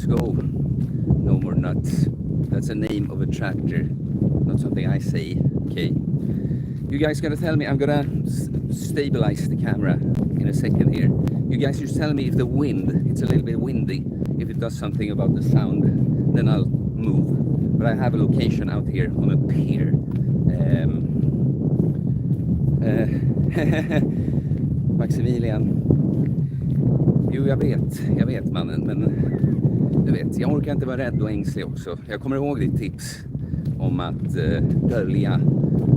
Let's go. No more nuts. That's a name of a tractor, not something I say. Okay. You guys gotta tell me. I'm gonna stabilize the camera in a second here. You guys just tell me if the wind, it's a little bit windy, if it does something about the sound, then I'll move. But I have a location out here on a pier. Maximilian. Jo, jag vet mannen, men du vet, jag orkar inte vara rädd och ängslig också. Jag kommer ihåg ditt tips om att dölja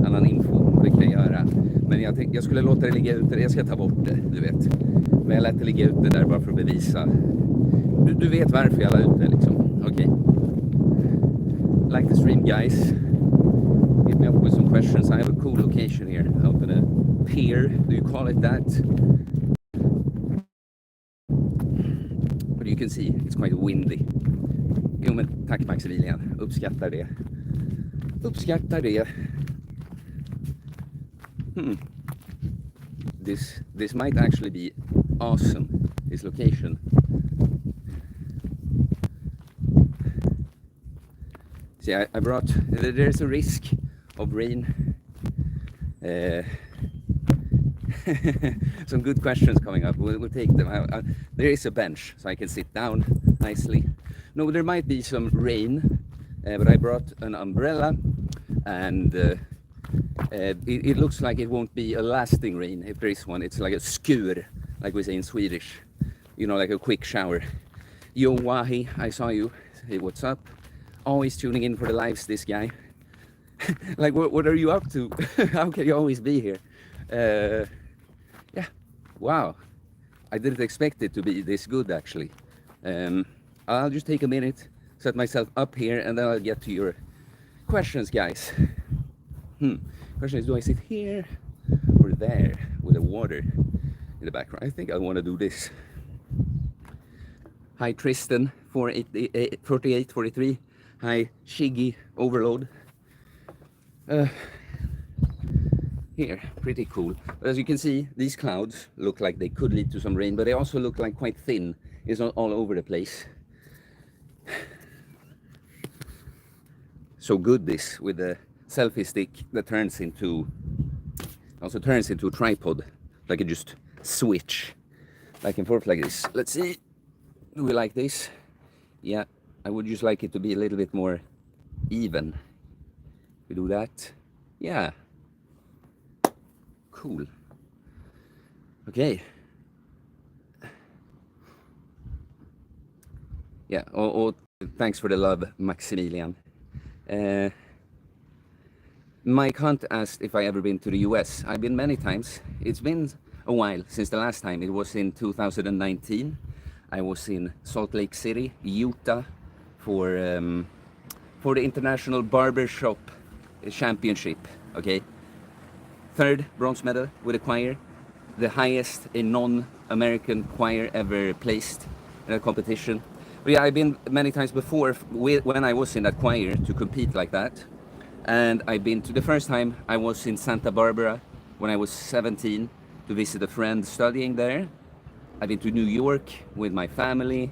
annan info, det kan jag göra. Men jag skulle låta det ligga ute, jag ska ta bort det, du vet. Men jag lät det ligga ute där bara för att bevisa. Du vet varför jag la ut det liksom, okej. Like the stream guys. Hit me up with some questions. I have a cool location here, out on a pier, do you call it that? But you can see, it's quite windy. Jo men tack Maximilian, uppskattar det. Uppskattar det. This might actually be awesome, this location. See, I brought, there's a risk of rain. Some good questions coming up, we'll take them. There is a bench, so I can sit down nicely. No, there might be some rain, but I brought an umbrella, and it looks like it won't be a lasting rain if there is one. It's like a skur, like we say in Swedish, you know, like a quick shower. Yo Wahi, I saw you. Hey, what's up? Always tuning in for the lives, this guy. Like, what are you up to? How can you always be here? Yeah, wow. I didn't expect it to be this good, actually. I'll just take a minute, set myself up here, and then I'll get to your questions, guys. Question is, do I sit here or there with the water in the background? I think I want to do this. Hi Tristan, 4843. Hi Shiggy Overload. Here, pretty cool. But as you can see, these clouds look like they could lead to some rain, but they also look like quite thin. It's not all over the place. So good this with the selfie stick that also turns into a tripod. Like you just switch back and forth like this. Let's see. Do we like this? Yeah, I would just like it to be a little bit more even. We do that. Yeah. Cool. Okay. Yeah, thanks for the love, Maximilian. Mike Hunt asked if I ever been to the US. I've been many times. It's been a while since the last time. It was in 2019. I was in Salt Lake City, Utah, for the International Barbershop Championship. Okay, 3rd bronze medal with a choir, the highest a non-American choir ever placed in a competition. But yeah, I've been many times before when I was in that choir to compete like that. And I've been to the first time I was in Santa Barbara when I was 17 to visit a friend studying there. I've been to New York with my family.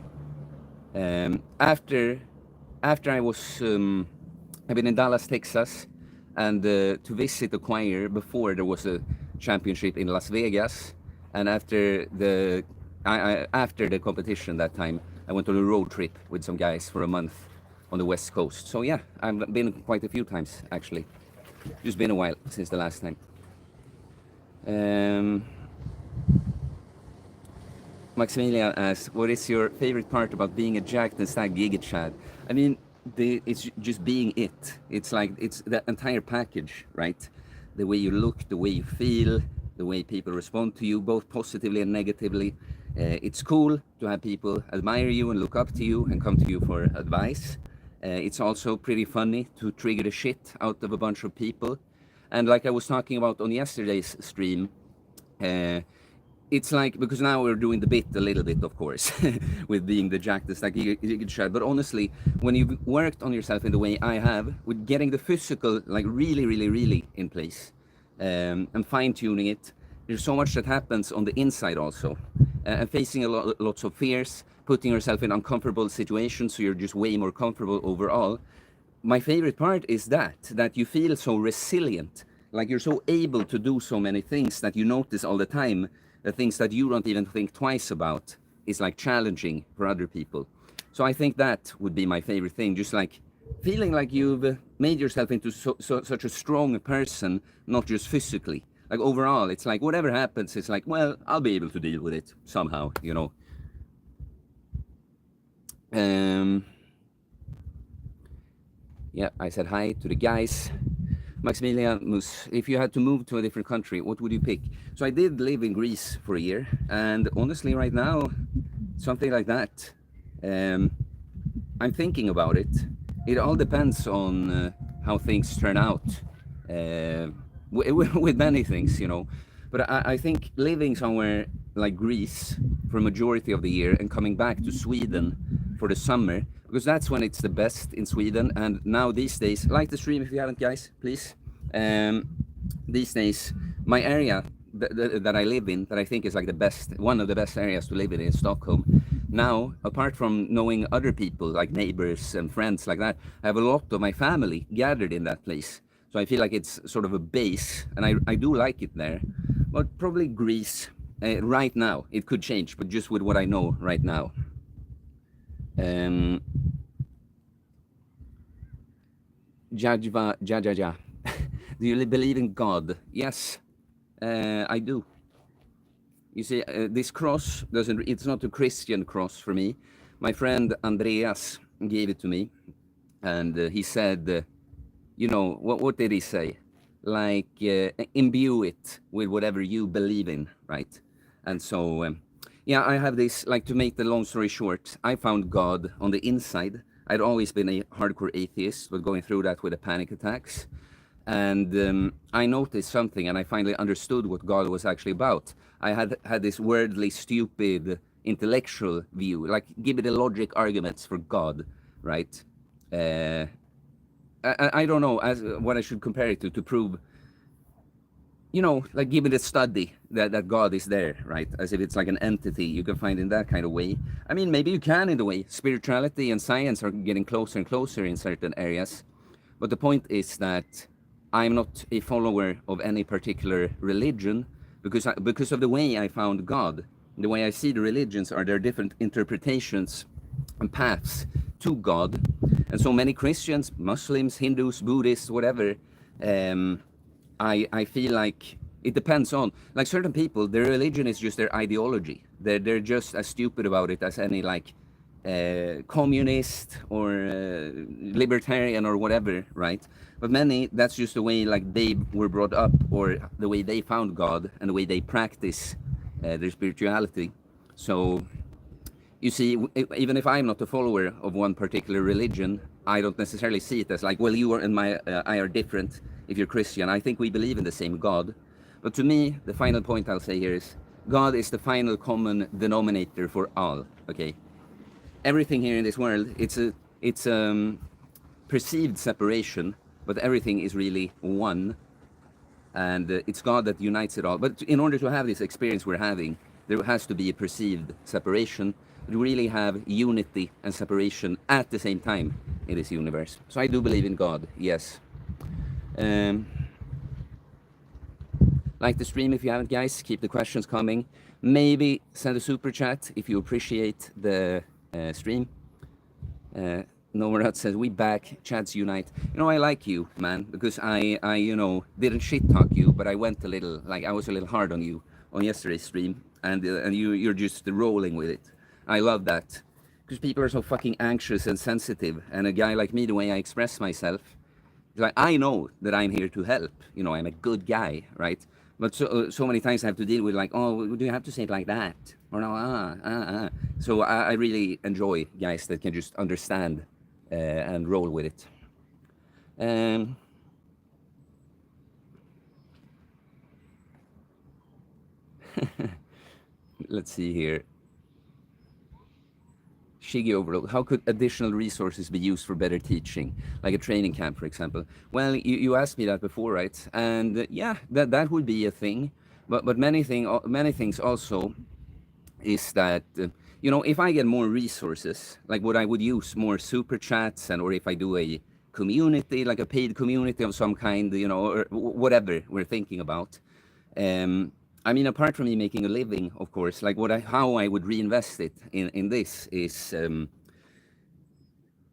After I was, I've been in Dallas, Texas, and to visit the choir before there was a championship in Las Vegas. And after the competition that time, I went on a road trip with some guys for a month on the West Coast. So yeah, I've been quite a few times actually. Just been a while since the last time. Maximilian asks, what is your favorite part about being a jacked and stacked Giga Chad? I mean, it's just being it. It's like, it's the entire package, right? The way you look, the way you feel, the way people respond to you, both positively and negatively. It's cool to have people admire you and look up to you and come to you for advice. It's also pretty funny to trigger the shit out of a bunch of people. And like I was talking about on yesterday's stream, it's like, because now we're doing the bit a little bit, of course, with being the jack that's like Giga Chad. But honestly, when you've worked on yourself in the way I have, with getting the physical like really in place, and fine-tuning it, there's so much that happens on the inside also. And facing lots of fears, putting yourself in uncomfortable situations, so you're just way more comfortable overall. My favorite part is that you feel so resilient, like you're so able to do so many things that you notice all the time, the things that you don't even think twice about is like challenging for other people. So I think that would be my favorite thing, just like feeling like you've made yourself into such a strong person, not just physically. Like overall, it's like whatever happens, it's like, well, I'll be able to deal with it somehow, you know. Yeah, I said hi to the guys. Maximilian Mus, if you had to move to a different country, what would you pick? So I did live in Greece for a year, and honestly, right now, something like that. I'm thinking about it. It all depends on how things turn out with many things, you know. But I think living somewhere like Greece for a majority of the year and coming back to Sweden for the summer, because that's when it's the best in Sweden. And now these days, like the stream if you haven't, guys, please. These days, my area that I live in, that I think is like the best, one of the best areas to live in Stockholm. Now, apart from knowing other people, like neighbors and friends like that, I have a lot of my family gathered in that place. So I feel like it's sort of a base, and I do like it there. But probably Greece right now. It could change, but just with what I know right now. Jajva Jajaja. Do you believe in God? Yes, I do. You see, this cross doesn't, it's not a Christian cross for me. My friend Andreas gave it to me, and he said, you know, what did he say? Like, imbue it with whatever you believe in, right? And so, yeah, I have this, like, to make the long story short, I found God on the inside. I'd always been a hardcore atheist, but going through that with the panic attacks. And I noticed something, and I finally understood what God was actually about. I had this worldly, stupid, intellectual view, like give me the logic arguments for God, right? I don't know what I should compare it to prove, you know, like give me the study that God is there, right? As if it's like an entity you can find in that kind of way. I mean, maybe you can in the way. Spirituality and science are getting closer and closer in certain areas. But the point is that I'm not a follower of any particular religion because of the way I found God. The way I see the religions are there different interpretations and paths to God. And so many Christians, Muslims, Hindus, Buddhists, whatever, I feel like it depends on, like certain people, their religion is just their ideology. They're just as stupid about it as any like communist or libertarian or whatever, right? But many, that's just the way like they were brought up, or the way they found God and the way they practice their spirituality. So you see, even if I'm not a follower of one particular religion, I don't necessarily see it as like, well, you are and I are different if you're Christian. I think we believe in the same God. But to me, the final point I'll say here is God is the final common denominator for all, okay? Everything here in this world, it's perceived separation, but everything is really one, and it's God that unites it all. But in order to have this experience we're having, there has to be a perceived separation. We really have unity and separation at the same time in this universe. So I do believe in God, yes. Like the stream if you haven't, guys. Keep the questions coming. Maybe send a super chat if you appreciate the stream. Nomarat says, we back, chats unite. You know, I like you, man, because I you know, didn't shit talk you, but I went a little, like I was a little hard on you on yesterday's stream, and you're just rolling with it. I love that, because people are so fucking anxious and sensitive, and a guy like me, the way I express myself, like I know that I'm here to help. You know, I'm a good guy, right? But so many times I have to deal with like, oh, do you have to say it like that? Or no, So I really enjoy guys that can just understand and roll with it. Let's see here. Shiggy overload. How could additional resources be used for better teaching, like a training camp, for example? Well, you asked me that before, right? And yeah, that would be a thing. But many things also is that you know, if I get more resources, like what I would use more super chats, and or if I do a community, like a paid community of some kind, you know, or whatever we're thinking about. I mean, apart from me making a living, of course, like how I would reinvest it in this is,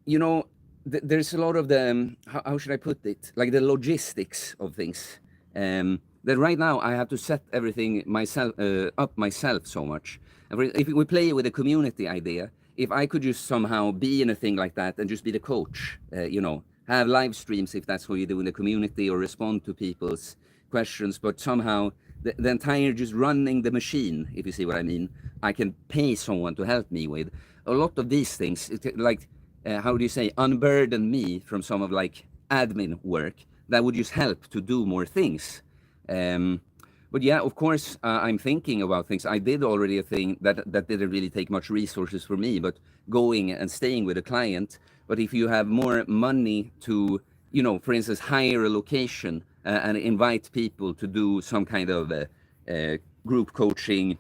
you know, there's a lot of the, how should I put it? Like the logistics of things. That right now I have to set everything myself up myself so much. And if we play with a community idea, if I could just somehow be in a thing like that and just be the coach, you know, have live streams if that's what you do in the community, or respond to people's questions, but somehow the entire just running the machine, if you see what I mean, I can pay someone to help me with a lot of these things. Like, how do you say, unburden me from some of like admin work that would just help to do more things. But yeah, of course, I'm thinking about things. I did already a thing that didn't really take much resources for me, but going and staying with a client. But if you have more money to, you know, for instance, hire a location and invite people to do some kind of group coaching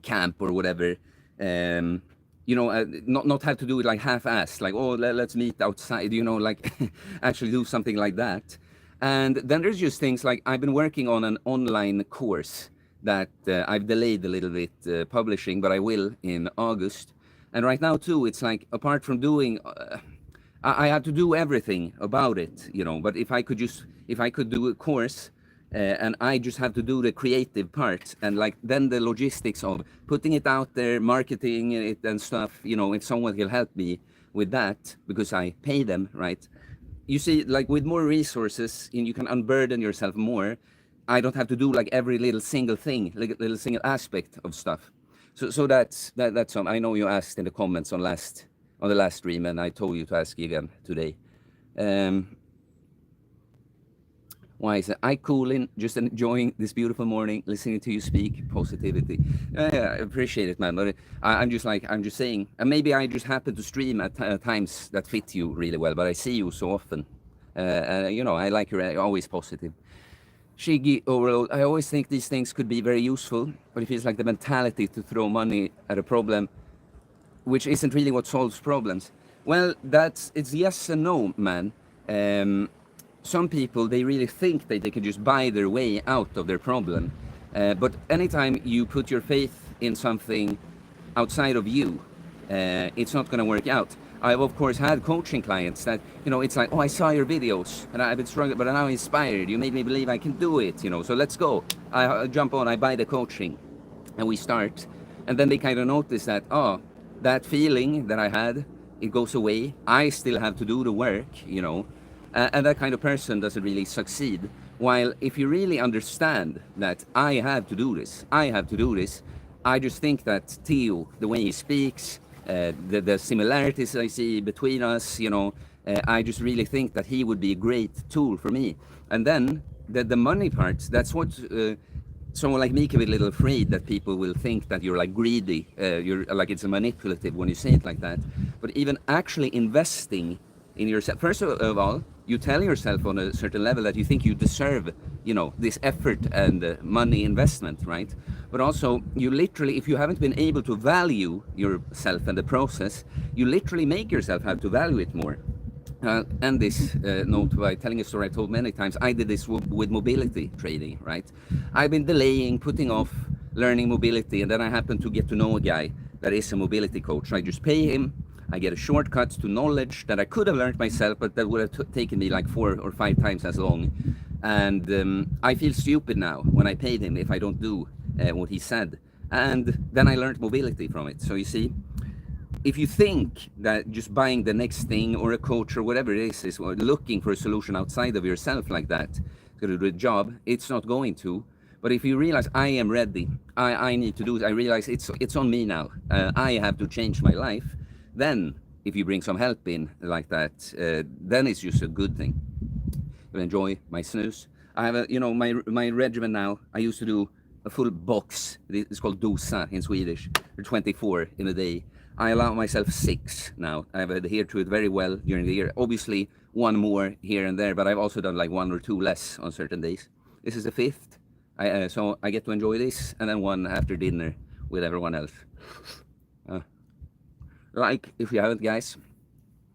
camp or whatever, you know, not have to do it like half-assed, like, oh, let's meet outside, you know, like actually do something like that. And then there's just things like I've been working on an online course that I've delayed a little bit publishing, but I will in August. And right now too, it's like, apart from doing, I have to do everything about it, you know. But if I could do a course, and I just have to do the creative part, and like then the logistics of putting it out there, marketing it and stuff, you know, if someone will help me with that because I pay them, right? You see, like with more resources, you can unburden yourself more. I don't have to do like every little single thing, like little single aspect of stuff. So that's I know you asked in the comments on the last stream, and I told you to ask again today. Why is it? I cooling, just enjoying this beautiful morning, listening to you speak positivity. Yeah, I appreciate it, man. But I'm just saying, and maybe I just happen to stream at times that fit you really well. But I see you so often, you know, I like you're always positive. Shiggy overload. I always think these things could be very useful, but it feels like the mentality to throw money at a problem, which isn't really what solves problems. Well, it's yes and no, man. Some people, they really think that they can just buy their way out of their problem. But anytime you put your faith in something outside of you, it's not going to work out. I've of course had coaching clients that, you know, it's like, oh, I saw your videos and I've been struggling, but I'm now inspired. You made me believe I can do it, you know, so let's go. I jump on, I buy the coaching, and we start. And then they kind of notice that, oh, that feeling that I had, it goes away. I still have to do the work, you know. And that kind of person doesn't really succeed. While if you really understand that I have to do this, I just think that Theo, the way he speaks, the similarities I see between us, you know, I just really think that he would be a great tool for me. And then the money part, that's what someone like me can be a little afraid that people will think that you're like greedy, you're like it's a manipulative when you say it like that. But even actually investing in yourself, first of all, you tell yourself on a certain level that you think you deserve, you know, this effort and money investment, right? But also, you literally, if you haven't been able to value yourself and the process, you literally make yourself have to value it more. And this note by telling a story I told many times. I did this with mobility trading, right? I've been delaying, putting off learning mobility, and then I happened to get to know a guy that is a mobility coach. I just pay him. I get a shortcut to knowledge that I could have learned myself, but that would have taken me like 4 or 5 times as long. And I feel stupid now when I paid him if I don't do what he said. And then I learned mobility from it. So you see, if you think that just buying the next thing or a coach or whatever it is looking for a solution outside of yourself like that, it's going to do the job, it's not going to. But if you realize I am ready, I need to do it, I realize it's on me now, I have to change my life, then if you bring some help in like that, then it's just a good thing. You'll enjoy my snooze. I have my regimen now. I used to do a full box. It's called dosa in Swedish, or 24 in a day. I allow myself 6 now. I've adhered to it very well during the year. Obviously, 1 more here and there, but I've also done like 1 or 2 less on certain days. This is the 5th. So I get to enjoy this, and then 1 after dinner with everyone else. Like if you haven't, guys.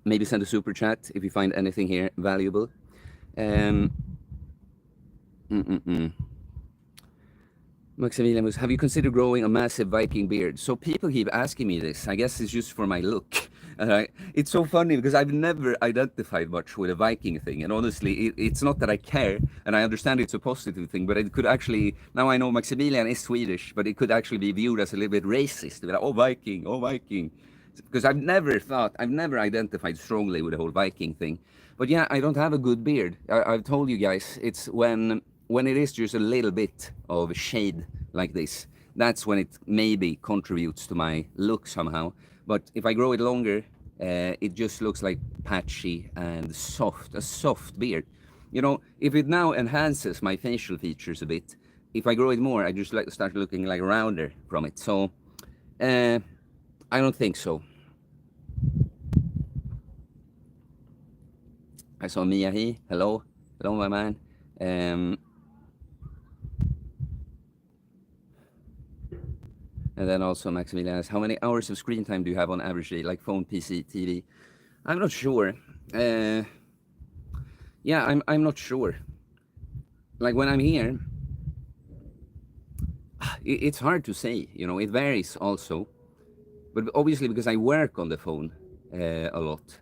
Maybe send a super chat if you find anything here valuable. Um, Maximilian was, have you considered growing a massive Viking beard? So people keep asking me this. I guess it's just for my look. It's so funny because I've never identified much with a Viking thing. And honestly, it's not that I care. And I understand it's a positive thing, but it could actually, now I know Maximilian is Swedish, but it could actually be viewed as a little bit racist. Like, oh, Viking, oh, Viking. Because I've never identified strongly with the whole Viking thing. But yeah, I don't have a good beard. I've told you guys, it's when it is just a little bit of shade like this, that's when it maybe contributes to my look somehow. But if I grow it longer, it just looks like patchy and soft, a soft beard. You know, if it now enhances my facial features a bit, if I grow it more, I just like start looking like rounder from it. So I don't think so. I saw Miyahi. Hello. Hello, my man. And then also Maximilian asks, how many hours of screen time do you have on average day, like phone, PC, TV? I'm not sure. Yeah, I'm not sure. Like when I'm here, it's hard to say. You know, it varies also. But obviously, because I work on the phone a lot,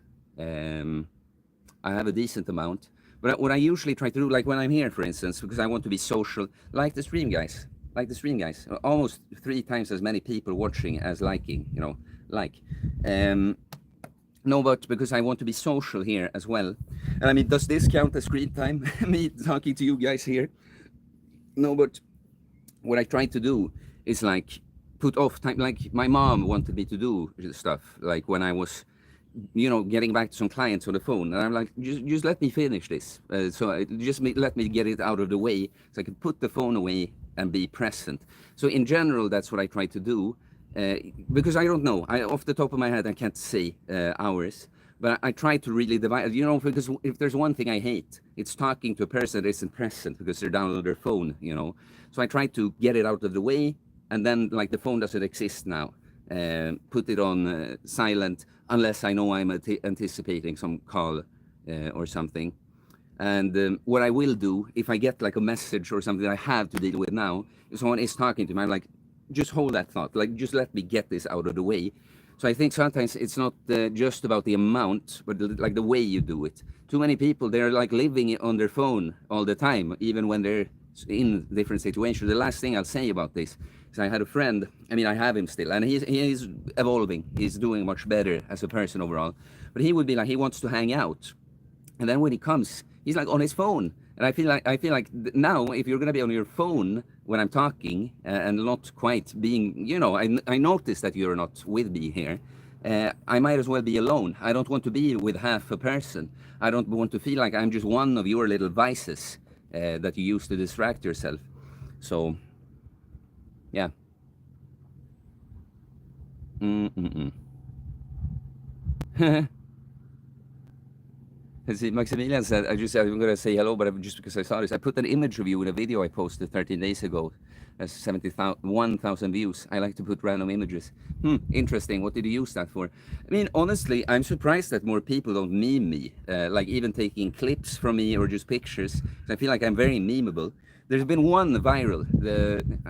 I have a decent amount. But what I usually try to do, like when I'm here, for instance, because I want to be social, like the stream guys, almost 3 times as many people watching as liking, you know, like. No, but because I want to be social here as well. And I mean, does this count as screen time? Me talking to you guys here? No, but what I try to do is like put off time. Like my mom wanted me to do stuff, like when I was, you know, getting back to some clients on the phone, and I'm like, just let me finish this. Let me get it out of the way, so I can put the phone away and be present. So in general, that's what I try to do, because I don't know. Off the top of my head, I can't say hours, but I try to really divide. You know, because if there's one thing I hate, it's talking to a person that isn't present because they're down on their phone. You know, so I try to get it out of the way, and then like the phone doesn't exist now. Put it on silent unless I know I'm anticipating some call or something. And what I will do, if I get like a message or something that I have to deal with now, if someone is talking to me, I'm like, just hold that thought. Like, just let me get this out of the way. So I think sometimes it's not just about the amount, but like the way you do it. Too many people, they're like living on their phone all the time, even when they're in different situations. The last thing I'll say about this is I had a friend, I mean, I have him still, and he's evolving. He's doing much better as a person overall. But he would be like, he wants to hang out. And then when he comes, he's like on his phone. And I feel like now, if you're gonna be on your phone when I'm talking and not quite being, you know, I notice that you're not with me here. I might as well be alone. I don't want to be with half a person. I don't want to feel like I'm just one of your little vices that you use to distract yourself. So, yeah. See, Maximilian said, I'm going to say hello, but just because I saw this, I put an image of you in a video I posted 13 days ago. Has 71,000 views. I like to put random images. Interesting. What did you use that for? I mean, honestly, I'm surprised that more people don't meme me, like even taking clips from me or just pictures. I feel like I'm very memeable. There's been one viral.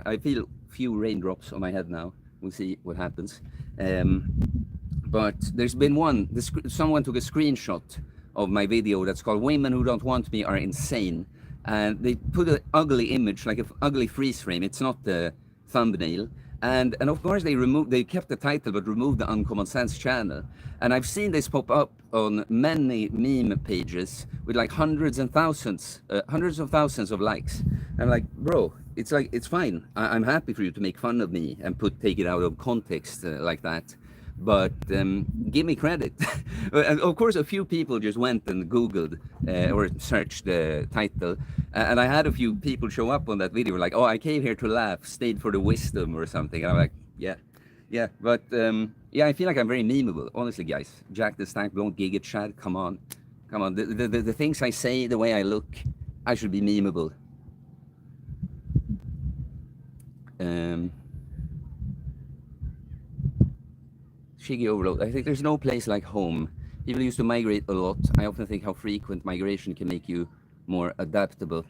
I feel few raindrops on my head now. We'll see what happens. But there's been one. Someone took a screenshot of my video that's called "Women Who Don't Want Me Are Insane," and they put an ugly image, like an ugly freeze frame. It's not the thumbnail. And of course they kept the title but removed the Uncommon Sense channel. And I've seen this pop up on many meme pages with like hundreds of thousands of likes. I'm like, bro, it's fine. I'm happy for you to make fun of me and take it out of context like that. But give me credit. And of course, a few people just went and Googled or searched the title. And I had a few people show up on that video like, oh, I came here to laugh, stayed for the wisdom or something. And I'm like, yeah. Yeah, but yeah, I feel like I'm very memeable. Honestly, guys, Jack the Stack, don't gig it, Chad. Come on. The things I say, the way I look, I should be memeable. Shiggy overload. I think there's no place like home. People used to migrate a lot. I often think how frequent migration can make you more adaptable.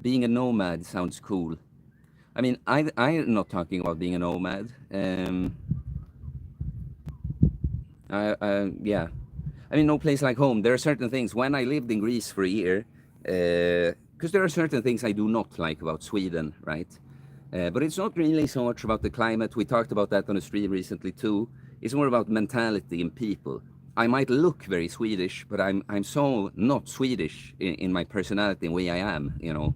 Being a nomad sounds cool. I mean, I'm not talking about being a nomad. Yeah. I mean, no place like home. There are certain things. When I lived in Greece for a year, because there are certain things I do not like about Sweden, right? But it's not really so much about the climate. We talked about that on a stream recently too. It's more about mentality and people. I might look very Swedish, but I'm so not Swedish in my personality and way I am, you know.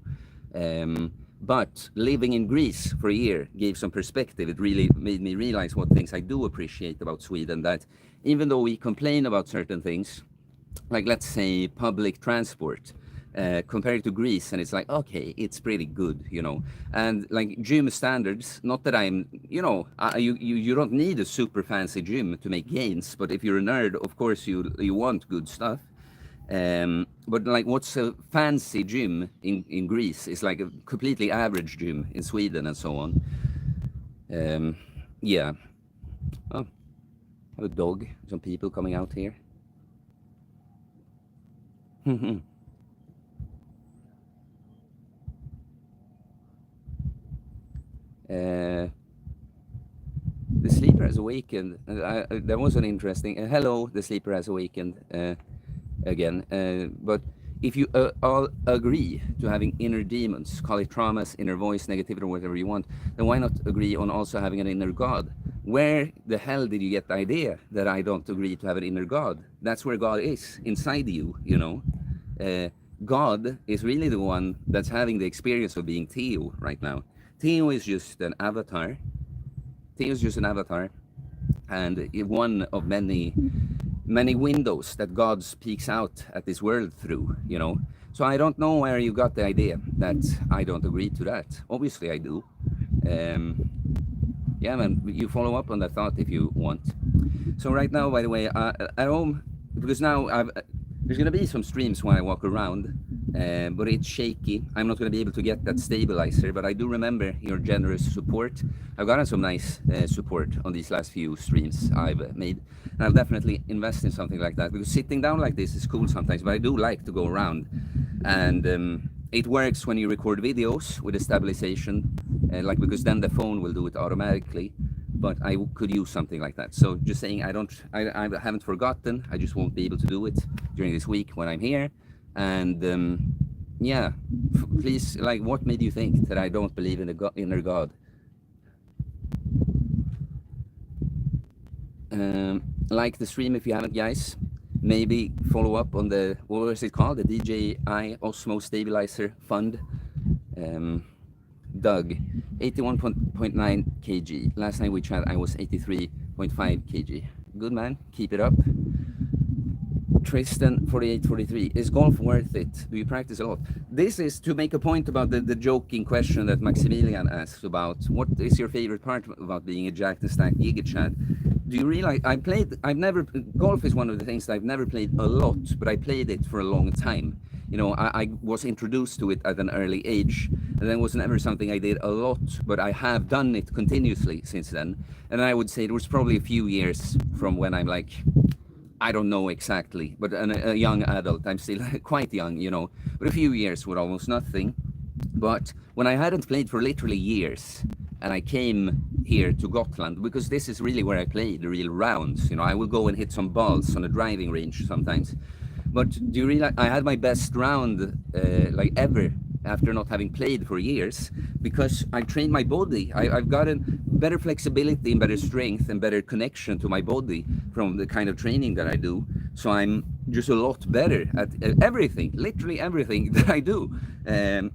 But living in Greece for a year gave some perspective. It really made me realize what things I do appreciate about Sweden. That even though we complain about certain things, like let's say public transport, compared to Greece, and it's like, okay, it's pretty good, you know. And like gym standards, not that I'm, you know, you don't need a super fancy gym to make gains, but if you're a nerd, of course you want good stuff. But like what's a fancy gym in Greece is like a completely average gym in Sweden and so on. Yeah. Oh, I have a dog, some people coming out here. The sleeper has awakened. That was an interesting. Hello, the sleeper has awakened again. But if you all agree to having inner demons, call it traumas, inner voice, negativity, or whatever you want, then why not agree on also having an inner God? Where the hell did you get the idea that I don't agree to have an inner God? That's where God is, inside you, you know. God is really the one that's having the experience of being Theo right now. Theo is just an avatar. Theo is just an avatar, and one of many windows that God speaks out at this world through, you know. So I don't know where you got the idea that I don't agree to that. Obviously I do. Yeah, man, you follow up on that thought if you want. So right now, by the way, at home, because now there's going to be some streams when I walk around, but it's shaky. I'm not going to be able to get that stabilizer, but I do remember your generous support. I've gotten some nice support on these last few streams I've made, and I'll definitely invest in something like that, because sitting down like this is cool sometimes, but I do like to go around. And it works when you record videos with a stabilization, like, because then the phone will do it automatically. But I could use something like that. So just saying, I haven't forgotten. I just won't be able to do it during this week when I'm here. And yeah, please, like, what made you think that I don't believe in the inner God? Like the stream if you haven't, guys. Maybe follow up on the, what was it called? The DJI Osmo Stabilizer Fund. Doug, 81.9 kg. Last time we chatted, I was 83.5 kg. Good, man. Keep it up. Tristan, 4843. Is golf worth it? Do you practice a lot? This is to make a point about the joking question that Maximilian asked about what is your favorite part about being a Jack the Stack Giga Chat. Do you realize golf is one of the things that I've never played a lot, but I played it for a long time. You know, I was introduced to it at an early age, and then it was never something I did a lot, but I have done it continuously since then. And I would say it was probably a few years from when I'm like, I don't know exactly, but a young adult. I'm still quite young, you know, but a few years with almost nothing. But when I hadn't played for literally years, and I came here to Gotland, because this is really where I play the real rounds, you know, I will go and hit some balls on a driving range sometimes. But do you realize I had my best round like ever after not having played for years, because I trained my body. I've gotten better flexibility and better strength and better connection to my body from the kind of training that I do. So I'm just a lot better at everything, literally everything that I do.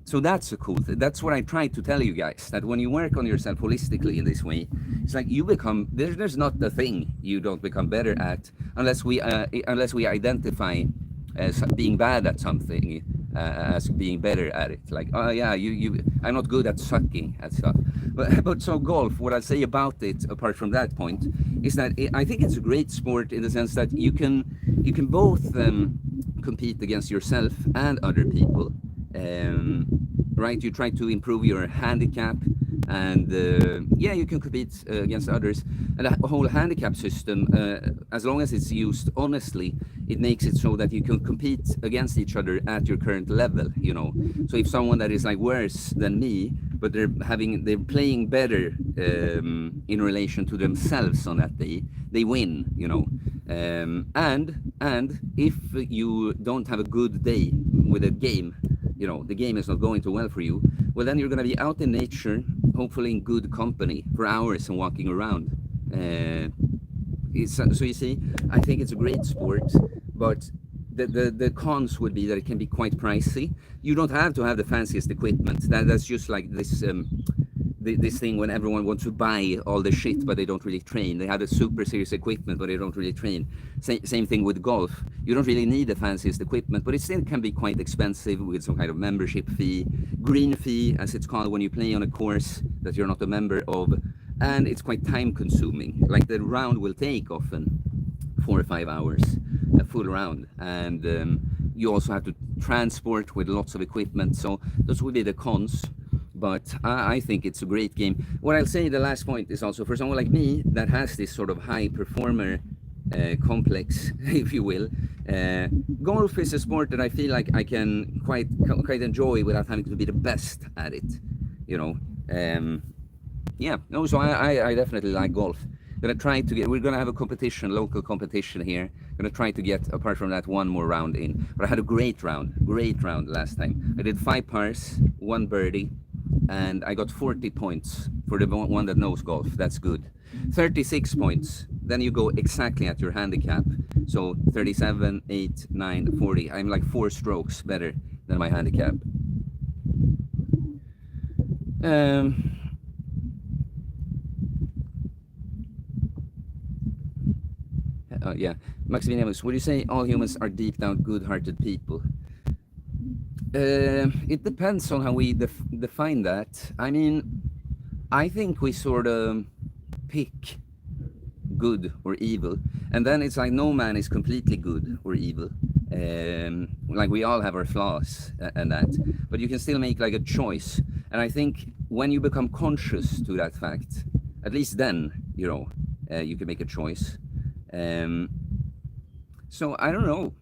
So that's a cool thing. That's what I try to tell you guys, that when you work on yourself holistically in this way, it's like you become, there's not a thing you don't become better at unless we identify as being bad at something as being better at it. Like, oh yeah, I'm not good at sucking at stuff. But so golf, what I'll say about it, apart from that point, is that I think it's a great sport in the sense that you can both compete against yourself and other people. Right? You try to improve your handicap and yeah, you can compete against others. And the whole handicap system, as long as it's used honestly, it makes it so that you can compete against each other at your current level, you know. So if someone that is like worse than me, but they're playing better in relation to themselves on that day, they win, you know. And if you don't have a good day with a game, you know, the game is not going too well for you, well, then you're going to be out in nature, hopefully in good company for hours and walking around. So you see, I think it's a great sport, but the cons would be that it can be quite pricey. You don't have to have the fanciest equipment. That's just like this thing when everyone wants to buy all the shit, but they don't really train. They have the super serious equipment, but they don't really train. Same thing with golf. You don't really need the fanciest equipment, but it still can be quite expensive with some kind of membership fee, green fee, as it's called when you play on a course that you're not a member of. And it's quite time consuming. Like the round will take often 4 or 5 hours, a full round. And you also have to transport with lots of equipment. So those would be the cons. But I think it's a great game. What I'll say, the last point, is also for someone like me that has this sort of high performer complex, if you will, golf is a sport that I feel like I can quite enjoy without having to be the best at it, you know. Yeah, no, so I definitely like golf. Gonna try to get, we're gonna have a competition, local competition here. Gonna try to get, apart from that, one more round in. But I had a great round last time. I did 5 pars, 1 birdie, and I got 40 points for the one that knows golf. That's good. 36 points. Then you go exactly at your handicap. So 37, 8, 9, 40. I'm like 4 strokes better than my handicap. Yeah, Maximilianus, would you say all humans are deep down good-hearted people? It depends on how we define that. I mean, I think we sort of pick good or evil, and then it's like no man is completely good or evil. Like we all have our flaws and that, but you can still make like a choice. And I think when you become conscious to that fact, at least then, you know, you can make a choice. So I don't know.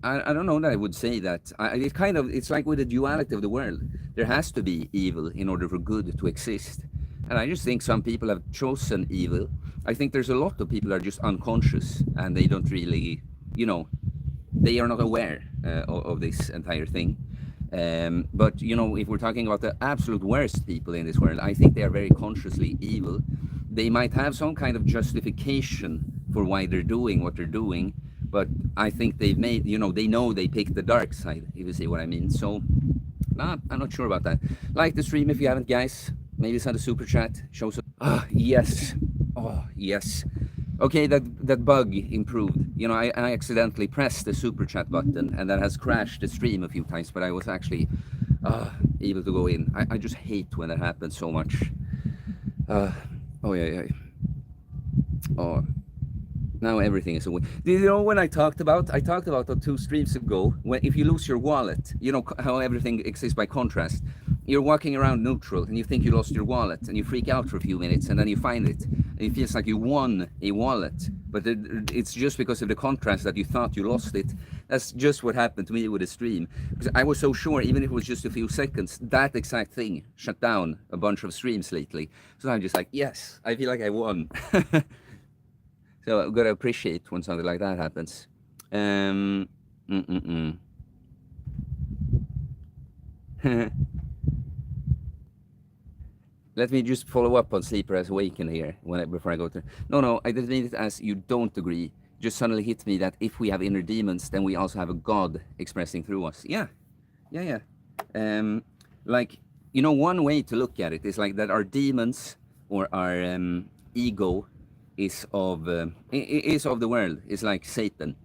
I don't know that I would say that. It's like with the duality of the world. There has to be evil in order for good to exist. And I just think some people have chosen evil. I think there's a lot of people that are just unconscious and they don't really, you know, they are not aware of this entire thing. But, you know, if we're talking about the absolute worst people in this world, I think they are very consciously evil. They might have some kind of justification for why they're doing what they're doing, but I think they've made, you know, they know they picked the dark side, if you see what I mean. So, I'm not sure about that. Like the stream if you haven't, guys. Maybe send a super chat. Show some. Ah, yes. Oh, yes. Okay, that bug improved. You know, I accidentally pressed the super chat button, and that has crashed the stream a few times, but I was actually able to go in. I just hate when that happens so much. Oh, yeah. Oh. Now everything is away. Do you know when I talked about that 2 streams ago, when if you lose your wallet, you know how everything exists by contrast. You're walking around neutral and you think you lost your wallet and you freak out for a few minutes and then you find it and it feels like you won a wallet, but it's just because of the contrast that you thought you lost it. That's just what happened to me with the stream, because I was so sure, even if it was just a few seconds, that exact thing shut down a bunch of streams lately. So I'm just like, yes, I feel like I won. So I've got to appreciate when something like that happens. Let me just follow up on Sleeper has Awakened here before I go to. No, I didn't mean it as you don't agree. Just suddenly hit me that if we have inner demons, then we also have a God expressing through us. Yeah. Like, you know, one way to look at it is like that our demons or our ego is of the world. It's like Satan,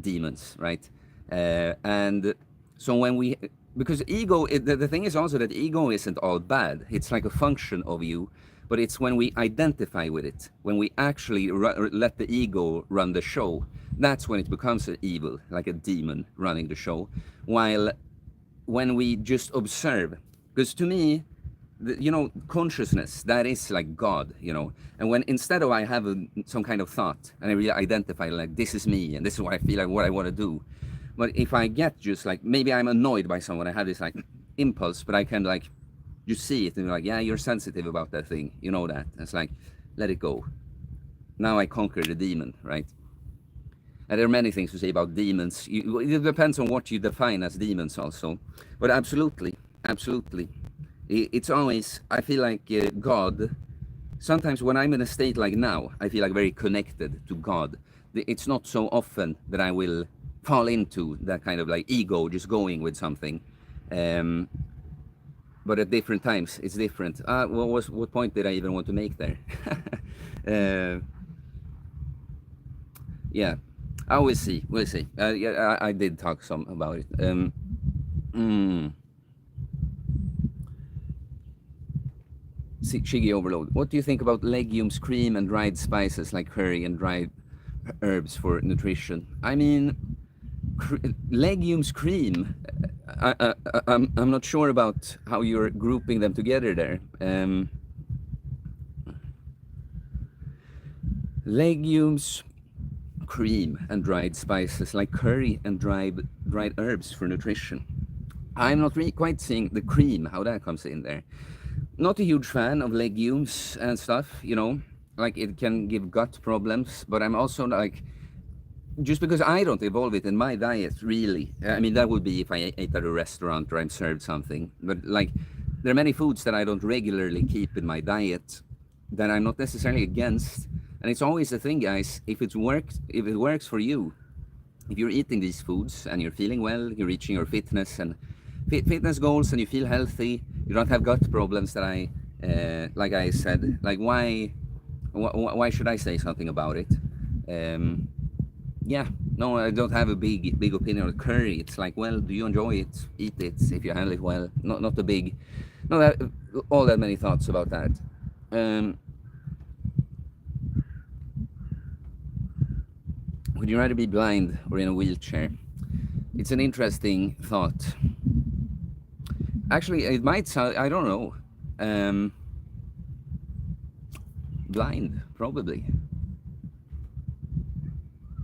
demons, right? And so when we, because ego, the thing is also that ego isn't all bad. It's like a function of you, but it's when we identify with it, when we actually let the ego run the show, that's when it becomes an evil, like a demon running the show. While when we just observe, because to me, consciousness, that is like God, and when instead of I have some kind of thought and I really identify like this is me and this is what I feel like, what I want to do. But if I get just like, maybe I'm annoyed by someone, I have this like impulse, but I can like you see it and you're like, yeah, you're sensitive about that thing, that. And it's like, let it go. Now I conquer the demon, right? And there are many things to say about demons. It depends on what you define as demons also. But absolutely, absolutely. It's always, I feel like God, sometimes when I'm in a state like now, I feel like very connected to God. It's not so often that I will fall into that kind of like ego, just going with something. But at different times, it's different. What point did I even want to make there? Yeah, we'll see. We'll see. Yeah, I did talk some about it. Shiggy Overload. What do you think about legumes, cream, and dried spices like curry and dried herbs for nutrition? I mean, legumes, cream. I'm not sure about how you're grouping them together there. Legumes, cream, and dried spices like curry and dried herbs for nutrition. I'm not really quite seeing the cream, how that comes in there. Not a huge fan of legumes and stuff, like it can give gut problems, but I'm also like, just because I don't evolve it in my diet, really. I mean, that would be if I ate at a restaurant or I'm served something. But like, there are many foods that I don't regularly keep in my diet that I'm not necessarily against. And it's always the thing, guys, if it works for you, if you're eating these foods and you're feeling well, you're reaching your fitness and fitness goals and you feel healthy, you don't have gut problems that like I said, like why should I say something about it? Yeah, no, I don't have a big opinion on curry. It's like, well, do you enjoy it? Eat it if you handle it well. Not all that many thoughts about that. Would you rather be blind or in a wheelchair? It's an interesting thought. Actually, it might sound, I don't know. Blind, probably.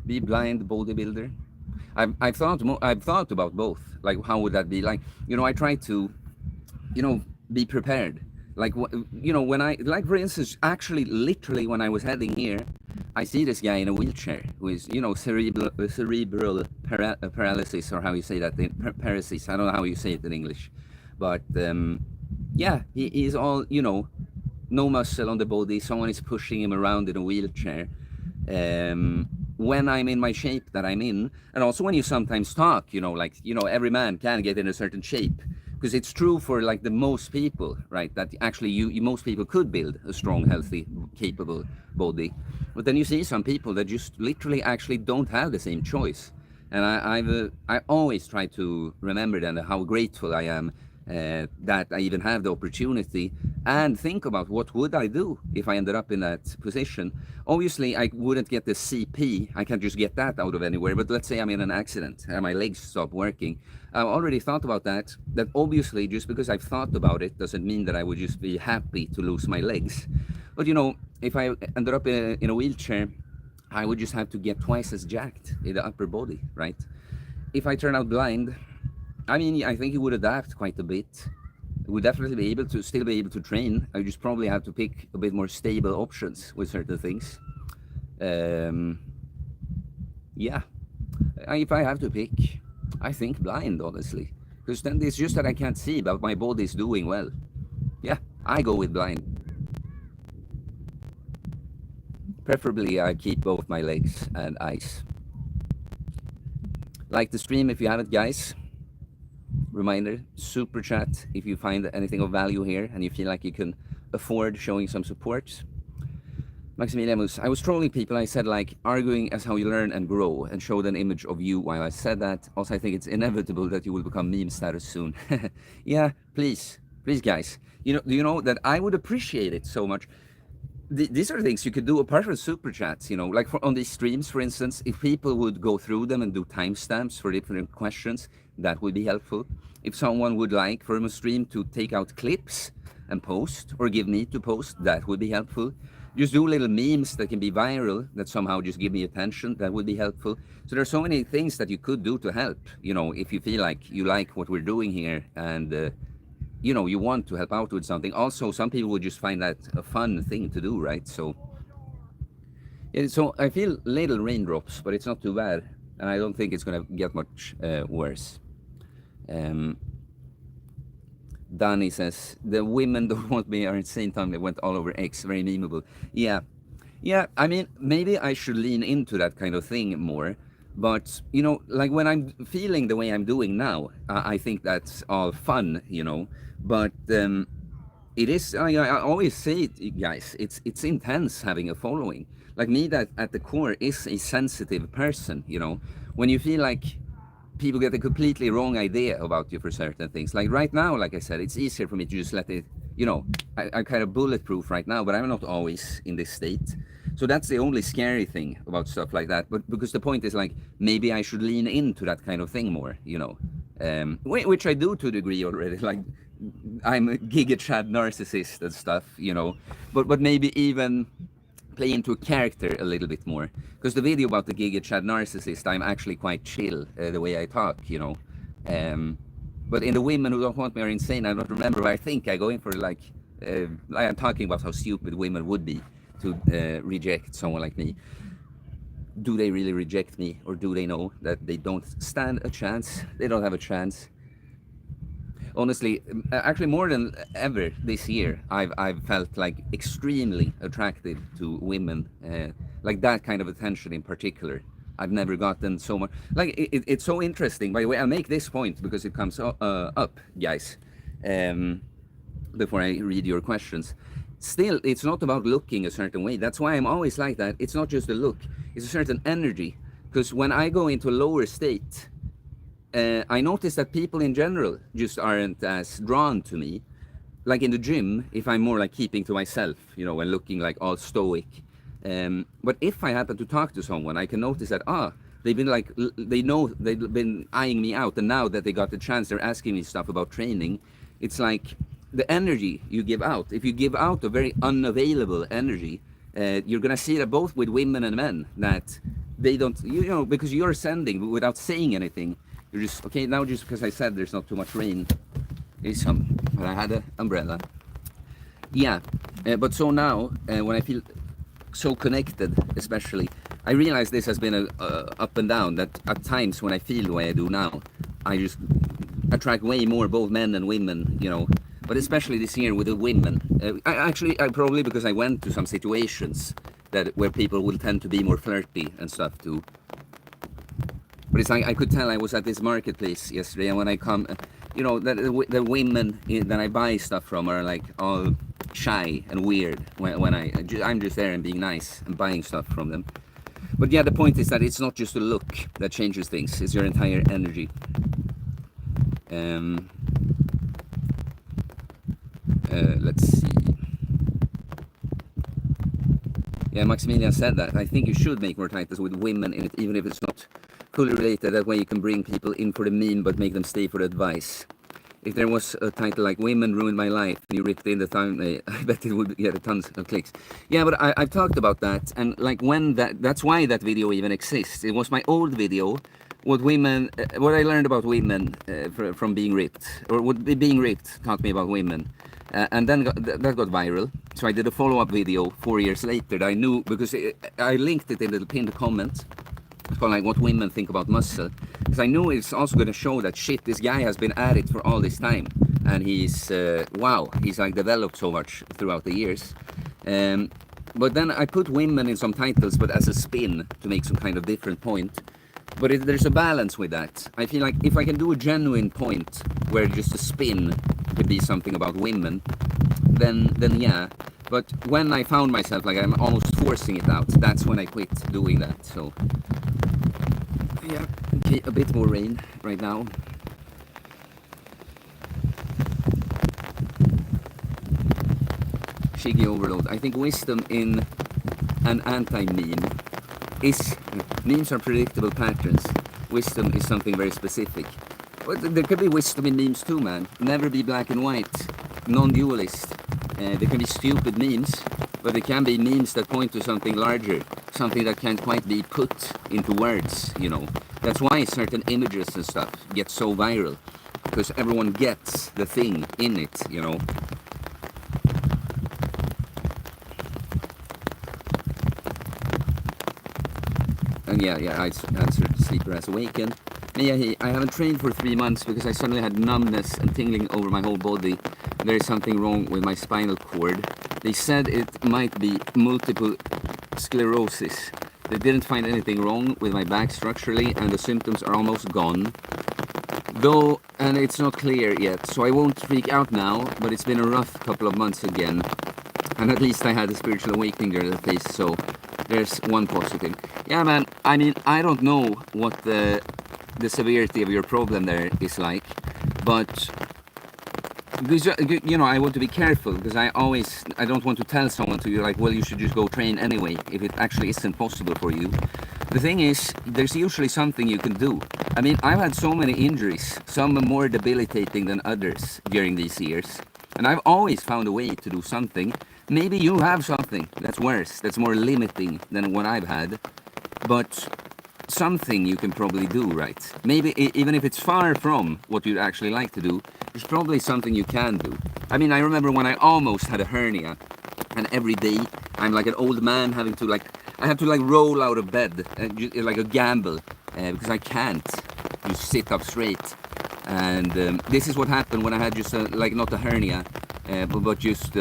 Be blind bodybuilder. I've thought about both. Like, how would that be? Like, I try to, be prepared. Like, when I, like, for instance, actually, literally, when I was heading here, I see this guy in a wheelchair who is, cerebral paralysis, or how you say that, paralysis. I don't know how you say it in English, but yeah, he's all, no muscle on the body. Someone is pushing him around in a wheelchair. When I'm in my shape that I'm in, and also when you sometimes talk, every man can get in a certain shape, because it's true for like the most people, right? That actually most people could build a strong, healthy, capable body, but then you see some people that just literally actually don't have the same choice. And I always try to remember then how grateful I am that I even have the opportunity, and think about what would I do if I ended up in that position. Obviously, I wouldn't get the CP. I can't just get that out of anywhere. But let's say I'm in an accident and my legs stop working. I've already thought about that. That obviously, just because I've thought about it doesn't mean that I would just be happy to lose my legs. But if I ended up in a wheelchair, I would just have to get twice as jacked in the upper body, right? If I turn out blind, I mean, I think it would adapt quite a bit. It would definitely still be able to train. I just probably have to pick a bit more stable options with certain things. Yeah, if I have to pick, I think blind, honestly. Because then it's just that I can't see, but my body's doing well. Yeah, I go with blind. Preferably, I keep both my legs and eyes. Like the stream if you haven't, guys. Reminder, super chat if you find anything of value here and you feel like you can afford showing some support. Maximilianus, I was trolling people. I said like arguing as how you learn and grow, and showed an image of you while I said that. Also, I think it's inevitable that you will become meme status soon. Yeah, please guys. Do you know that I would appreciate it so much? these are things you could do apart from super chats, like on these streams, for instance, if people would go through them and do timestamps for different questions, that would be helpful. If someone would like from a stream to take out clips and post, or give me to post, that would be helpful. Just do little memes that can be viral that somehow just give me attention, that would be helpful. So there are so many things that you could do to help, if you feel like you like what we're doing here, and you want to help out with something. Also, some people would just find that a fun thing to do, right? So, yeah, so I feel little raindrops, but it's not too bad, and I don't think it's gonna get much worse. Danny says the women don't want me are insane time. They went all over X, very memeable. Yeah, I mean, maybe I should lean into that kind of thing more. But like when I'm feeling the way I'm doing now, I think that's all fun, But it is. I always say it, guys. It's intense having a following. Like me, that at the core is a sensitive person. When you feel like people get a completely wrong idea about you for certain things. Like right now, like I said, it's easier for me to just let it. I'm kind of bulletproof right now, but I'm not always in this state. So that's the only scary thing about stuff like that. But because the point is, like, maybe I should lean into that kind of thing more, which I do to a degree already. Like, I'm a giga Chad narcissist and stuff, but maybe even play into a character a little bit more. Because the video about the giga Chad narcissist, I'm actually quite chill the way I talk, but in the women who don't want me are insane, I don't remember, but I think I go in for like I'm talking about how stupid women would be to reject someone like me. Do they really reject me, or do they know that they don't stand a chance? They don't have a chance. Honestly, actually more than ever this year, I've felt like extremely attracted to women, like that kind of attention in particular. I've never gotten so much. Like it's so interesting. By the way, I'll make this point because it comes up, guys. Before I read your questions, still, it's not about looking a certain way. That's why I'm always like that. It's not just a look; it's a certain energy. Because when I go into a lower state, I notice that people in general just aren't as drawn to me. Like in the gym, if I'm more like keeping to myself, and looking like all stoic. But if I happen to talk to someone, I can notice that they've been like, they know they've been eyeing me out, and now that they got the chance, they're asking me stuff about training. It's like the energy you give out. If you give out a very unavailable energy, you're gonna see that both with women and men, that they don't, because you're sending without saying anything. You're just, okay, now just because I said there's not too much rain, there's some, but I had an umbrella. Yeah, but so now, when I feel so connected, especially, I realize this has been a up and down, that at times when I feel the way I do now, I just attract way more both men and women, but especially this year with the women. I probably because I went to some situations where people will tend to be more flirty and stuff too. But it's like I could tell I was at this marketplace yesterday, and when I come, the women that I buy stuff from are like all shy and weird when I'm just there and being nice and buying stuff from them. But yeah, the point is that it's not just a look that changes things; it's your entire energy. Let's see. Yeah, Maximilian said that. I think you should make more titles with women in it, even if it's not fully related. That way you can bring people in for the meme, but make them stay for the advice. If there was a title like "Women Ruined My Life," and you ripped in the thumbnail, I bet it would get tons of clicks. Yeah, but I've talked about that, and like that's why that video even exists. It was my old video, what I learned about women from being ripped, or what being ripped taught me about women. And then that got viral, so I did a follow-up video 4 years later that I knew, because I linked it in the pinned comment. It's called like "What Women Think About Muscle," because I knew it's also going to show that shit, this guy has been at it for all this time, and he's he's like developed so much throughout the years. But then I put women in some titles, but as a spin to make some kind of different point. But there's a balance with that. I feel like if I can do a genuine point where just a spin could be something about women, then yeah. But when I found myself like I'm almost forcing it out, that's when I quit doing that. So yeah, okay, a bit more rain right now. Shiggy overload. I think wisdom in an anti-meme is memes are predictable patterns. Wisdom is something very specific. But there could be wisdom in memes too, man. Never be black and white, non-dualist. There can be stupid memes, but there can be memes that point to something larger, something that can't quite be put into words, you know. That's why certain images and stuff get so viral, because everyone gets the thing in it, you know. And yeah, I answered sleeper has awakened. Yeah, I haven't trained for 3 months because I suddenly had numbness and tingling over my whole body. There is something wrong with my spinal cord. They said it might be multiple sclerosis. They didn't find anything wrong with my back structurally, and the symptoms are almost gone. Though, and it's not clear yet, so I won't freak out now, but it's been a rough couple of months again. And at least I had a spiritual awakening during the phase, so there's one positive. Yeah, man, I mean, I don't know what the severity of your problem there is like, but because, you know, I want to be careful, because I don't want to tell someone to you like, well, you should just go train anyway if it actually isn't possible for you. The thing is, there's usually something you can do. I mean, I've had so many injuries, some more debilitating than others during these years, and I've always found a way to do something. Maybe you have something that's worse, that's more limiting than what I've had, but something you can probably do, right? Maybe even if it's far from what you'd actually like to do, there's probably something you can do. I mean, I remember when I almost had a hernia, and every day I'm like an old man having to I have to roll out of bed, like a gamble, because I can't just sit up straight. And this is what happened when I had just not a hernia, but just,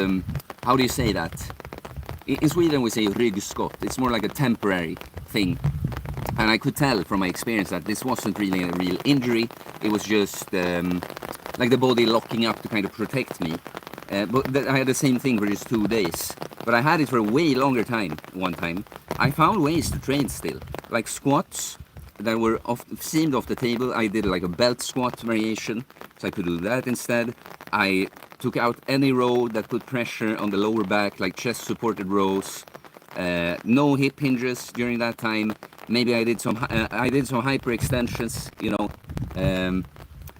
how do you say that? In Sweden we say ryggskott. It's more like a temporary thing. And I could tell from my experience that this wasn't really a real injury. It was just like the body locking up to kind of protect me. But I had the same thing for just 2 days. But I had it for a way longer time, one time. I found ways to train still. Like squats that were seemed off the table. I did like a belt squat variation, so I could do that instead. I took out any row that put pressure on the lower back, like chest supported rows. No hip hinges during that time. Maybe I did some hyperextensions, you know.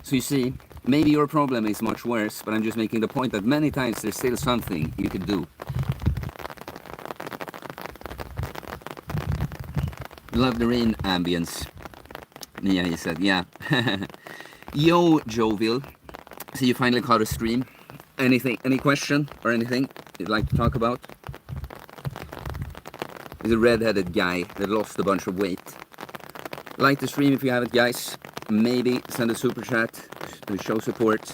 So you see, maybe your problem is much worse, but I'm just making the point that many times there's still something you could do. Love the rain ambience. Yeah, he said, yeah. Yo, Jovial. So you finally caught a stream. Any question or anything you'd like to talk about? He's a red-headed guy that lost a bunch of weight. Like the stream if you haven't, guys. Maybe send a super chat to show support.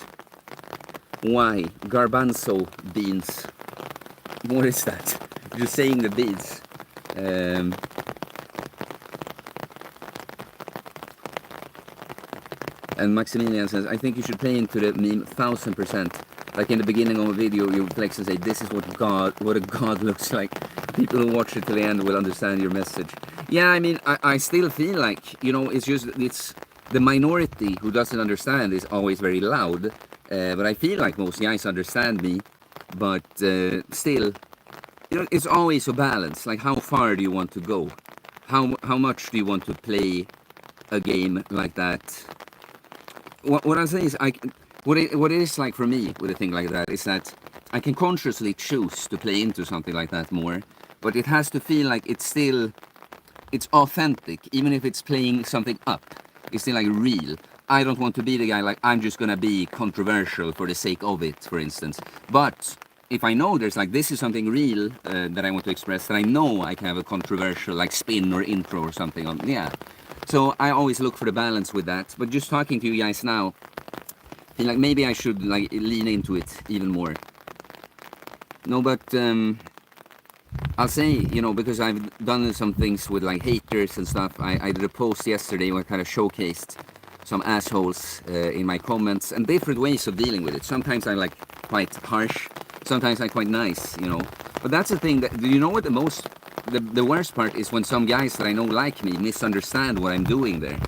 Why? Garbanzo beans. What is that? Just saying the beans. And Maximilian says, I think you should play into the meme 1000%. Like in the beginning of a video, you flex and say, this is what a god looks like. People who watch it to the end will understand your message. Yeah, I mean, I still feel like, you know, it's the minority who doesn't understand is always very loud. But I feel like most guys understand me. But still, you know, it's always a balance. Like, how far do you want to go? How much do you want to play a game like that? What I'm saying is, what it is like for me with a thing like that is that I can consciously choose to play into something like that more, but it has to feel like it's authentic, even if it's playing something up. It's still like real. I don't want to be the guy like I'm just gonna be controversial for the sake of it, for instance. But if I know there's like this is something real that I want to express, that I know I can have a controversial like spin or intro or something on, yeah. So I always look for the balance with that. But just talking to you guys now, I feel like maybe I should like lean into it even more. No, but I'll say, you know, because I've done some things with like haters and stuff. I did a post yesterday where I kind of showcased some assholes in my comments and different ways of dealing with it. Sometimes I'm like quite harsh. Sometimes I'm quite nice, you know. But that's the thing that, do you know what the worst part is? When some guys that I know like me misunderstand what I'm doing there.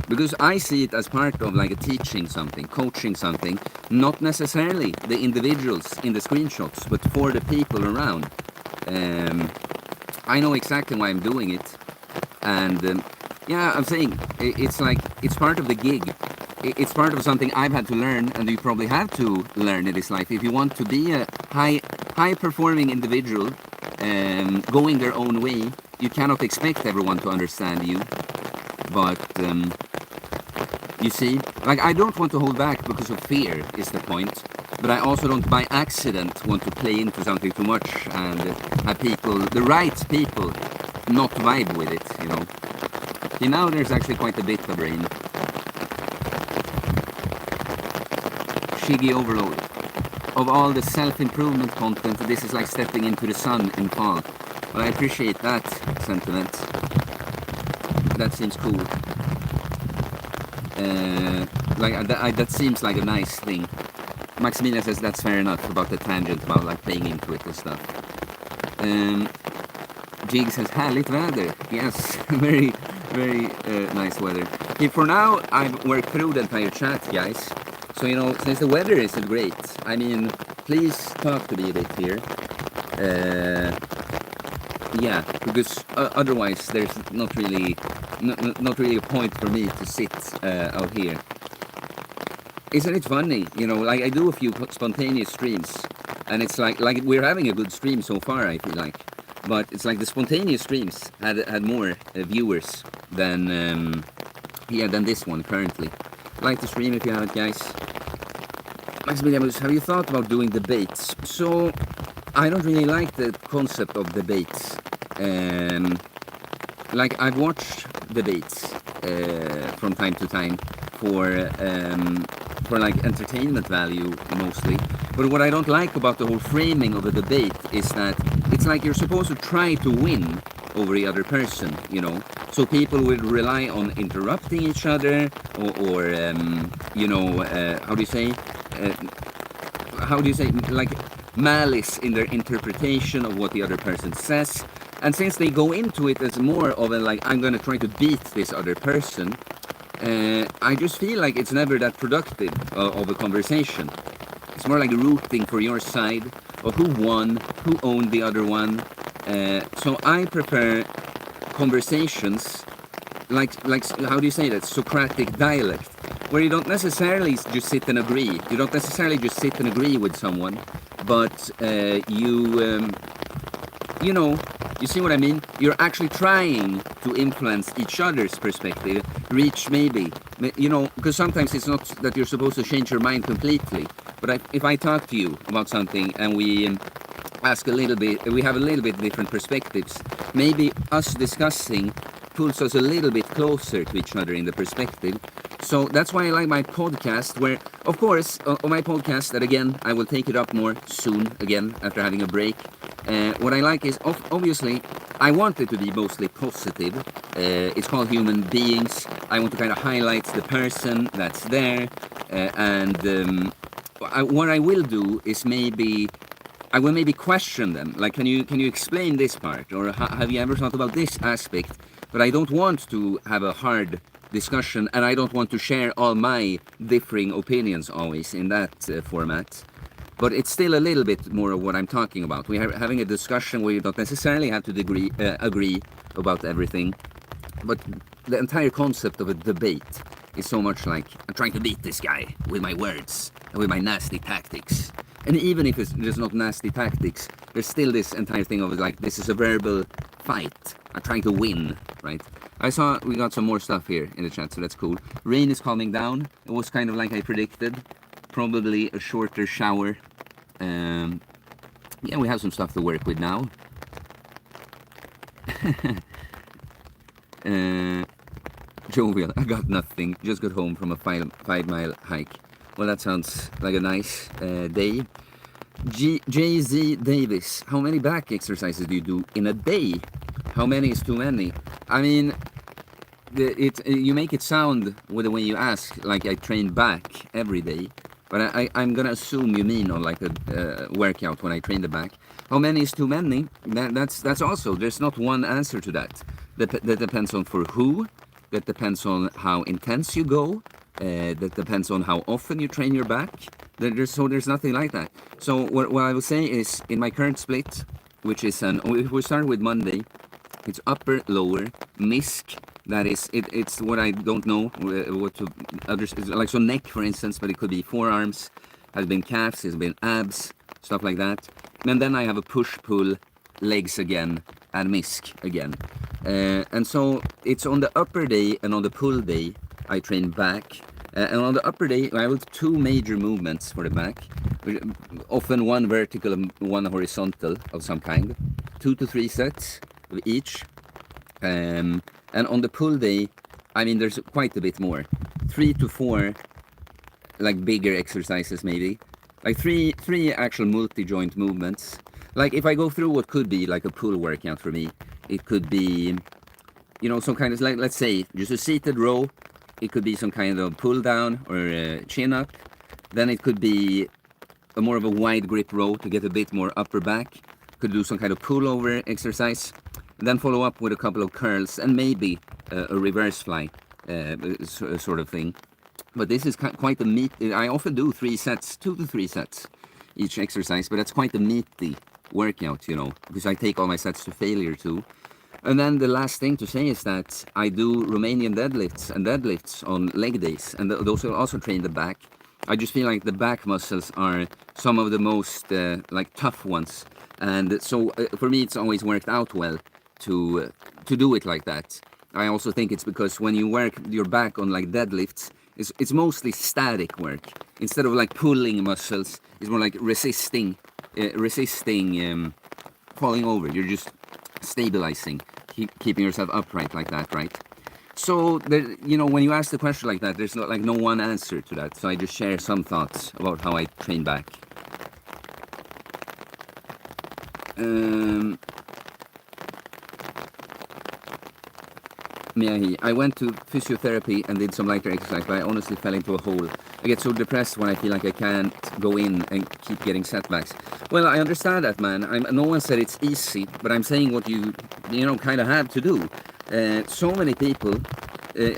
Because I see it as part of like a teaching something, coaching something, not necessarily the individuals in the screenshots, but for the people around. I know exactly why I'm doing it, and yeah, I'm saying it's like it's part of the gig. It's part of something I've had to learn, and you probably have to learn in this life. If you want to be a high performing individual, going their own way, you cannot expect everyone to understand you. But you see, like I don't want to hold back because of fear is the point. But I also don't by accident want to play into something too much and have people, the right people, not vibe with it, you know. See, now there's actually quite a bit of rain. Shiggy overload. Of all the self-improvement content, this is like stepping into the sun in fall. But I appreciate that sentiment. That seems cool. That seems like a nice thing. Maximilian says that's fair enough about the tangent about like playing into it and stuff. Jig says härligt väder. Yes, very nice weather. Okay, for now I've worked through the entire chat, guys. So you know, since the weather isn't great, I mean, please talk to me a bit here. Yeah, because otherwise there's not really a point for me to sit out here. Isn't it funny? You know, like I do a few spontaneous streams, and it's like we're having a good stream so far, I feel like. But it's like the spontaneous streams had more viewers than than this one currently. Like the stream if you haven't, guys. Maximilian, have you thought about doing debates? So I don't really like the concept of debates. Like I've watched debates from time to time for like entertainment value mostly. But what I don't like about the whole framing of a debate is that it's like you're supposed to try to win over the other person, you know. So people would rely on interrupting each other or you know, how do you say, like malice in their interpretation of what the other person says. And since they go into it as more of a like, I'm gonna try to beat this other person, I just feel like it's never that productive of a conversation. It's more like rooting for your side of who won, who owned the other one. So I prefer conversations like how do you say that, Socratic dialect, where you don't necessarily just sit and agree. You don't necessarily just sit and agree with someone, but you know, you see what I mean? You're actually trying to influence each other's perspective, reach maybe, you know, because sometimes it's not that you're supposed to change your mind completely. But if I talk to you about something and we ask a little bit, we have a little bit different perspectives, maybe us discussing pulls us a little bit closer to each other in the perspective. So that's why I like my podcast, where, of course, on my podcast, that again, I will take it up more soon, again, after having a break. What I like is, obviously, I want it to be mostly positive. It's called Human Beings. I want to kind of highlight the person that's there. What I will do is I will maybe question them. Like, can you explain this part? Or have you ever thought about this aspect? But I don't want to have a hard discussion, and I don't want to share all my differing opinions always in that format. But it's still a little bit more of what I'm talking about. We are having a discussion where you don't necessarily have to agree about everything. But the entire concept of a debate is so much like, I'm trying to beat this guy with my words and with my nasty tactics. And even if there's not nasty tactics, there's still this entire thing of like, this is a verbal fight. I'm trying to win, right? I saw we got some more stuff here in the chat, so that's cool. Rain is calming down. It was kind of like I predicted. Probably a shorter shower. Yeah, we have some stuff to work with now. Jovial, I got nothing. Just got home from a 5-mile hike. Well, that sounds like a nice day. JZ Davis, how many back exercises do you do in a day? How many is too many? I mean, you make it sound with the way you ask like I train back every day, but I'm gonna assume you mean on like a workout when I train the back. How many is too many? That's also, there's not one answer to that. That depends on for who, that depends on how intense you go, that depends on how often you train your back. There's nothing like that. So what I will say is, in my current split, which is if we start with Monday, it's upper, lower, misc. That is, it's what I don't know what to others, like, so neck, for instance, but it could be forearms, has been calves, has been abs, stuff like that. And then I have a push-pull, legs again, and misc again. And so it's on the upper day and on the pull day I train back. And on the upper day I have two major movements for the back, often one vertical and one horizontal of some kind, 2 to 3 sets of each. And on the pull day, I mean, there's quite a bit more, 3 to 4 like bigger exercises, maybe like three actual multi-joint movements. Like, if I go through what could be like a pull workout for me, it could be, you know, some kind of, like, let's say just a seated row. It could be some kind of pull down or chin up. Then it could be a more of a wide grip row to get a bit more upper back. Could do some kind of pullover exercise. And then follow up with a couple of curls and maybe a reverse fly sort of thing. But this is quite a meat. I often do 3 sets, 2 to 3 sets each exercise, but that's quite a meaty workout, you know, because I take all my sets to failure too. And then the last thing to say is that I do Romanian deadlifts and deadlifts on leg days, and those will also train the back. I just feel like the back muscles are some of the most like tough ones, and so for me it's always worked out well to do it like that. I also think it's because when you work your back on like deadlifts, it's mostly static work. Instead of like pulling muscles, it's more like resisting falling over. You're just stabilizing, keeping yourself upright like that, right? So there, you know, when you ask the question like that, there's no one answer to that. So I just share some thoughts about how I train back. Miyahi, I went to physiotherapy and did some lighter exercise, but I honestly fell into a hole. I get so depressed when I feel like I can't go in and keep getting setbacks. Well, I understand that, man. No one said it's easy, but I'm saying what you know, kind of have to do. So many people,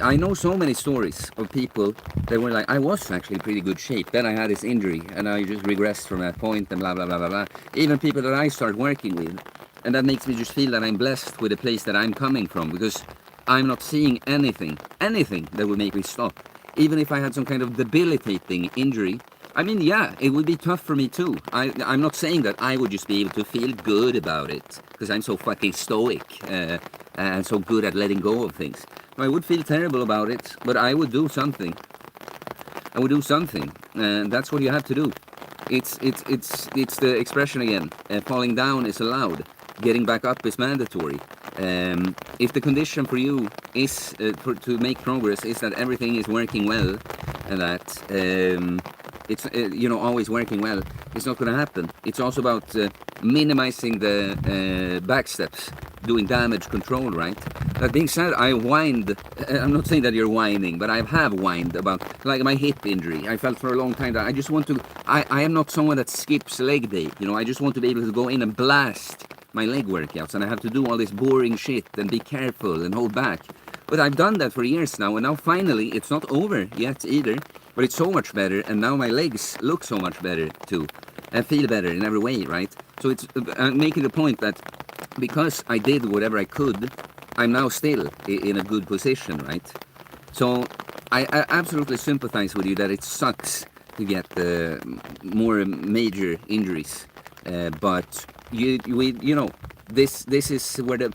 I know so many stories of people that were like, I was actually in pretty good shape, then I had this injury, and I just regressed from that point, and blah, blah, blah, blah, blah. Even people that I start working with. And that makes me just feel that I'm blessed with the place that I'm coming from, because I'm not seeing anything that would make me stop. Even if I had some kind of debilitating injury, I mean, yeah, it would be tough for me too. I'm not saying that I would just be able to feel good about it, because I'm so fucking stoic and so good at letting go of things. I would feel terrible about it, but I would do something. I would do something, and that's what you have to do. It's the expression again. Falling down is allowed. Getting back up is mandatory. If the condition for you is to make progress is that everything is working well, and that it's you know, always working well, it's not going to happen. It's also about minimizing the back steps, doing damage control, right? That being said, I whined. I'm not saying that you're whining, but I have whined about like my hip injury. I felt for a long time that I just want to. I am not someone that skips leg day. You know, I just want to be able to go in and blast my leg workouts, and I have to do all this boring shit and be careful and hold back. But I've done that for years now, and now finally it's not over yet either, but it's so much better, and now my legs look so much better too, and feel better in every way, right? So it's I'm making the point that because I did whatever I could, I'm now still in a good position, right? So I absolutely sympathize with you that it sucks to get more major injuries, but you know, this is where to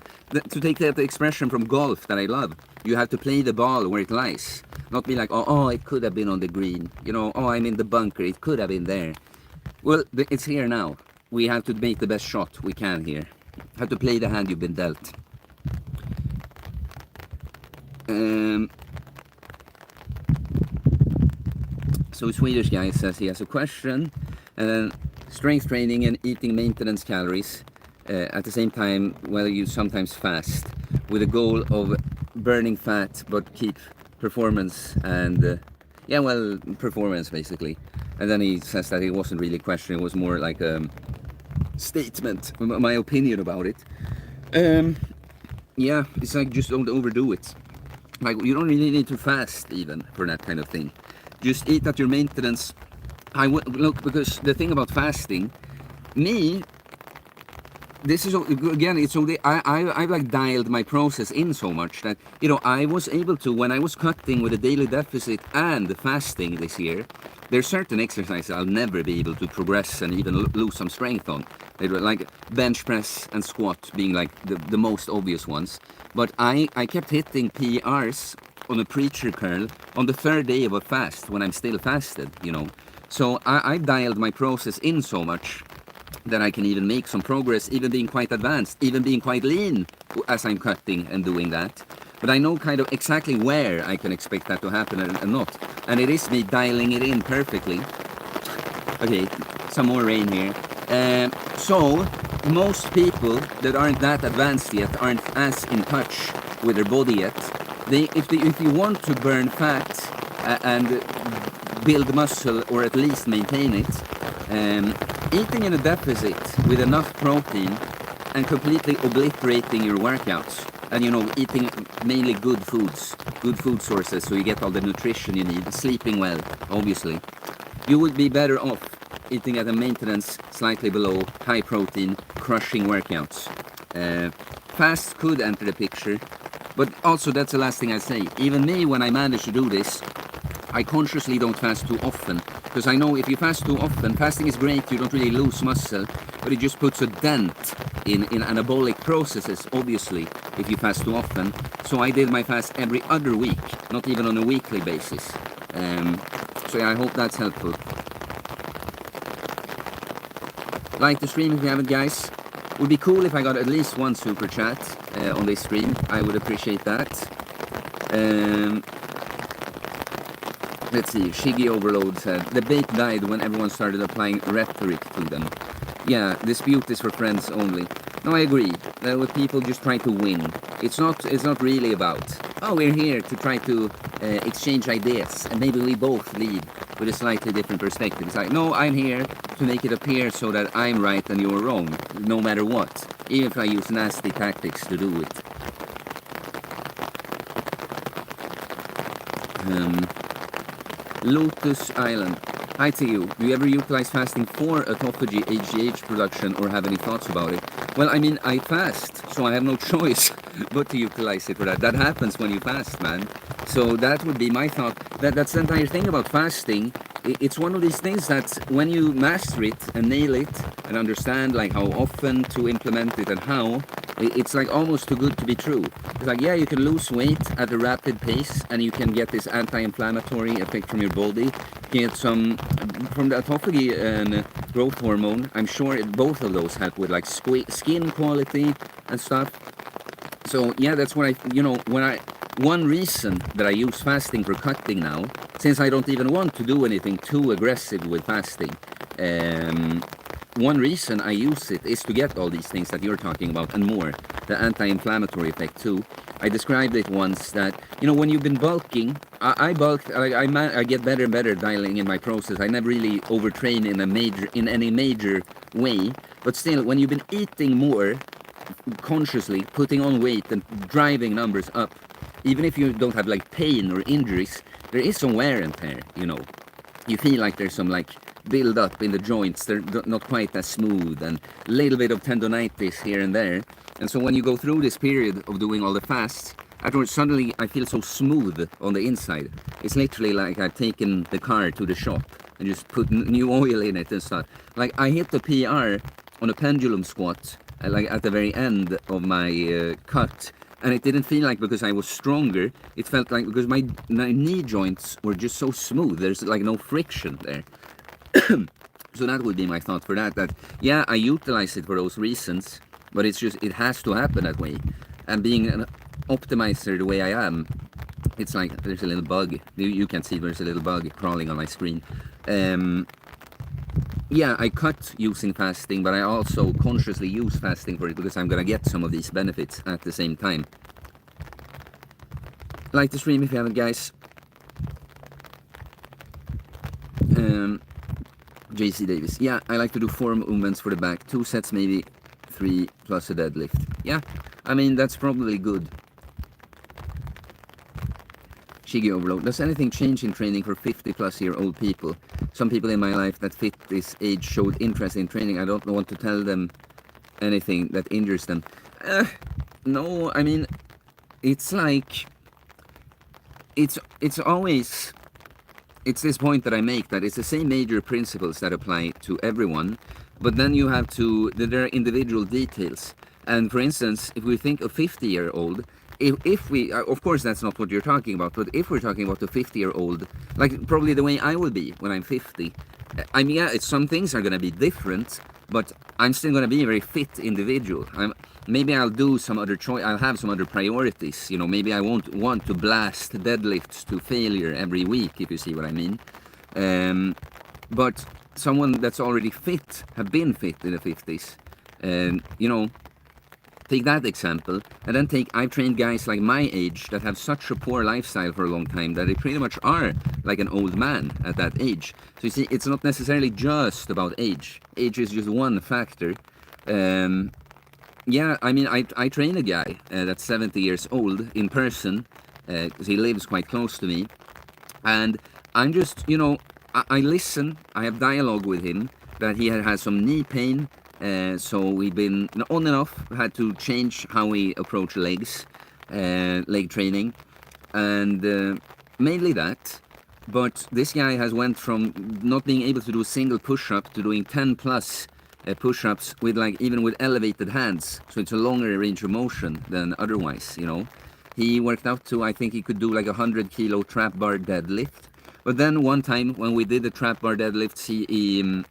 take that expression from golf that I love. You have to play the ball where it lies, not be like, oh, it could have been on the green, you know, oh, I'm in the bunker, it could have been there. Well, it's here now. We have to make the best shot we can here. Have to play the hand you've been dealt. So a Swedish guy says he has a question, and then strength training and eating maintenance calories at the same time, while you sometimes fast, with a goal of burning fat but keep performance and performance basically. And then he says that it wasn't really a question, it was more like a statement, my opinion about it. Yeah, it's like, just don't overdo it. Like, you don't really need to fast even for that kind of thing. Just eat at your maintenance. I would look, because the thing about fasting, me, this is again, it's only I've like dialed my process in so much that, you know, I was able to, when I was cutting with a daily deficit and fasting this year, there's certain exercises I'll never be able to progress and even lose some strength on. They were like bench press and squat being like the most obvious ones. But I kept hitting PRs on a preacher curl on the third day of a fast when I'm still fasted, you know. So I've dialed my process in so much that I can even make some progress, even being quite advanced, even being quite lean as I'm cutting and doing that. But I know kind of exactly where I can expect that to happen and not. And it is me dialing it in perfectly. Okay, some more rain here. So, most people that aren't that advanced yet, aren't as in touch with their body yet, if you want to burn fat and build muscle, or at least maintain it, eating in a deficit with enough protein and completely obliterating your workouts, and, you know, eating mainly good foods, good food sources, so you get all the nutrition you need, sleeping well, obviously, you would be better off eating at a maintenance slightly below high protein crushing workouts. Fast could enter the picture, but also that's the last thing I say. Even me, when I manage to do this, I consciously don't fast too often, because I know if you fast too often, fasting is great, you don't really lose muscle, but it just puts a dent in anabolic processes, obviously, if you fast too often. So I did my fast every other week, not even on a weekly basis. So yeah, I hope that's helpful. Like the stream if you haven't, guys. Would be cool if I got at least one super chat on this stream. I would appreciate that. Let's see, Shiggy Overload said, the bait died when everyone started applying rhetoric to them. Yeah, dispute is for friends only. No, I agree. With people just trying to win. It's not really about, oh, we're here to try to exchange ideas, and maybe we both leave with a slightly different perspective. It's like, no, I'm here to make it appear so that I'm right and you're wrong, no matter what, even if I use nasty tactics to do it. Lotus Island. Hi to you. Do you ever utilize fasting for autophagy, HGH production, or have any thoughts about it? Well, I mean, I fast, so I have no choice but to utilize it for that. That happens when you fast, man. So that would be my thought. That's the entire thing about fasting. It's one of these things that when you master it and nail it and understand like how often to implement it and how, it's like almost too good to be true. It's like, yeah, you can lose weight at a rapid pace and you can get this anti-inflammatory effect from your body. Get some from the autophagy and growth hormone. I'm sure both of those help with like skin quality and stuff. So yeah, that's what one reason that I use fasting for cutting now, since I don't even want to do anything too aggressive with fasting, one reason I use it is to get all these things that you're talking about and more. The anti-inflammatory effect too. I described it once that, you know, when you've been bulking, I bulk, I get better and better dialing in my process. I never really overtrain in any major way, but still, when you've been eating more, consciously putting on weight and driving numbers up, even if you don't have like pain or injuries, there is some wear and tear, you know. You feel like there's some like build up in the joints, they're not quite as smooth, and a little bit of tendonitis here and there. And so when you go through this period of doing all the fasts, afterwards suddenly I feel so smooth on the inside. It's literally like I've taken the car to the shop and just put new oil in it and stuff. Like I hit the PR on a pendulum squat like at the very end of my cut, and it didn't feel like because I was stronger, it felt like because my knee joints were just so smooth, there's like no friction there. So that would be my thought for that yeah, I utilize it for those reasons, but it's just, it has to happen that way. And being an optimizer the way I am, it's like there's a little bug, you can see there's a little bug crawling on my screen. Yeah, I cut using fasting, but I also consciously use fasting for it because I'm gonna get some of these benefits at the same time. Like the stream if you haven't, guys. JC Davis. Yeah, I like to do 4 movements for the back, 2 sets maybe, 3 plus a deadlift. Yeah, I mean that's probably good. Shiggy Overload. Does anything change in training for 50-plus-year-old people? Some people in my life that fit this age showed interest in training. I don't want to tell them anything that injures them. No, I mean, it's like, it's always, it's this point that I make, that it's the same major principles that apply to everyone, but then you have to, there are individual details. And for instance, if we think of 50-year-old, if we, of course that's not what you're talking about, but if we're talking about a 50-year-old, like probably the way I will be when I'm 50, I mean, yeah, some things are going to be different, but I'm still going to be a very fit individual. Maybe I'll do some other choice, I'll have some other priorities, you know, maybe I won't want to blast deadlifts to failure every week, if you see what I mean. But someone that's already fit, have been fit in the 50s, you know, take that example, and then I've trained guys like my age that have such a poor lifestyle for a long time that they pretty much are like an old man at that age. So you see, it's not necessarily just about age. Age is just one factor. Yeah, I mean, I train a guy that's 70 years old in person, because he lives quite close to me, and I'm just, you know, I listen, I have dialogue with him, that he has some knee pain, so we've been on and off had to change how we approach legs, leg training, and mainly that. But this guy has went from not being able to do a single push-up to doing 10 plus push-ups with, like, even with elevated hands, so it's a longer range of motion than otherwise, you know. He worked out to, I think he could do like a 100-kilo trap bar deadlift, but then one time when we did the trap bar deadlifts, he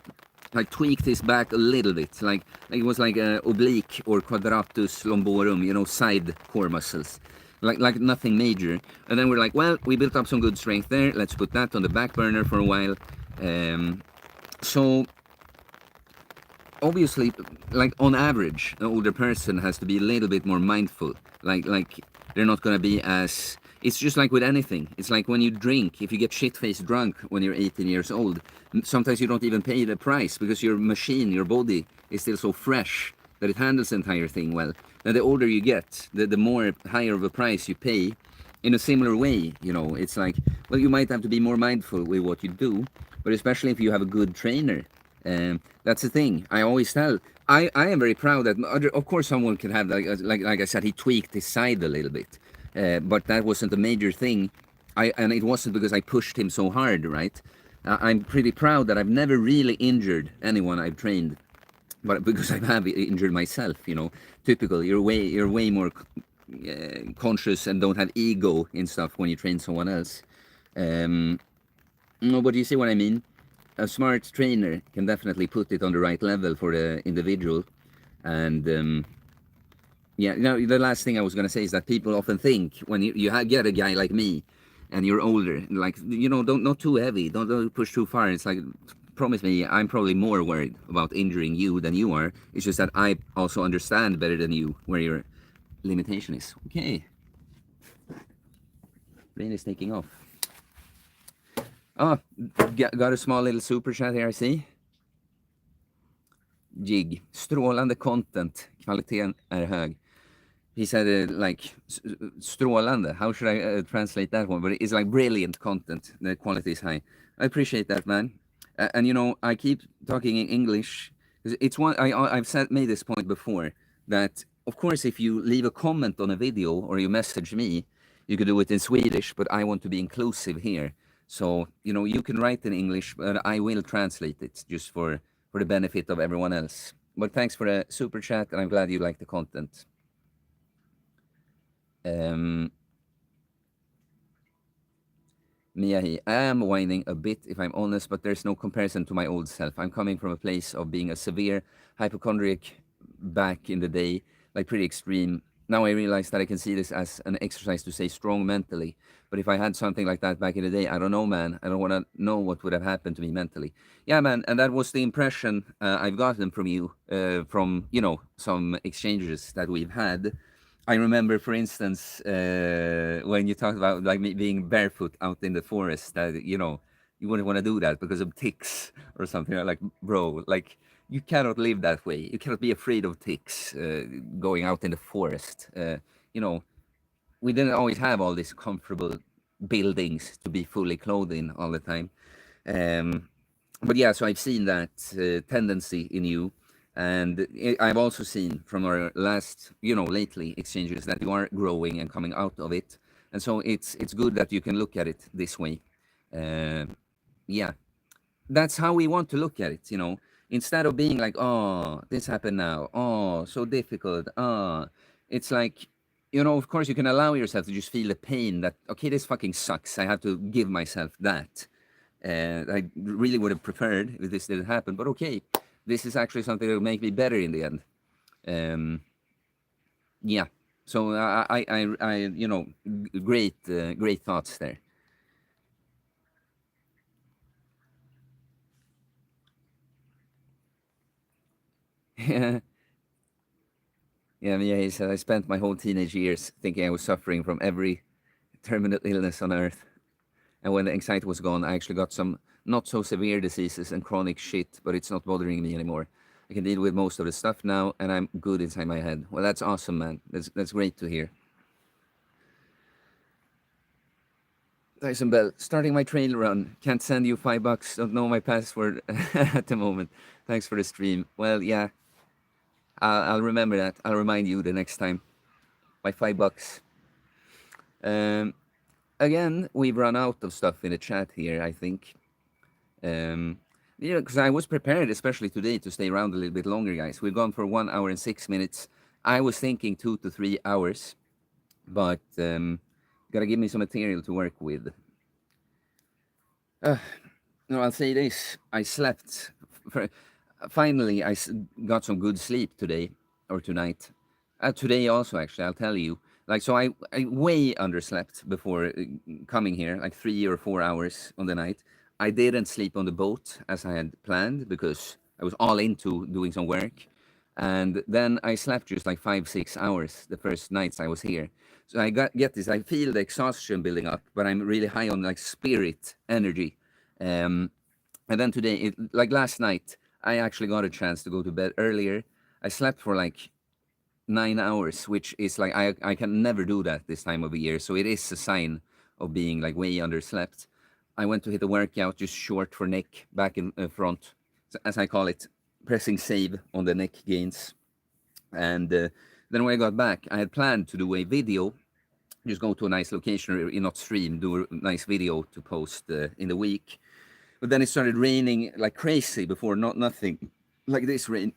like tweaked his back a little bit, like it was like a oblique or quadratus lumborum, you know, side core muscles, like nothing major. And then we're like, well, we built up some good strength there, let's put that on the back burner for a while. So obviously, like on average, an older person has to be a little bit more mindful, like they're not going to be as, it's just like with anything. It's like when you drink, if you get shit-faced drunk when you're 18 years old, sometimes you don't even pay the price because your machine, your body is still so fresh that it handles the entire thing well. And the older you get, the more higher of a price you pay. In a similar way, you know, it's like, well, you might have to be more mindful with what you do, but especially if you have a good trainer. That's the thing. I always tell. I am very proud that of course someone can have, like I said, he tweaked his side a little bit, but that wasn't a major thing. And it wasn't because I pushed him so hard, right? I'm pretty proud that I've never really injured anyone I've trained, but because I have injured myself, you know. Typical. You're way more conscious and don't have ego in stuff when you train someone else. No, but you see what I mean? A smart trainer can definitely put it on the right level for the individual. And yeah, you know, the last thing I was going to say is that people often think when you get a guy like me and you're older, like, you know, not too heavy, don't push too far. It's like, promise me, I'm probably more worried about injuring you than you are. It's just that I also understand better than you where your limitation is. Okay. Rain is taking off. Oh, got a small little super chat here, I see. Jig. Strålande content. Kvaliteten är hög. He said like strålande. How should I translate that one? But it's like brilliant content. The quality is high. I appreciate that, man. And you know, I keep talking in English. It's one I've made this point before, that of course if you leave a comment on a video or you message me, you could do it in Swedish, but I want to be inclusive here. So, you know, you can write in English, but I will translate it just for the benefit of everyone else. But thanks for the super chat, and I'm glad you like the content. Miyahi, I am whining a bit if I'm honest, but there's no comparison to my old self. I'm coming from a place of being a severe hypochondriac back in the day, like pretty extreme. Now I realize that I can see this as an exercise to stay strong mentally. But if I had something like that back in the day, I don't know, man. I don't want to know what would have happened to me mentally. Yeah, man. And that was the impression I've gotten from you, from, you know, some exchanges that we've had. I remember, for instance, when you talked about like me being barefoot out in the forest, that, you know, you wouldn't want to do that because of ticks or something. Like, bro, like, you cannot live that way. You cannot be afraid of ticks going out in the forest. You know, we didn't always have all this comfortable buildings to be fully clothed in all the time. But yeah, so I've seen that tendency in you, and I've also seen from our last, lately exchanges that you are growing and coming out of it, and so it's good that you can look at it this way. Uh, yeah, that's how we want to look at it, instead of being like, oh, this happened now, oh, so difficult, it's like, of course you can allow yourself to just feel the pain that, okay, this fucking sucks, I have to give myself that. I really would have preferred if this didn't happen, but okay, this is actually something that will make me better in the end. um, yeah, so great thoughts there. Yeah, yeah, he said, I spent my whole teenage years thinking I was suffering from every terminal illness on earth. And when the anxiety was gone, I actually got some not so severe diseases and chronic shit, but it's not bothering me anymore. I can deal with most of the stuff now, and I'm good inside my head. Well, that's awesome, man. That's great to hear. Tyson Bell, starting my trail run. Can't send you $5. Don't know my password at the moment. Thanks for the stream. Well, yeah, I'll remember that. I'll remind you the next time. My $5. Um, Again, we've run out of stuff in the chat here, I think. Because I was prepared, especially today, to stay around a little bit longer, guys. We've gone for 1 hour and 6 minutes. I was thinking 2 to 3 hours, but gotta give me some material to work with. No, I'll say this: I slept. For, finally, got some good sleep today or tonight. Today also, actually, I'll tell you. Like, so I way underslept before coming here, like 3 or 4 hours on the night. I didn't sleep on the boat as I had planned because I was all into doing some work. And then I slept just like 5, 6 hours the first nights I was here. So get this, I feel the exhaustion building up, but I'm really high on like spirit energy. Um, and then today, like last night, I actually got a chance to go to bed earlier. I slept for like 9 hours, which is like I can never do that this time of the year. So it is a sign of being like way underslept. I went to hit a workout just short for neck, back in front, as I call it, pressing save on the neck gains. And then when I got back, I had planned to do a video, just go to a nice location, not stream, do a nice video to post in the week. But then it started raining like crazy before, nothing like this rain.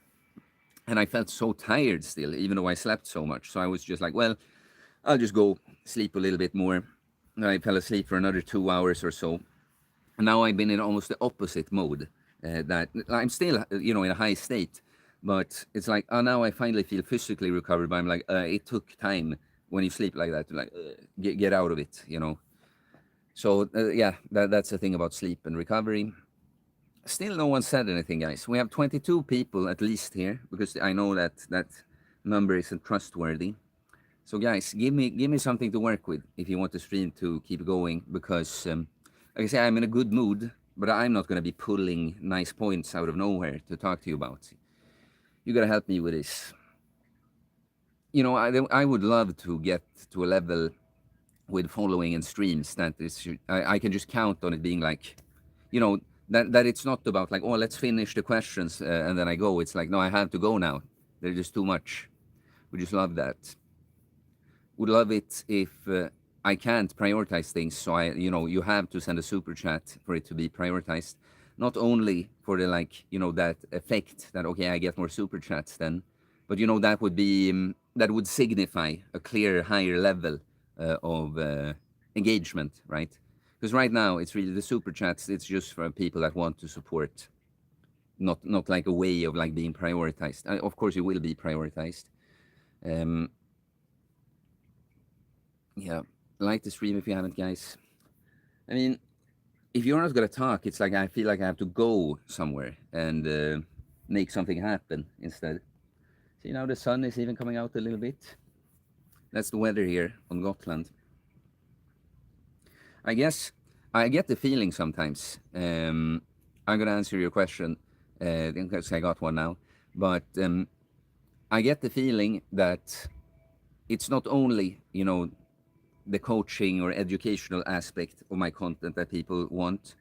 And I felt so tired still, even though I slept so much. So I was just like, well, I'll just go sleep a little bit more. And I fell asleep for another 2 hours or so. And now I've been in almost the opposite mode. That I'm still, in a high state, but it's like, oh, now I finally feel physically recovered. But I'm like, it took time when you sleep like that to like get out of it. So yeah, that's the thing about sleep and recovery. Still, no one said anything, guys. We have 22 people at least here because I know that number isn't trustworthy. So, guys, give me something to work with if you want the stream to keep going. Because, like I say, I'm in a good mood, but I'm not going to be pulling nice points out of nowhere to talk to you about. You gotta help me with this. I would love to get to a level with following and streams that is, I can just count on it being like, that it's not about like, oh, let's finish the questions and then I go. It's like, no, I have to go now. They're just too much. We just love that. Would love it if I can't prioritize things. So you have to send a super chat for it to be prioritized. Not only for the that effect that, okay, I get more super chats then, but that would be that would signify a clear higher level of engagement, right? Because right now it's really the super chats. It's just for people that want to support, not like a way of like being prioritized. Of course, you will be prioritized. Yeah, like the stream if you haven't, guys. I mean, if you're not gonna talk, it's like I feel like I have to go somewhere and make something happen instead. See, now the sun is even coming out a little bit. That's the weather here on Gotland. I guess I get the feeling sometimes. I'm gonna answer your question because I got one now, but I get the feeling that it's not only the coaching or educational aspect of my content that people want.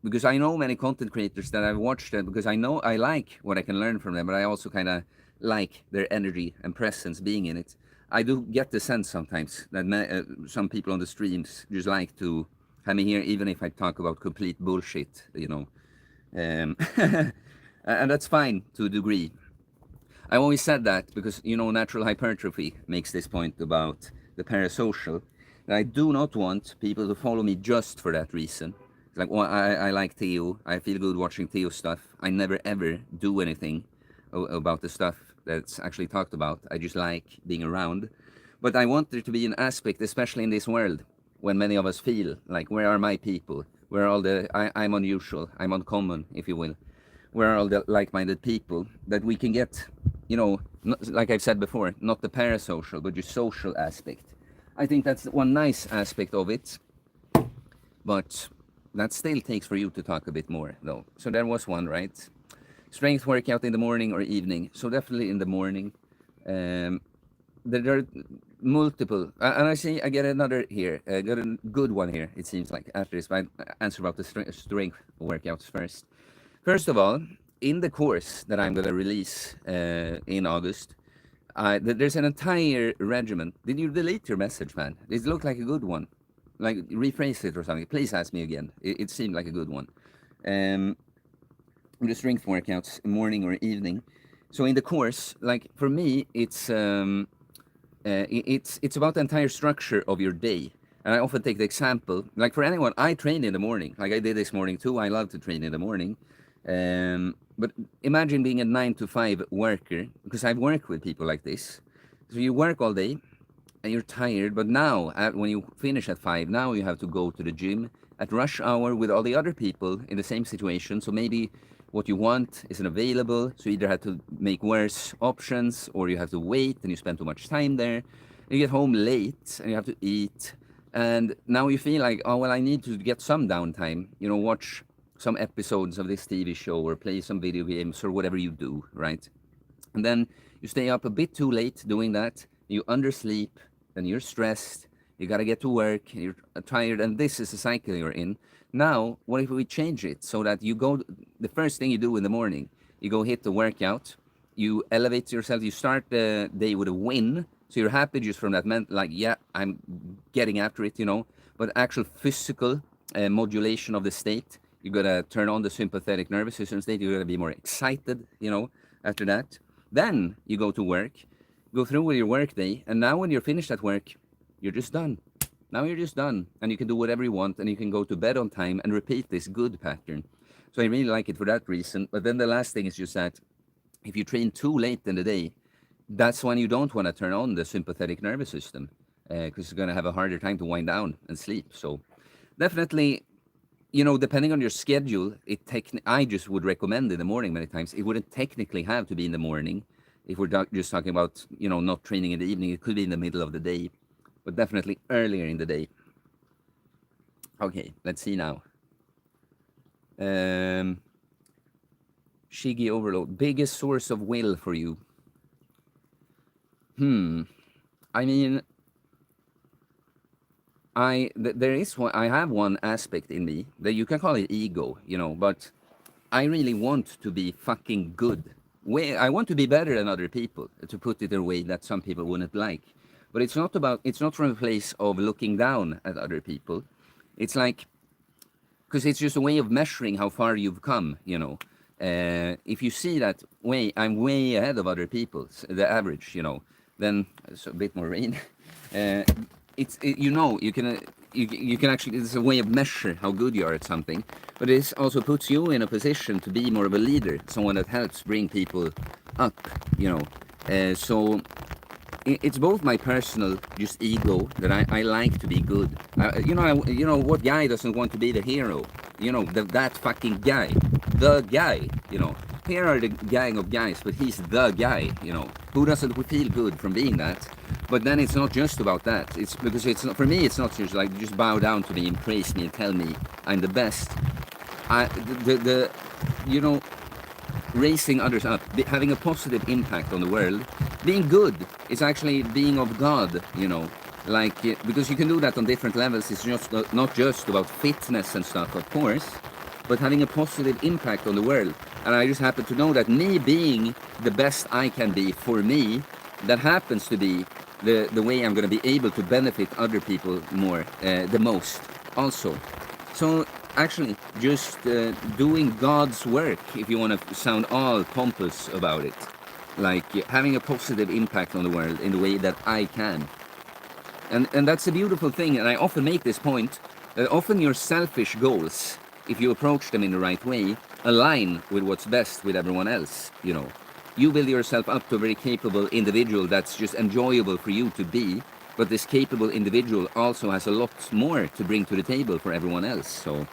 Because I know many content creators that I've watched it because I know I like what I can learn from them, but I also kind of like their energy and presence being in it. I do get the sense sometimes that some people on the streams just like to have me here, even if I talk about complete bullshit, you know. And that's fine to a degree. I always said that because, you know, natural hypertrophy makes this point about the parasocial. That I do not want people to follow me just for that reason. Like, well, I like Theo. I feel good watching Theo stuff. I never ever do anything about the stuff that's actually talked about. I just like being around. But I want there to be an aspect, especially in this world, when many of us feel like, where are my people? Where are all the, I'm unusual, I'm uncommon, if you will. Where are all the like-minded people that we can get, you know, not, like I've said before, not the parasocial, but just social aspect. I think that's one nice aspect of it. But that still takes for you to talk a bit more, though. So there was one, right? Strength workout in the morning or evening. So definitely in the morning. There are multiple, and I see I get another here. I got a good one here, it seems like, after this. But I answer about the strength workouts first. First of all, in the course that I'm going to release in August, there's an entire regimen. Did you delete your message, man? It looked like a good one. Like, rephrase it or something. Please ask me again. It seemed like a good one. The strength workouts, morning or evening. So in the course, like for me, it's about the entire structure of your day. And I often take the example, like for anyone, I train in the morning. Like I did this morning too. I love to train in the morning. But imagine being a 9-to-5 worker, because I've worked with people like this. So you work all day and you're tired, but now when you finish at 5, now you have to go to the gym at rush hour with all the other people in the same situation. So maybe what you want isn't available, so you either have to make worse options or you have to wait and you spend too much time there. You get home late and you have to eat, and now you feel like, oh well, I need to get some downtime, you know, watch some episodes of this TV show or play some video games or whatever you do, right? And then you stay up a bit too late doing that, you undersleep, then you're stressed, you gotta get to work, you're tired, and this is the cycle you're in. Now, what if we change it so that you go, the first thing you do in the morning, you go hit the workout, you elevate yourself, you start the day with a win, so you're happy just from that, like, yeah, I'm getting after it, you know, but actual physical modulation of the state, you gotta turn on the sympathetic nervous system state, you gotta be more excited, you know, after that. Then you go to work, go through with your work day, and now when you're finished at work, you're just done. Now you're just done, and you can do whatever you want, and you can go to bed on time and repeat this good pattern. So I really like it for that reason. But then the last thing is just that if you train too late in the day, that's when you don't want to turn on the sympathetic nervous system, because you're going to have a harder time to wind down and sleep. So definitely, you know, depending on your schedule, I just would recommend in the morning many times. It wouldn't technically have to be in the morning. If we're just talking about, you know, not training in the evening, it could be in the middle of the day, but definitely earlier in the day. Okay, let's see now. Shigi overload, biggest source of will for you. I mean, there is one. I have one aspect in me that you can call it ego, you know, but I really want to be fucking good. I want to be better than other people, to put it in a way that some people wouldn't like. But it's not from a place of looking down at other people. It's like, because it's just a way of measuring how far you've come, you know. If you see that I'm way ahead of other people, the average, you know, then it's a bit more rain. You know, you can actually, it's a way of measure how good you are at something, but it also puts you in a position to be more of a leader, someone that helps bring people up, you know. So it's both my personal just ego that I like to be good. You know what guy doesn't want to be the hero? You know, that fucking guy, the guy, you know. Here are the gang of guys, but he's the guy, you know. Who doesn't feel good from being that? But then it's not just about that. It's because it's not, for me, it's not just like just bow down to me and praise me and tell me I'm the best. You know, raising others up, having a positive impact on the world, being good is actually being of God, you know. Like, because you can do that on different levels. It's just not just about fitness and stuff, of course, but having a positive impact on the world. And I just happen to know that me being the best I can be for me, that happens to be the way I'm going to be able to benefit other people more, the most also. So actually, just doing God's work, if you want to sound all pompous about it, like having a positive impact on the world in the way that I can. And that's a beautiful thing, and I often make this point, that often your selfish goals, if you approach them in the right way, align with what's best with everyone else, you know. You build yourself up to a very capable individual that's just enjoyable for you to be, but this capable individual also has a lot more to bring to the table for everyone else. So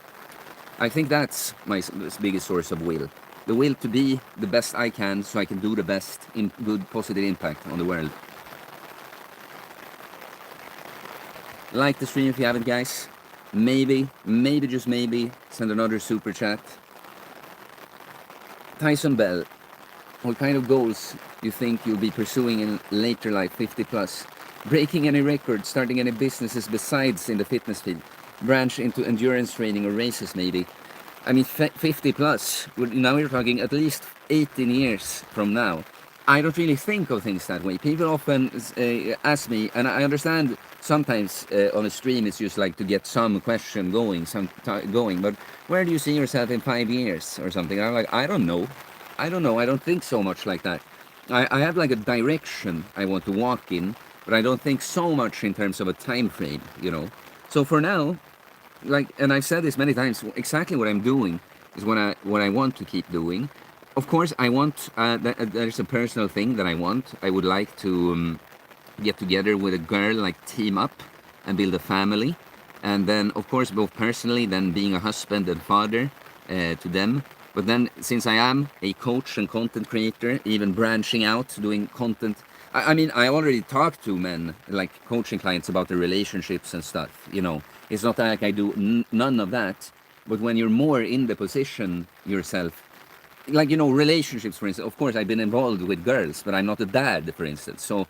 I think that's my biggest source of will. The will to be the best I can so I can do the best in good positive impact on the world. Like the stream if you haven't, guys. Maybe, just maybe, send another super chat. Tyson Bell, what kind of goals you think you'll be pursuing in later life, 50 plus? Breaking any records, starting any businesses besides in the fitness field? Branch into endurance training or races maybe? I mean, 50 plus, now we're talking at least 18 years from now. I don't really think of things that way. People often ask me, and I understand sometimes on a stream it's just like to get some question going, but where do you see yourself in 5 years or something? I'm like, I don't know. I don't think so much like that. I have like a direction I want to walk in, but I don't think so much in terms of a time frame, you know. So for now, like, and I've said this many times, exactly what I'm doing is what I want to keep doing. Of course, I want, there's a personal thing that I want. I would like to get together with a girl, like team up and build a family. And then, of course, both personally, then being a husband and father to them. But then, since I am a coach and content creator, even branching out, doing content, I mean, I already talked to men, like coaching clients, about their relationships and stuff, you know. It's not like I do none of that. But when you're more in the position yourself, like, you know, relationships, for instance, of course, I've been involved with girls, but I'm not a dad, for instance. So,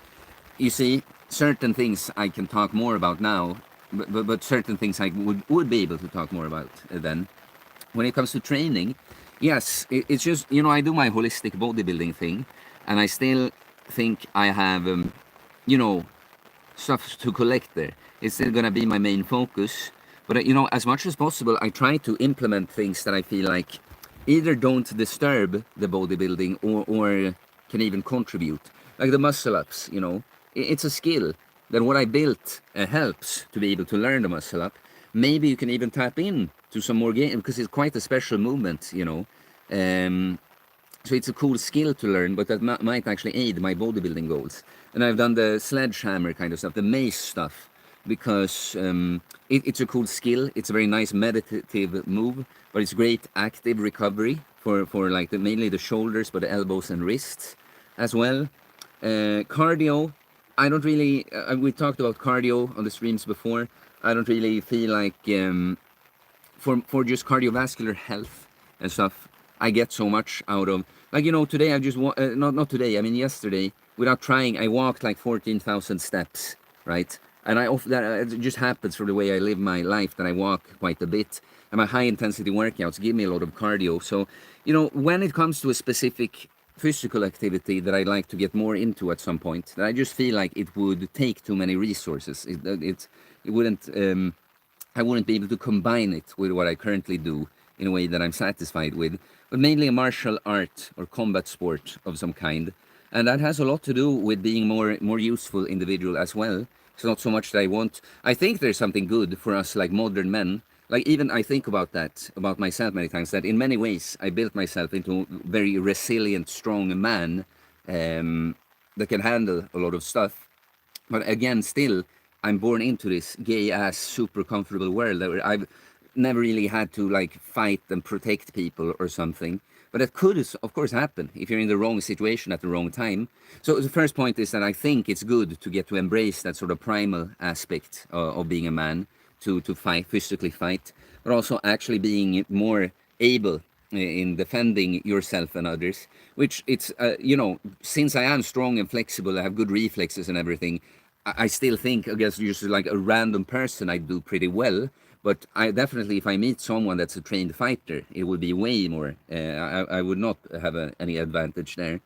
you see, certain things I can talk more about now, but certain things I would be able to talk more about then. When it comes to training, yes, it's just, you know, I do my holistic bodybuilding thing, and I still think I have, you know, stuff to collect there. It's still gonna be my main focus, but you know, as much as possible, I try to implement things that I feel like either don't disturb the bodybuilding or can even contribute, like the muscle ups. You know, it's a skill that what I built helps to be able to learn the muscle up. Maybe you can even tap in to some more game because it's quite a special movement, you know. So it's a cool skill to learn, but that might actually aid my bodybuilding goals. And I've done the sledgehammer kind of stuff, the mace stuff, because it's a cool skill. It's a very nice meditative move, but it's great active recovery for like mainly the shoulders, but the elbows and wrists as well. Cardio, I don't really, we talked about cardio on the streams before. I don't really feel like, for just cardiovascular health and stuff, I get so much out of, like, you know, today I just, not today, I mean yesterday, without trying, I walked like 14,000 steps, right? And it just happens for the way I live my life that I walk quite a bit. And my high intensity workouts give me a lot of cardio. So, you know, when it comes to a specific physical activity that I'd like to get more into at some point, that I just feel like it would take too many resources. It wouldn't, I wouldn't be able to combine it with what I currently do in a way that I'm satisfied with, but mainly a martial art or combat sport of some kind. And that has a lot to do with being more useful individual as well. It's not so much that I think there's something good for us like modern men. Like, even I think about that, about myself many times, that in many ways I built myself into a very resilient, strong man that can handle a lot of stuff. But again, still, I'm born into this gay-ass, super comfortable world where I've never really had to, like, fight and protect people or something. But that could, of course, happen if you're in the wrong situation at the wrong time. So the first point is that I think it's good to get to embrace that sort of primal aspect of being a man, to fight, physically fight, but also actually being more able in defending yourself and others, which it's, you know, since I am strong and flexible, I have good reflexes and everything, I still think, I guess, just like a random person, I do pretty well. But I definitely, if I meet someone that's a trained fighter, it would be way more. I would not have any advantage there.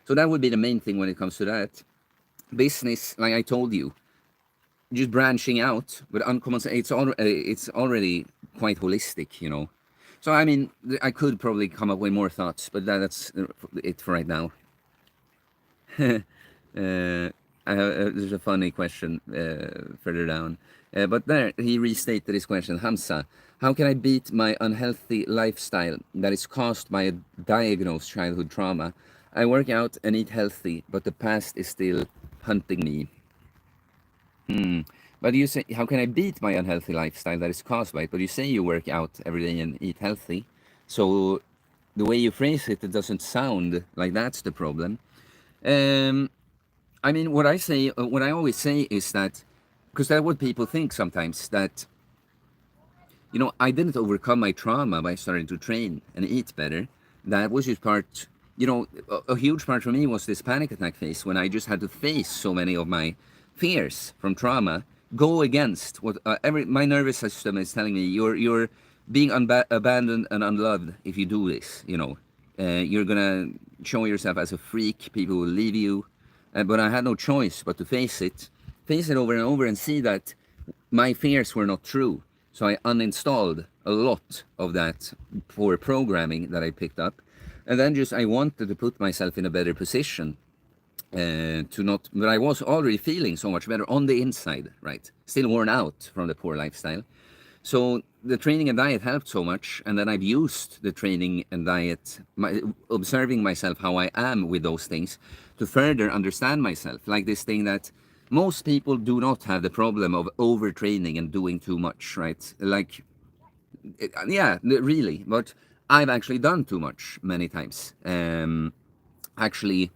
So that would be the main thing when it comes to that. Business, like I told you, just branching out with uncommon. It's already quite holistic, you know. So I mean, I could probably come up with more thoughts, but that's it for right now. Uh, there's a funny question further down. But there, he restated his question. Hamza, how can I beat my unhealthy lifestyle that is caused by a diagnosed childhood trauma? I work out and eat healthy, but the past is still hunting me. But you say, how can I beat my unhealthy lifestyle that is caused by it? But you say you work out every day and eat healthy. So the way you phrase it, it doesn't sound like that's the problem. Um, I mean, what I always say is that, because that's what people think sometimes, that, you know, I didn't overcome my trauma by starting to train and eat better. That was just part, you know, a huge part for me was this panic attack phase when I just had to face so many of my fears from trauma, go against what my nervous system is telling me. You're being abandoned and unloved if you do this. You know, you're gonna show yourself as a freak. People will leave you. But I had no choice but to face it over and over, and see that my fears were not true. So I uninstalled a lot of that poor programming that I picked up. And then just I wanted to put myself in a better position to not, but I was already feeling so much better on the inside, right? Still worn out from the poor lifestyle. So the training and diet helped so much. And then I've used the training and diet, observing myself, how I am with those things, to further understand myself. Like this thing that most people do not have the problem of overtraining and doing too much, right? Like, yeah, really. But I've actually done too much many times. Actually,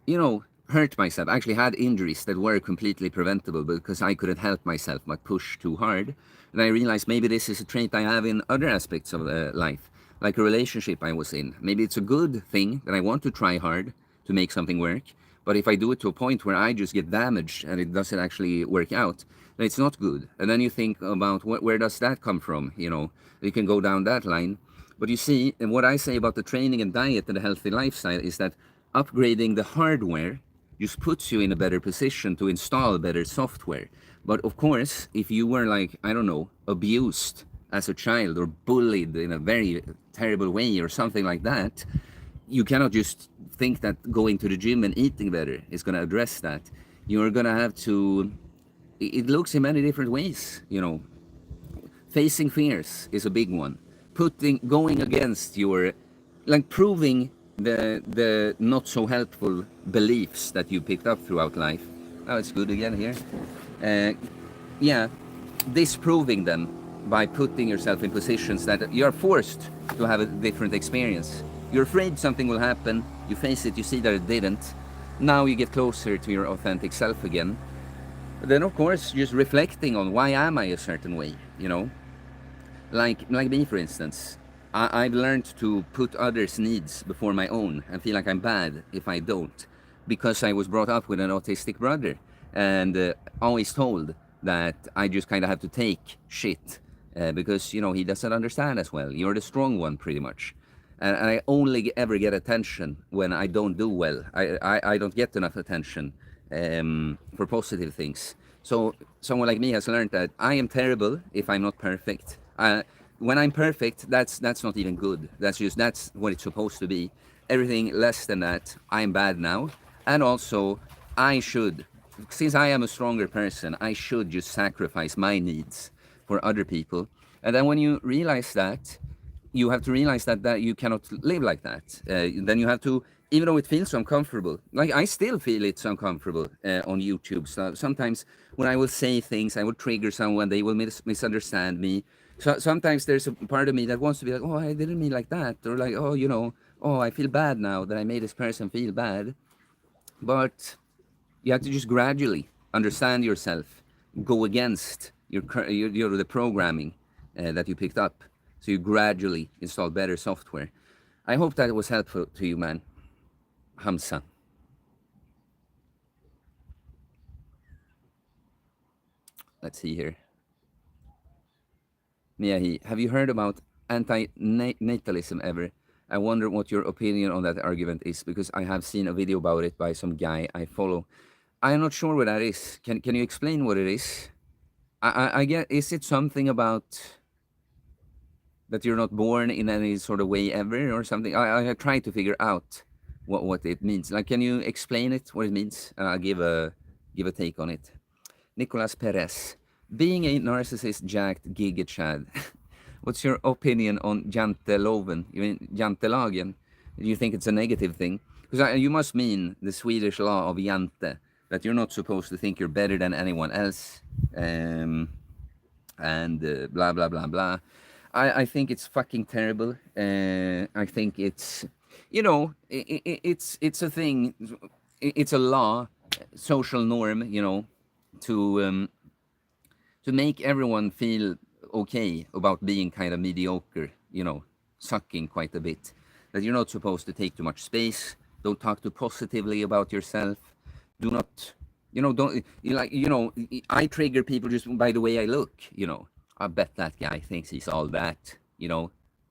you know, hurt myself. I actually had injuries that were completely preventable because I couldn't help myself but push too hard. And I realized maybe this is a trait I have in other aspects of life, like a relationship I was in. Maybe it's a good thing that I want to try hard to make something work. But if I do it to a point where I just get damaged and it doesn't actually work out, then it's not good. And then you think about where does that come from? You know, you can go down that line. But you see, and what I say about the training and diet and the healthy lifestyle is that upgrading the hardware just puts you in a better position to install better software. But of course, if you were like, I don't know, abused as a child or bullied in a very terrible way or something like that, you cannot just think that going to the gym and eating better is going to address that. You're going to have to, it looks in many different ways, you know. Facing fears is a big one. Going against your, like proving the not so helpful beliefs that you picked up throughout life. Oh, it's good again here. Yeah, disproving them by putting yourself in positions that you're forced to have a different experience. You're afraid something will happen, you face it, you see that it didn't. Now you get closer to your authentic self again. But then, of course, just reflecting on why am I a certain way, you know? Like me, for instance. I've learned to put others' needs before my own and feel like I'm bad if I don't, because I was brought up with an autistic brother and always told that I just kind of have to take shit because, you know, he doesn't understand as well. You're the strong one, pretty much. And I only ever get attention when I don't do well. I don't get enough attention for positive things. So someone like me has learned that I am terrible if I'm not perfect. When I'm perfect, that's not even good. That's what it's supposed to be. Everything less than that, I'm bad now. And also, I should, since I am a stronger person, I should just sacrifice my needs for other people. And then when you realize that, you have to realize that you cannot live like that. Then you have to, even though it feels uncomfortable, like I still feel it's uncomfortable on YouTube. So sometimes when I will say things, I will trigger someone, they will misunderstand me. So sometimes there's a part of me that wants to be like, oh, I didn't mean like that. Or like, oh, you know, oh, I feel bad now that I made this person feel bad. But you have to just gradually understand yourself, go against the programming that you picked up. So you gradually install better software. I hope that was helpful to you, man. Hamza. Let's see here. Miyahi, have you heard about anti-natalism ever? I wonder what your opinion on that argument is, because I have seen a video about it by some guy I follow. I'm not sure what that is. Can you explain what it is? I get, is it something about that you're not born in any sort of way ever or something? I try to figure out what it means. Like, can you explain it, what it means? And I'll give a take on it. Nicolas Perez, being a narcissist jacked giga chad. What's your opinion on janteloven? You mean jantelagen? Do you think it's a negative thing? Because you must mean the Swedish law of jante, that you're not supposed to think you're better than anyone else, and blah blah blah blah. I think it's fucking terrible. I think it's, it's a thing. It's a law, social norm, to make everyone feel okay about being kind of mediocre, sucking quite a bit. That you're not supposed to take too much space. Don't talk too positively about yourself. Do not, don't, I trigger people just by the way I look, I bet that guy thinks he's all that,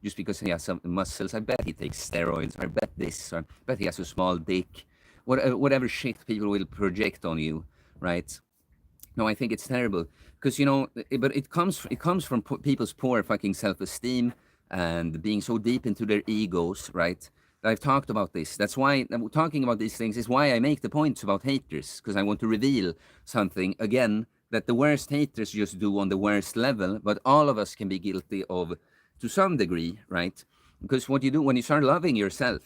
just because he has some muscles. I bet he takes steroids. I bet this. I bet he has a small dick. Whatever shit people will project on you, right? No, I think it's terrible because but it comes from people's poor fucking self-esteem and being so deep into their egos, right? I've talked about this. That's why talking about these things is why I make the points about haters, because I want to reveal something again that the worst haters just do on the worst level, but all of us can be guilty of to some degree, right? Because what you do when you start loving yourself,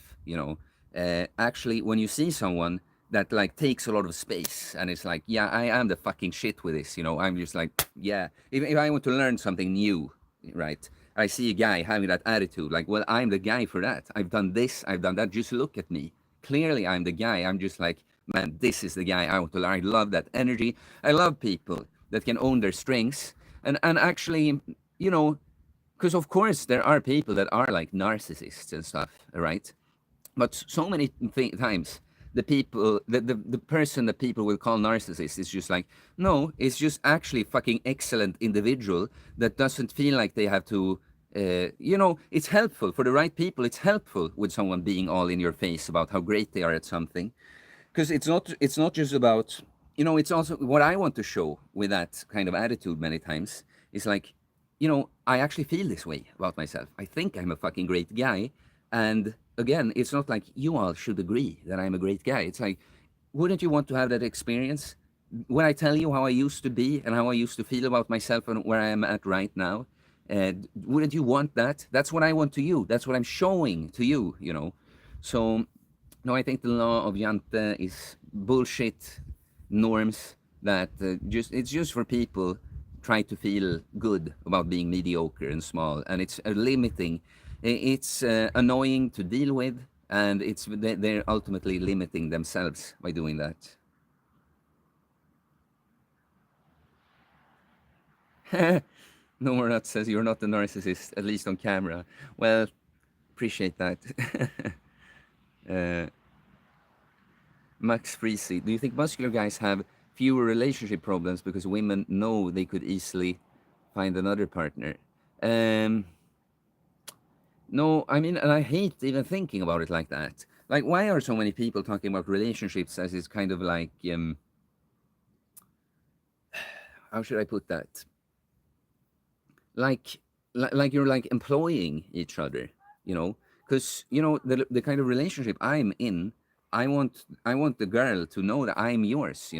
actually, when you see someone that like takes a lot of space and it's like, yeah, I am the fucking shit with this, I'm just like, yeah. If I want to learn something new, right? I see a guy having that attitude, like, well, I'm the guy for that. I've done this, I've done that. Just look at me. Clearly, I'm the guy. I'm just like, man, this is the guy I want to learn. I love that energy. I love people that can own their strengths and actually, because of course there are people that are like narcissists and stuff, right? But so many times the person that people will call narcissist is just like, no, it's just actually fucking excellent individual that doesn't feel like they have to, it's helpful for the right people. It's helpful with someone being all in your face about how great they are at something, because it's not just about, it's also what I want to show with that kind of attitude many times is like, I actually feel this way about myself. I think I'm a fucking great guy. And again, it's not like you all should agree that I'm a great guy. It's like, wouldn't you want to have that experience? When I tell you how I used to be and how I used to feel about myself and where I am at right now, wouldn't you want that? That's what I want to you. That's what I'm showing to you. So, no, I think the law of Jante is bullshit norms that it's just for people try to feel good about being mediocre and small, and it's limiting. It's annoying to deal with, and they're ultimately limiting themselves by doing that. No more that says you're not a narcissist, at least on camera. Well, appreciate that. Max Freesy, do you think muscular guys have fewer relationship problems because women know they could easily find another partner? No, I mean, and I hate even thinking about it like that. Like, why are so many people talking about relationships as it's kind of like, how should I put that? Like you're like employing each other, because the kind of relationship I'm in, I want the girl to know that I'm yours.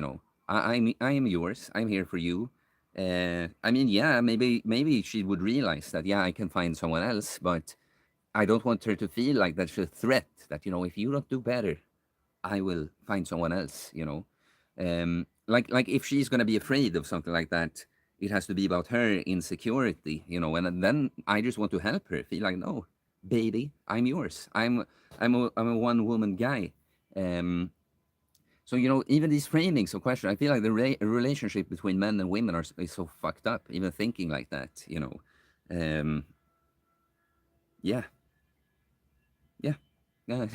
I am yours. I'm here for you. I mean, yeah, maybe she would realize that, yeah, I can find someone else, but I don't want her to feel like that's a threat. That if you don't do better, I will find someone else. Like if she's gonna be afraid of something like that, it has to be about her insecurity. And then I just want to help her feel like, no, baby, I'm yours. I'm a one woman guy. So even these framings of question, I feel like the relationship between men and women is so fucked up. Even thinking like that, yeah, yeah, yeah.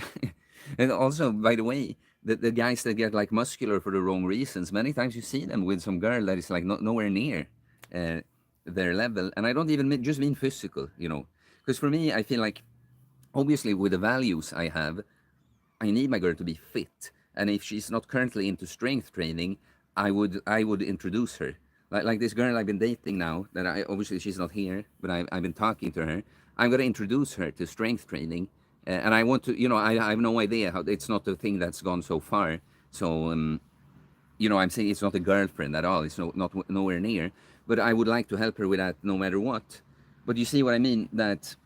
And also, by the way, the guys that get like muscular for the wrong reasons, many times you see them with some girl that is like nowhere near uh, their level. And I don't even just mean physical, you know, because for me, I feel like obviously with the values I have, I need my girl to be fit. And if she's not currently into strength training, I would introduce her. Like this girl I've been dating now, that I obviously she's not here, but I've been talking to her. I'm gonna introduce her to strength training, and I want to, you know, I have no idea how it's not a thing that's gone so far. So you know, I'm saying it's not a girlfriend at all. It's not nowhere near. But I would like to help her with that no matter what. But you see what I mean? That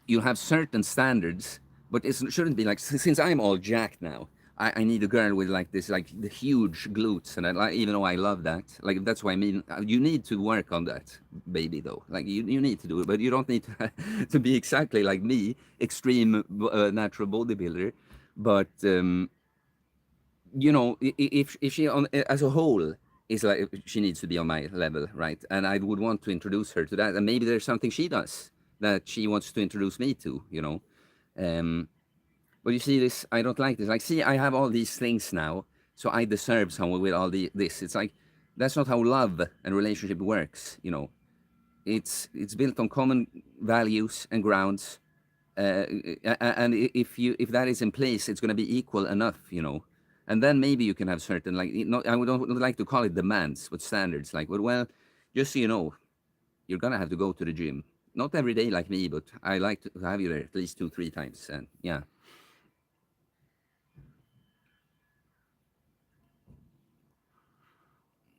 you have certain standards, but it shouldn't be like since I'm all jacked now. I need a girl with like this, like the huge glutes, and even though I love that, like that's what I mean. You need to work on that, baby. Though, like you need to do it, but you don't need to, to be exactly like me, extreme natural bodybuilder. But you know, if she on as a whole is like she needs to be on my level, right? And I would want to introduce her to that, and maybe there's something she does that she wants to introduce me to, you know. Um, but you see, this I don't like this. Like, see, I have all these things now, so I deserve someone with all this. It's like that's not how love and relationship works, you know. It's built on common values and grounds, and if that is in place, it's going to be equal enough, you know. And then maybe you can have certain like not I don't like to call it demands, but standards. Like, well, just so you know, you're gonna have to go to the gym. Not every day like me, but I like to have you there at least 2 3 times. And yeah.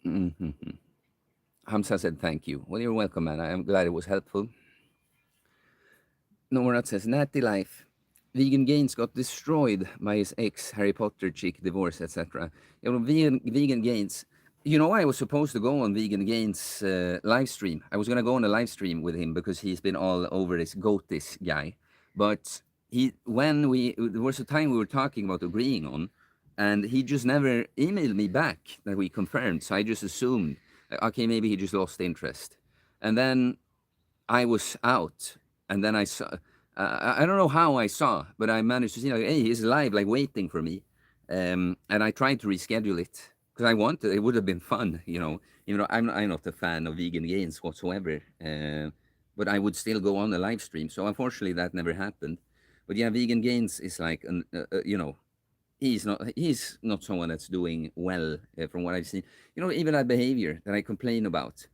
Mm-hmm. Hamza said thank you. Well, you're welcome, man. I'm glad it was helpful. Nora says, Natty life. Vegan Gains got destroyed by his ex, Harry Potter chick, divorce, etc. You know, vegan Gains. You know, I was supposed to go on Vegan Gains live stream. I was gonna go on a live stream with him because he's been all over this Goatis guy. But there was a time we were talking about agreeing on, and he just never emailed me back that we confirmed. So I just assumed, okay, maybe he just lost interest. And then I was out, and then I saw. I don't know how I saw, but I managed to see like, hey, he's live, like waiting for me. And I tried to reschedule it because I wanted. It would have been fun, you know. Even though I'm not a fan of vegan gains whatsoever, but I would still go on the live stream. So unfortunately, that never happened. But yeah, vegan gains is like you know, he's not someone that's doing well from what I've seen. You know, even that behavior that I complain about,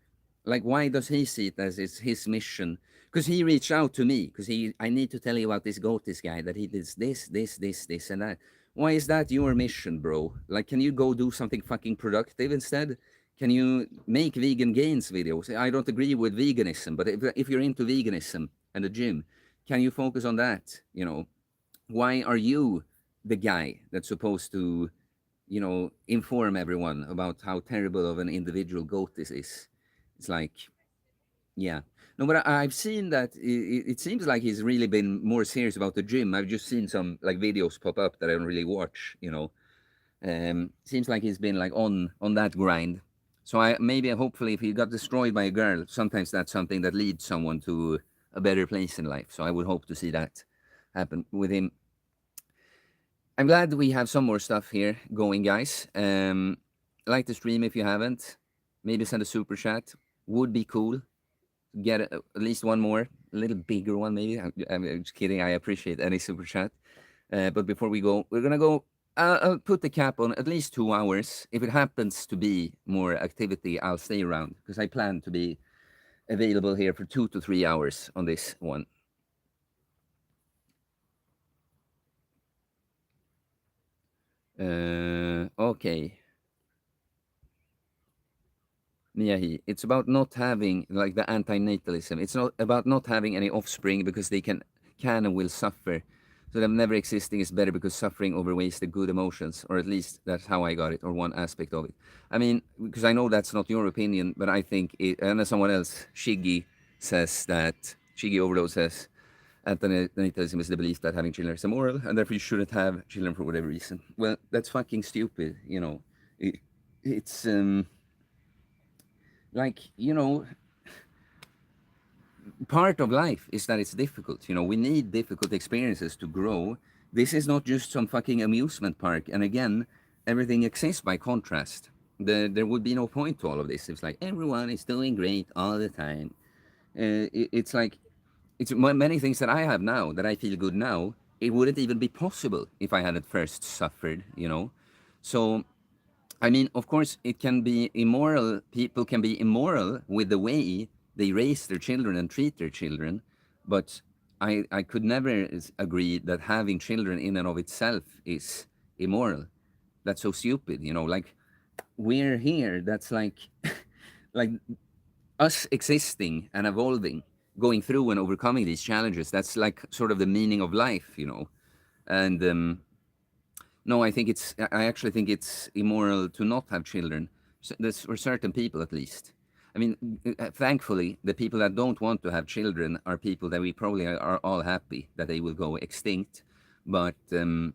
like why does he see it as it's his mission? Because he reached out to me because I need to tell you about this Goatis guy that he did this and that. Why is that your mission, bro? Like, can you go do something fucking productive instead? Can you make vegan gains videos? I don't agree with veganism, but if you're into veganism and the gym, can you focus on that? You know, why are you the guy that's supposed to, you know, inform everyone about how terrible of an individual goat this is? It's like, yeah. No, but I've seen that it seems like he's really been more serious about the gym. I've just seen some like videos pop up that I don't really watch, you know. Seems like he's been like on that grind. So I maybe hopefully if he got destroyed by a girl, sometimes that's something that leads someone to a better place in life. So I would hope to see that happen with him. I'm glad we have some more stuff here going, guys. Like the stream if you haven't. Maybe send a super chat. Would be cool. Get at least one more, a little bigger one, maybe. I'm just kidding. I appreciate any super chat. But before we go, we're gonna go. I'll put the cap on at least 2 hours. If it happens to be more activity, I'll stay around because I plan to be available here for 2 to 3 hours on this one. Okay. Miyahi, it's about not having like the anti-natalism. It's not about not having any offspring because they can and will suffer. So them never existing is better because suffering overweighs the good emotions, or at least that's how I got it, or one aspect of it. I mean, because I know that's not your opinion, but I think it, and as someone else, Shiggy says that Shiggy Overload says anti-natalism is the belief that having children is immoral, and therefore you shouldn't have children for whatever reason. Well, that's fucking stupid, you know. It's like, you know, part of life is that it's difficult. You know, we need difficult experiences to grow. This is not just some fucking amusement park. And again, everything exists by contrast. There would be no point to all of this. It's like everyone is doing great all the time. It's like it's many things that I have now that I feel good now. It wouldn't even be possible if I hadn't first suffered, you know. So I mean, of course, it can be immoral. People can be immoral with the way they raise their children and treat their children, but I could never agree that having children in and of itself is immoral. That's so stupid, you know. Like we're here. That's like, like us existing and evolving, going through and overcoming these challenges. That's like sort of the meaning of life, you know. And no, I think I actually think it's immoral to not have children. That's for certain people, at least. I mean, thankfully, the people that don't want to have children are people that we probably are all happy that they will go extinct. But you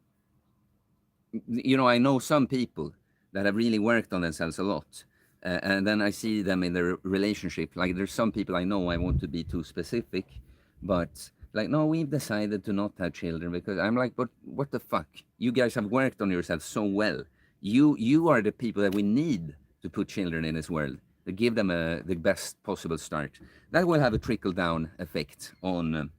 know, I know some people that have really worked on themselves a lot, and then I see them in their relationship. Like there's some people I know, I won't to be too specific, but like no, we've decided to not have children because I'm like, but what the fuck? You guys have worked on yourself so well. You are the people that we need to put children in this world, to give them the best possible start. That will have a trickle down effect on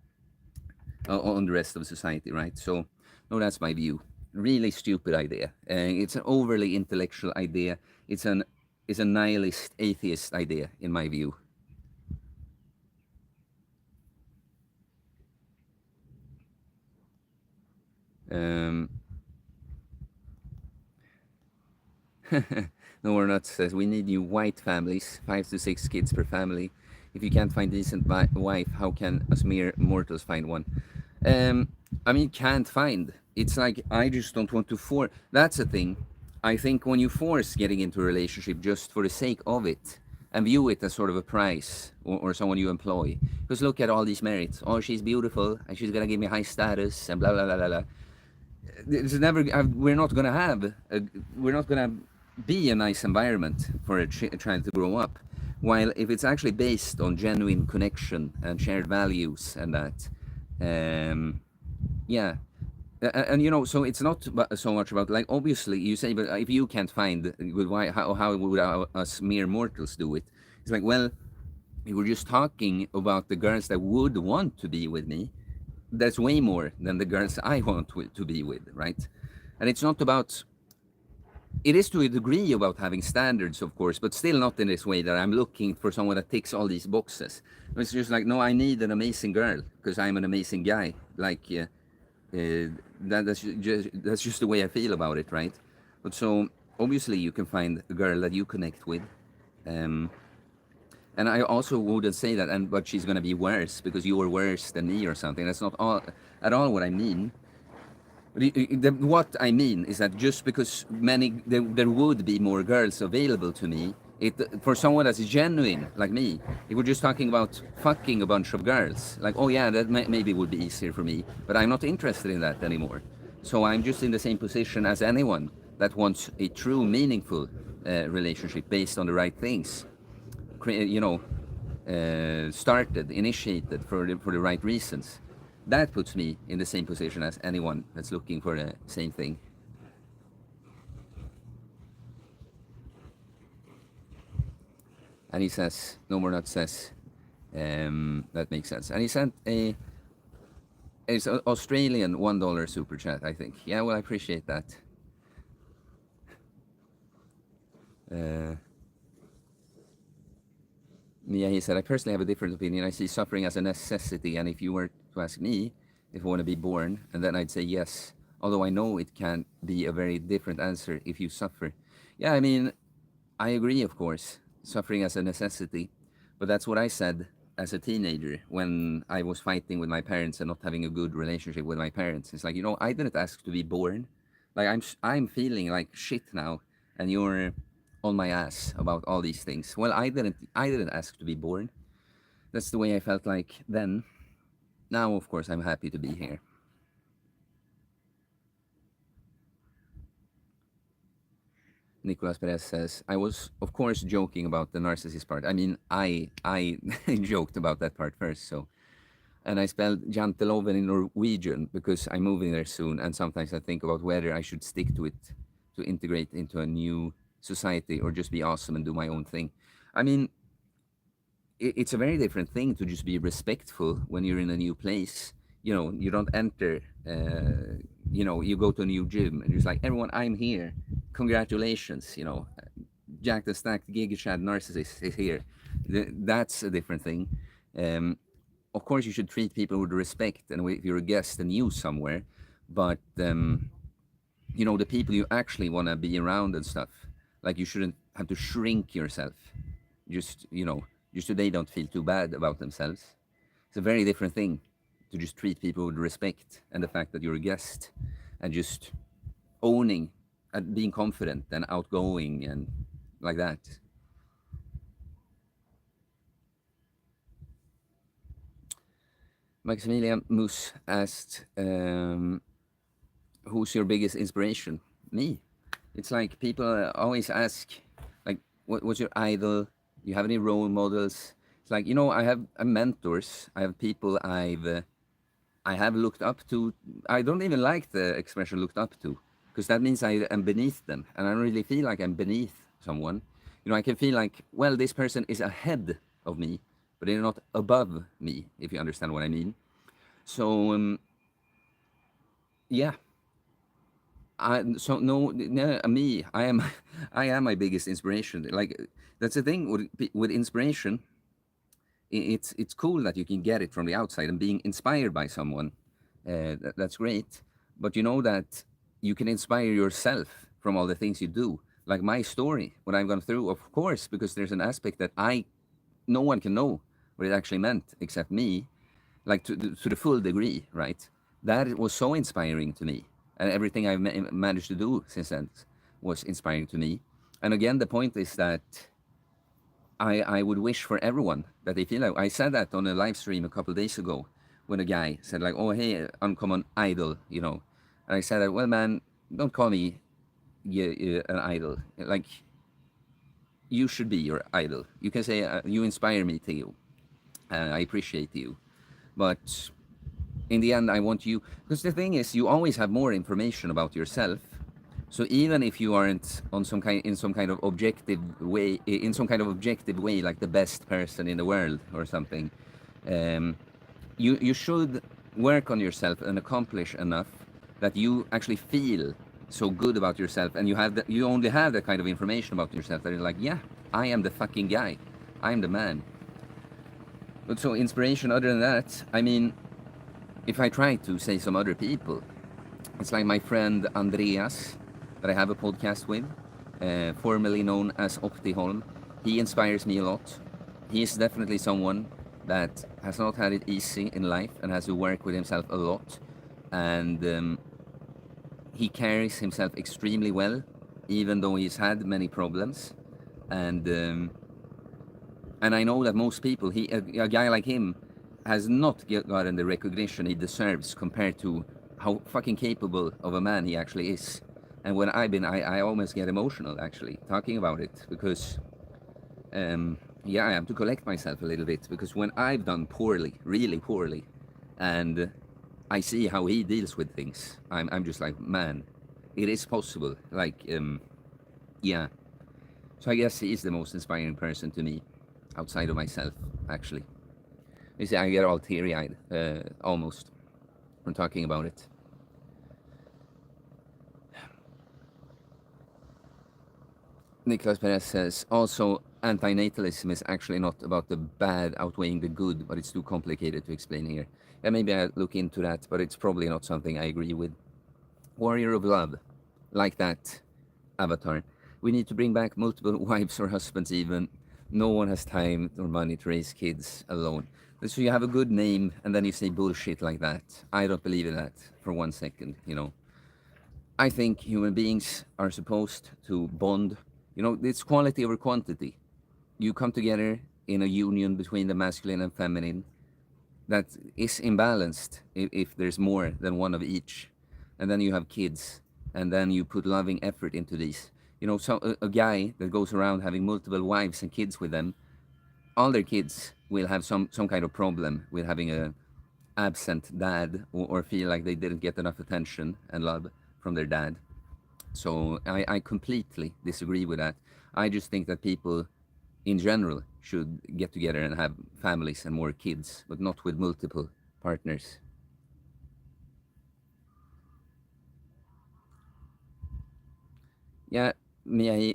the rest of society, right? So, no, that's my view. Really stupid idea. It's an overly intellectual idea. It's a nihilist atheist idea, in my view. Um, no, we're not. Says we need new white families, 5 to 6 kids per family. If you can't find decent wife, how can us mere mortals find one? Um, I mean, can't find. It's like I just don't want to force. That's the thing. I think when you force getting into a relationship just for the sake of it and view it as sort of a prize or someone you employ, because look at all these merits. Oh, she's beautiful and she's gonna give me high status and blah blah blah blah blah. It's never. We're not gonna have. We're not gonna be a nice environment for a child to grow up. While if it's actually based on genuine connection and shared values and that, um, yeah, and you know, so it's not so much about like obviously you say, but if you can't find good, why how would us mere mortals do it? It's like well, we were just talking about the girls that would want to be with me. That's way more than the girls I want to be with, right? And it's not about. It is to a degree about having standards, of course, but still not in this way that I'm looking for someone that ticks all these boxes. It's just like, no, I need an amazing girl because I'm an amazing guy. Like, that's just the way I feel about it, right? But so obviously you can find a girl that you connect with, um, and I also wouldn't say that, and but she's gonna be worse because you are worse than me or something. That's not all at all what I mean. What I mean is that just because there would be more girls available to me, it for someone that's genuine like me, if we're just talking about fucking a bunch of girls, like oh yeah, that maybe would be easier for me, but I'm not interested in that anymore. So I'm just in the same position as anyone that wants a true, meaningful relationship based on the right things, you know, started, initiated for the right reasons. That puts me in the same position as anyone that's looking for the same thing. And he says, no more not says, that makes sense. And he sent it's an Australian $1 super chat, I think. Yeah, well, I appreciate that. Uh, yeah, he said, I personally have a different opinion. I see suffering as a necessity, and if you were to ask me if I want to be born, and then I'd say yes. Although I know it can be a very different answer if you suffer. Yeah, I mean, I agree, of course, suffering as a necessity, but that's what I said as a teenager when I was fighting with my parents and not having a good relationship with my parents. It's like, you know, I didn't ask to be born. Like I'm feeling like shit now, and you're on my ass about all these things. Well, I didn't ask to be born. That's the way I felt like then. Now, of course, I'm happy to be here. Nicolas Perez says, I was, of course, joking about the narcissist part. I mean, I joked about that part first, so And I spelled janteloven in Norwegian because I'm moving there soon, and sometimes I think about whether I should stick to it to integrate into a new society or just be awesome and do my own thing. I mean, it's a very different thing to just be respectful when you're in a new place. You know, you don't enter, you know, you go to a new gym and you're just like, everyone, I'm here. Congratulations, you know, Jack the Stacked Giga Chad Narcissist is here. That's a different thing. Um, of course, you should treat people with respect, and if you're a guest and new somewhere, but you know, the people you actually want to be around and stuff, like you shouldn't have to shrink yourself, just you know, just so they don't feel too bad about themselves. It's a very different thing to just treat people with respect and the fact that you're a guest, and just owning and being confident and outgoing and like that. Maximilian Moose asked, "Who's your biggest inspiration?" Me. It's like people always ask, like, what's your idol? You have any role models? It's like, you know, I have mentors. I have people I have looked up to. I don't even like the expression "looked up to" because that means I am beneath them, and I don't really feel like I'm beneath someone. You know, I can feel like, well, this person is ahead of me, but they're not above me, if you understand what I mean. So yeah, so no, no, me, I am, I am my biggest inspiration. Like that's the thing with inspiration. It's cool that you can get it from the outside and being inspired by someone. That's great, but you know that you can inspire yourself from all the things you do. Like my story, what I've gone through, of course, because there's an aspect that no one can know what it actually meant except me, like to the full degree, right? That was so inspiring to me, and everything I've managed to do since then was inspiring to me. And again, the point is that I would wish for everyone that they feel like I said that on a live stream a couple of days ago when a guy said like, "Oh hey, uncommon idol," you know, and I said, "Well, man, don't call me an idol. Like you should be your idol. You can say you inspire me, Theo. I appreciate you, but in the end, I want you because the thing is, you always have more information about yourself. So even if you aren't on some kind in some kind of objective way, in some kind of objective way, like the best person in the world or something, um, you should work on yourself and accomplish enough that you actually feel so good about yourself, and you only have that kind of information about yourself that you're like, yeah, I am the fucking guy, I am the man. But so inspiration, other than that, I mean, if I try to say some other people, it's like my friend Andreas that I have a podcast with, formerly known as Optiholm. He inspires me a lot. He is definitely someone that has not had it easy in life and has to work with himself a lot. And he carries himself extremely well, even though he's had many problems. And I know that most people, a guy like him, has not gotten the recognition he deserves compared to how fucking capable of a man he actually is. And when I almost get emotional actually talking about it because, yeah, I have to collect myself a little bit because when I've done poorly, really poorly, and I see how he deals with things, I'm just like, man, it is possible. Like, yeah. So I guess he is the most inspiring person to me outside of myself, actually. You see, I get all teary-eyed, almost, from talking about it. Nicolas Perez says, also, antinatalism is actually not about the bad outweighing the good, but it's too complicated to explain here. Yeah, maybe I'll look into that, but it's probably not something I agree with. Warrior of Love, like that avatar. We need to bring back multiple wives or husbands even. No one has time or money to raise kids alone. So you have a good name and then you say bullshit like that. I don't believe in that for 1 second, you know. I think human beings are supposed to bond. You know, it's quality over quantity. You come together in a union between the masculine and feminine that is imbalanced if there's more than one of each. And then you have kids, and then you put loving effort into these. You know, so a guy that goes around having multiple wives and kids with them, all their kids will have some kind of problem with having absent dad, or feel like they didn't get enough attention and love from their dad. So I completely disagree with that. I just think that people in general should get together and have families and more kids, but not with multiple partners. Yeah, Mia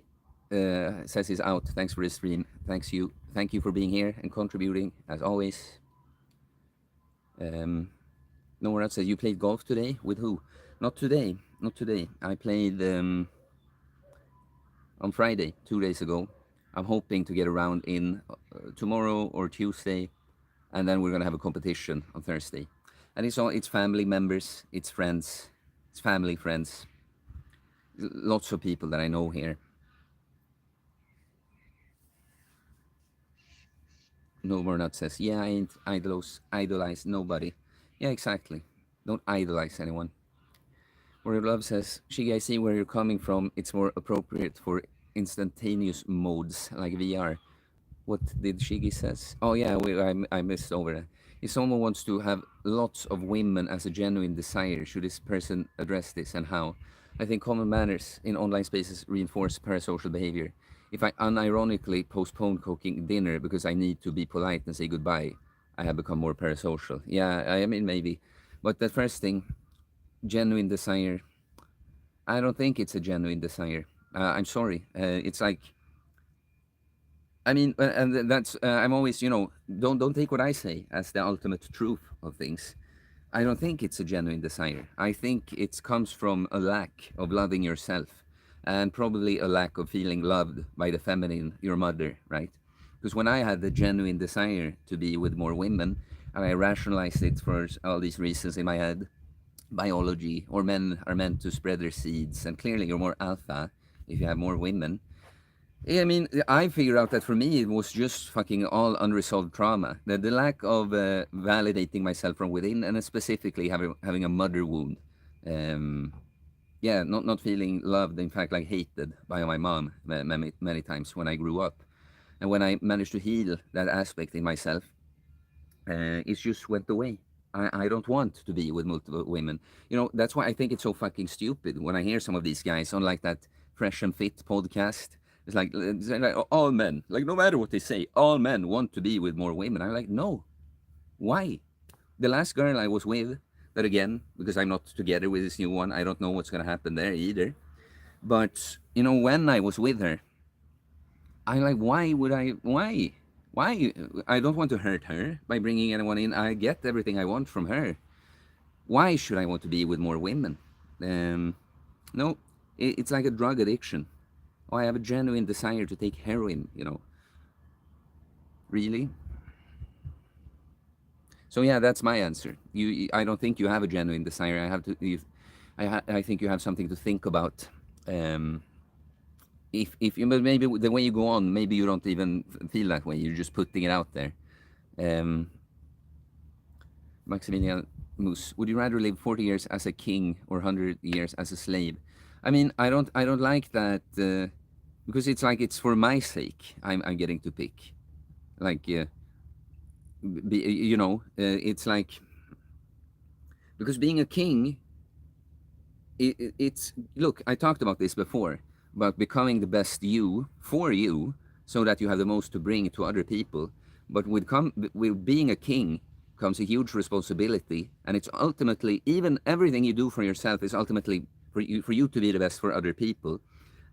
says he's out. Thanks for the stream. Thanks you. Thank you for being here and contributing as always. No one else says you played golf today. With who? Not today. Not today. I played on Friday, 2 days ago. I'm hoping to get around in tomorrow or Tuesday, and then we're gonna have a competition on Thursday. And it's family members, it's friends, it's family friends, lots of people that I know here. No more not says, yeah, I ain't idolize nobody. Yeah, exactly. Don't idolize anyone. Warrior Love says, Shigi, I see where you're coming from. It's more appropriate for instantaneous modes like VR. What did Shigi says? Oh yeah, I missed over that. If someone wants to have lots of women as a genuine desire, should this person address this and how? I think common manners in online spaces reinforce parasocial behavior. If I unironically postpone cooking dinner because I need to be polite and say goodbye, I have become more parasocial. Yeah, I mean maybe. But the first thing, genuine desire, I don't think it's a genuine desire. I'm sorry. It's like, I mean, and that's I'm always, don't take what I say as the ultimate truth of things. I don't think it's a genuine desire. I think it comes from a lack of loving yourself, and probably a lack of feeling loved by the feminine, your mother, right? Because when I had the genuine desire to be with more women, and I rationalized it for all these reasons in my head, biology, or men are meant to spread their seeds, and clearly you're more alpha if you have more women. Yeah, I mean, I figured out that for me it was just fucking all unresolved trauma. The lack of validating myself from within, and specifically having a mother wound. Um, yeah, not feeling loved, in fact, like hated by my mom many times when I grew up. And when I managed to heal that aspect in myself, it just went away. I don't want to be with multiple women. That's why I think it's so fucking stupid when I hear some of these guys on like that Fresh and Fit podcast. It's like all men, like no matter what they say, all men want to be with more women. I'm like, no, why? The last girl I was with, but again, because I'm not together with this new one, I don't know what's gonna happen there either. But when I was with her, I'm like, why would I? Why? Why? I don't want to hurt her by bringing anyone in. I get everything I want from her. Why should I want to be with more women? No, it's like a drug addiction. Oh, I have a genuine desire to take heroin. Really? So yeah, that's my answer. I don't think you have a genuine desire. I think you have something to think about. If you, but maybe the way you go on, maybe you don't even feel that way. You're just putting it out there. Maximilian Moose, would you rather live 40 years as a king or 100 years as a slave? I mean, I don't like that because it's like it's for my sake. I'm getting to pick, like, it's like because being a king, it's look. I talked about this before about becoming the best you for you, so that you have the most to bring to other people. But with being a king comes a huge responsibility, and it's ultimately even everything you do for yourself is ultimately for you to be the best for other people,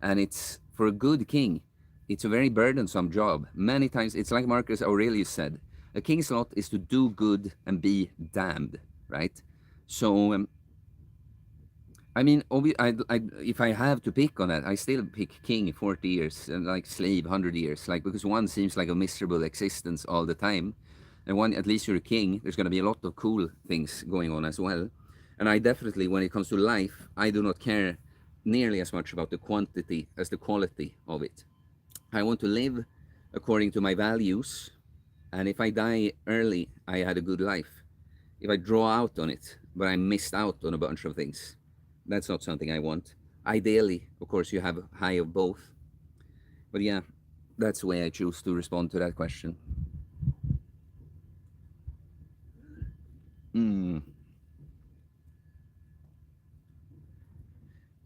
and it's for a good king. It's a very burdensome job. Many times, it's like Marcus Aurelius said: a king's lot is to do good and be damned. Right? So I mean, if I have to pick on that, I still pick king 40 years and like slave 100 years, like because one seems like a miserable existence all the time, and one at least you're a king. There's going to be a lot of cool things going on as well, and I definitely, when it comes to life, I do not care nearly as much about the quantity as the quality of it. I want to live according to my values, and if I die early, I had a good life. If I draw out on it, but I missed out on a bunch of things, that's not something I want. Ideally, of course, you have high of both. But yeah, that's the way I choose to respond to that question. Mm.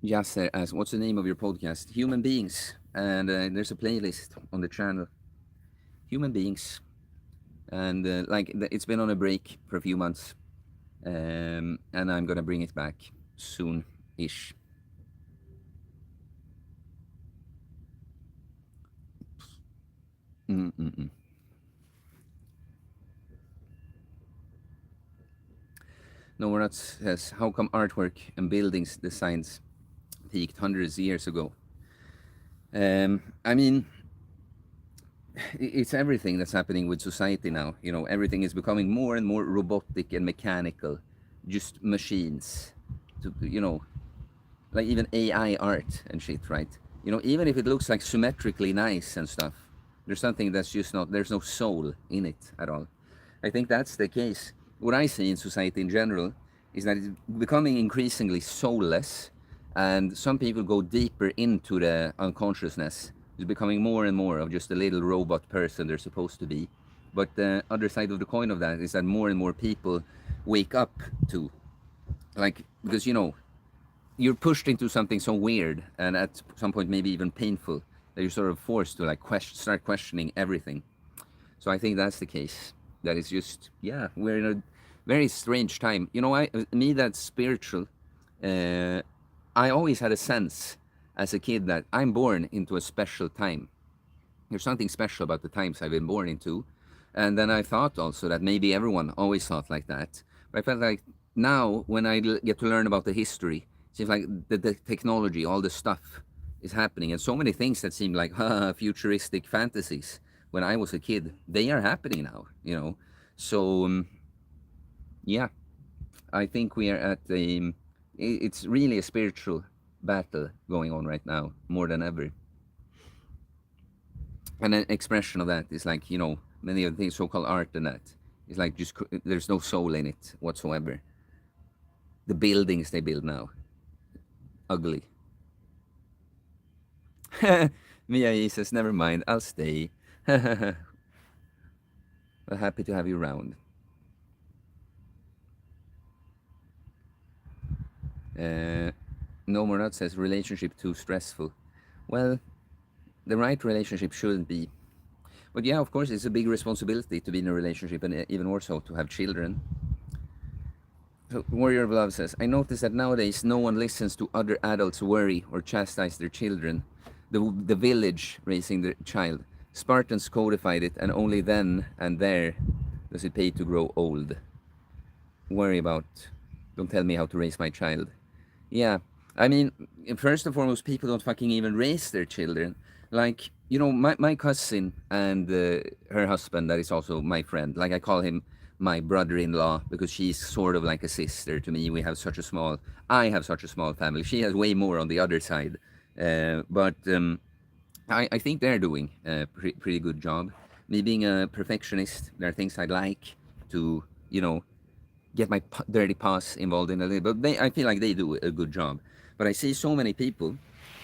Yasser asks, what's the name of your podcast? Human Beings. And there's a playlist on the channel. Human Beings. And it's been on a break for a few months. And I'm going to bring it back soon-ish. Mm-mm-mm. No, we're not. Says, how come artwork and buildings designs peaked hundreds of years ago? I mean, it's everything that's happening with society now. You know, everything is becoming more and more robotic and mechanical, just machines. You know, like even AI art and shit, right? You know, even if it looks like symmetrically nice and stuff, there's something that's just not. There's no soul in it at all. I think that's the case. What I see in society in general is that it's becoming increasingly soulless, and some people go deeper into the unconsciousness. It's becoming more and more of just a little robot person they're supposed to be. But the other side of the coin of that is that more and more people wake up to, like, because you know, you're pushed into something so weird and at some point maybe even painful that you're sort of forced to like start questioning everything. So I think that's the case. That is just, yeah, we're in a very strange time. You know, me that's spiritual. Uh, I always had a sense as a kid that I'm born into a special time. There's something special about the times I've been born into. And then I thought also that maybe everyone always thought like that. But I felt like now, when I get to learn about the history, it seems like the technology, all the stuff is happening. And so many things that seemed like futuristic fantasies when I was a kid, they are happening now, you know. So, yeah, I think we are at a, it's really a spiritual battle going on right now, more than ever. And an expression of that is like, you know, many of the things, so-called art and that, is like just, there's no soul in it whatsoever. The buildings they build now, ugly. Mia says, never mind, I'll stay. Well, happy to have you around. No More Not says, relationship too stressful. Well, the right relationship shouldn't be. But yeah, of course, it's a big responsibility to be in a relationship, and even more so to have children. So Warrior of Love says, I notice that nowadays no one listens to other adults worry or chastise their children. The village raising their child. Spartans codified it, and only then and there does it pay to grow old. Worry about, don't tell me how to raise my child. Yeah, I mean, first and foremost, people don't fucking even raise their children. Like, you know, my cousin and her husband, that is also my friend. Like, I call him my brother-in-law because she's sort of like a sister to me. I have such a small family. She has way more on the other side. But I think they're doing a pretty good job. Me being a perfectionist, there are things I'd like to, you know, get my dirty paws involved in a little, but I feel like they do a good job. But I see so many people,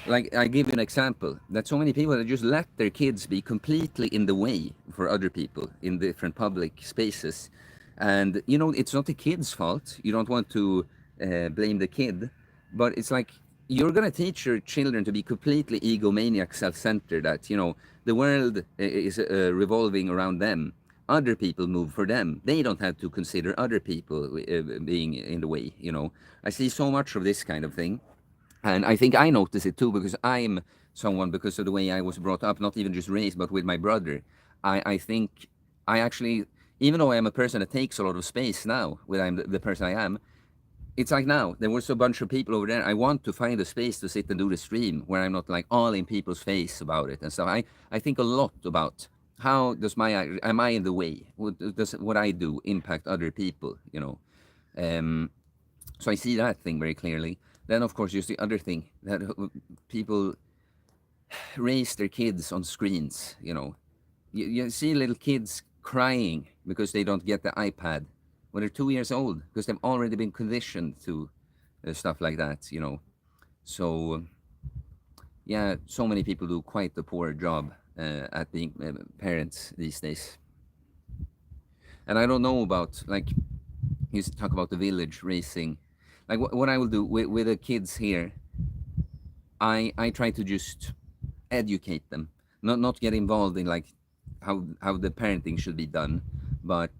like I give you an example, that so many people that just let their kids be completely in the way for other people in different public spaces. And, you know, it's not the kid's fault. You don't want to blame the kid, but it's like you're going to teach your children to be completely egomaniac, self-centered, that, you know, the world is revolving around them. Other people move for them. They don't have to consider other people being in the way, you know. I see so much of this kind of thing. And I think I notice it too because I'm someone, because of the way I was brought up, not even just raised, but with my brother. I think I actually, even though I am a person that takes a lot of space now, when I'm the person I am, it's like now, there was a bunch of people over there. I want to find a space to sit and do the stream where I'm not like all in people's face about it and stuff. I think a lot about how does am I in the way? Does what I do impact other people, you know? So I see that thing very clearly. Then, of course, just the other thing that people raise their kids on screens, you know. You see little kids crying because they don't get the iPad when they're 2 years old because they've already been conditioned to stuff like that, you know. So, yeah, so many people do quite a poor job at being parents these days. And I don't know about, like, You talk about the village racing. Like what I will do with the kids here, I try to just educate them, not get involved in like how the parenting should be done, but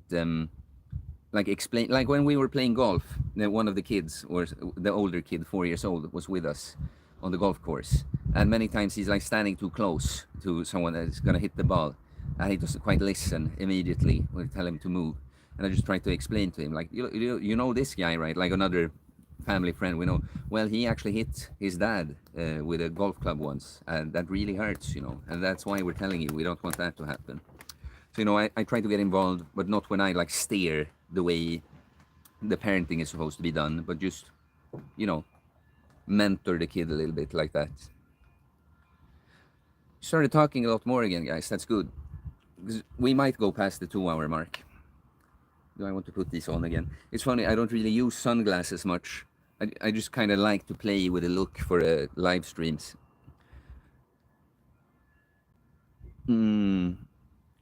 like explain, like when we were playing golf, one of the kids, or the older kid, 4 years old, was with us on the golf course, and many times he's like standing too close to someone that's gonna hit the ball, and he doesn't quite listen immediately when we tell him to move. And I just try to explain to him, like, you know this guy, right? Like another family friend we know. Well, he actually hit his dad with a golf club once, and that really hurts, and that's why we're telling you we don't want that to happen. So, I try to get involved, but not when I like steer the way the parenting is supposed to be done, but just, you know, mentor the kid a little bit like that. Started talking a lot more again, guys. That's good. We might go past the 2 hour mark. Do I want to put these on again? It's funny, I don't really use sunglasses much. I just kind of like to play with the look for live streams.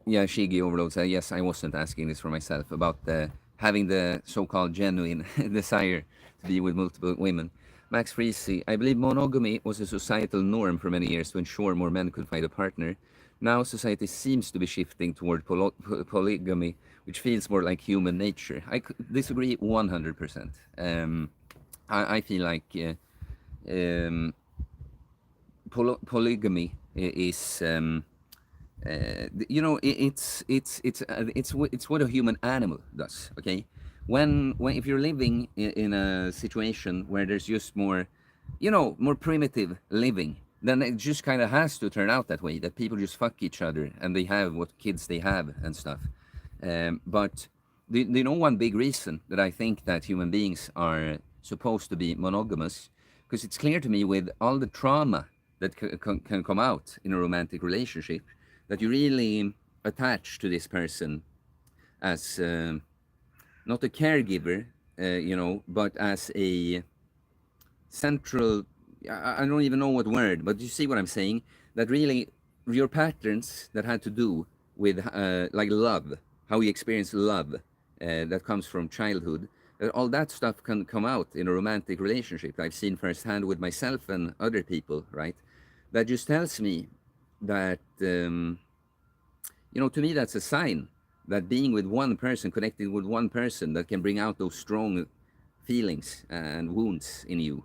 Yeah, Shigi Overload said, yes, I wasn't asking this for myself, about having the so-called genuine desire to be with multiple women. Max Freese, I believe monogamy was a societal norm for many years to ensure more men could find a partner. Now society seems to be shifting toward polygamy, which feels more like human nature. I disagree 100%. I feel like polygamy is it's what a human animal does. Okay, when if you're living in a situation where there's just more, more primitive living, then it just kind of has to turn out that way, that people just fuck each other and they have what kids they have and stuff. But do you know one big reason that I think that human beings are supposed to be monogamous? Because it's clear to me, with all the trauma that can come out in a romantic relationship, that you really attach to this person as not a caregiver, but as a central. I don't even know what word, but you see what I'm saying? That really, your patterns that had to do with like love, how you experience love, that comes from childhood. All that stuff can come out in a romantic relationship. I've seen firsthand with myself and other people, right? That just tells me that to me, that's a sign that being with one person, connecting with one person, that can bring out those strong feelings and wounds in you.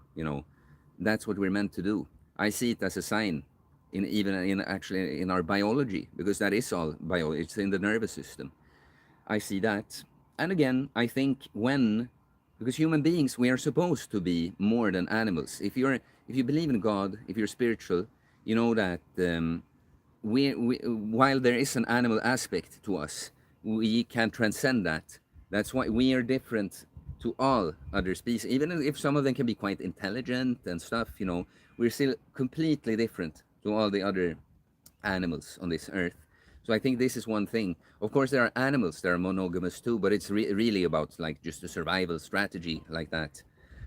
That's what we're meant to do. I see it as a sign, even in actually in our biology, because that is all biology. It's in the nervous system. I see that. And again, I think because human beings, we are supposed to be more than animals. If you believe in God, if you're spiritual, you know that we while there is an animal aspect to us, we can transcend that. That's why we are different to all other species. Even if some of them can be quite intelligent and stuff, we're still completely different to all the other animals on this earth. So I think this is one thing. Of course, there are animals that are monogamous too, but it's really about like just a survival strategy like that.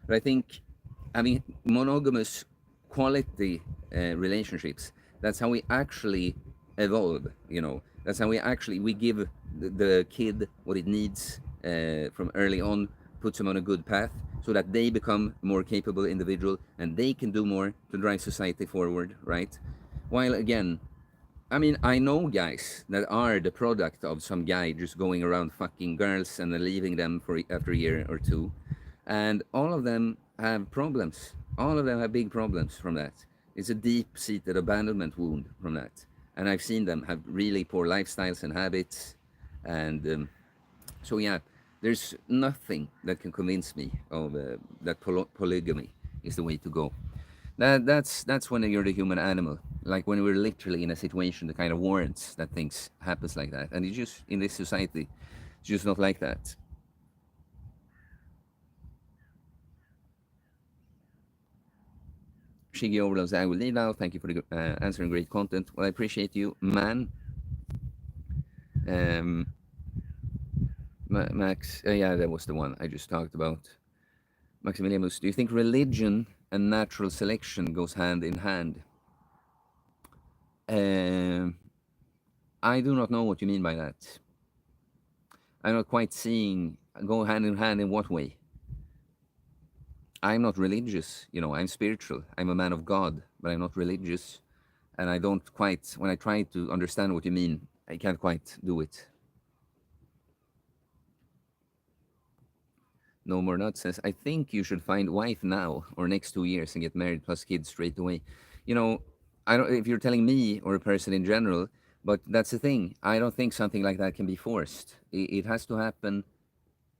But I mean, monogamous quality relationships. That's how we actually evolve. That's how we give the kid what it needs from early on, puts them on a good path, so that they become more capable individual and they can do more to drive society forward, right? While again, I mean, I know guys that are the product of some guy just going around fucking girls and then leaving them for after a year or two, and all of them have problems. All of them have big problems from that. It's a deep-seated abandonment wound from that, and I've seen them have really poor lifestyles and habits, and so yeah, there's nothing that can convince me of that polygamy is the way to go. That's when you're the human animal. Like when we're literally in a situation that kind of warrants that things happens like that, and it's just in this society, it's just not like that. Shigi Overloads, I will leave now. Thank you for the answering great content. Well, I appreciate you, man. Um, Max, yeah, that was the one I just talked about. Maximilianus, do you think religion and natural selection goes hand in hand? I do not know what you mean by that. I'm not quite seeing Go hand in hand in what way? I'm not religious, I'm spiritual. I'm a man of God, but I'm not religious. And I don't quite, when I try to understand what you mean, I can't quite do it. No More Nut says, I think you should find wife now or next 2 years and get married plus kids straight away. You know, I don't, if you're telling me or a person in general, but that's the thing. I don't think something like that can be forced. It has to happen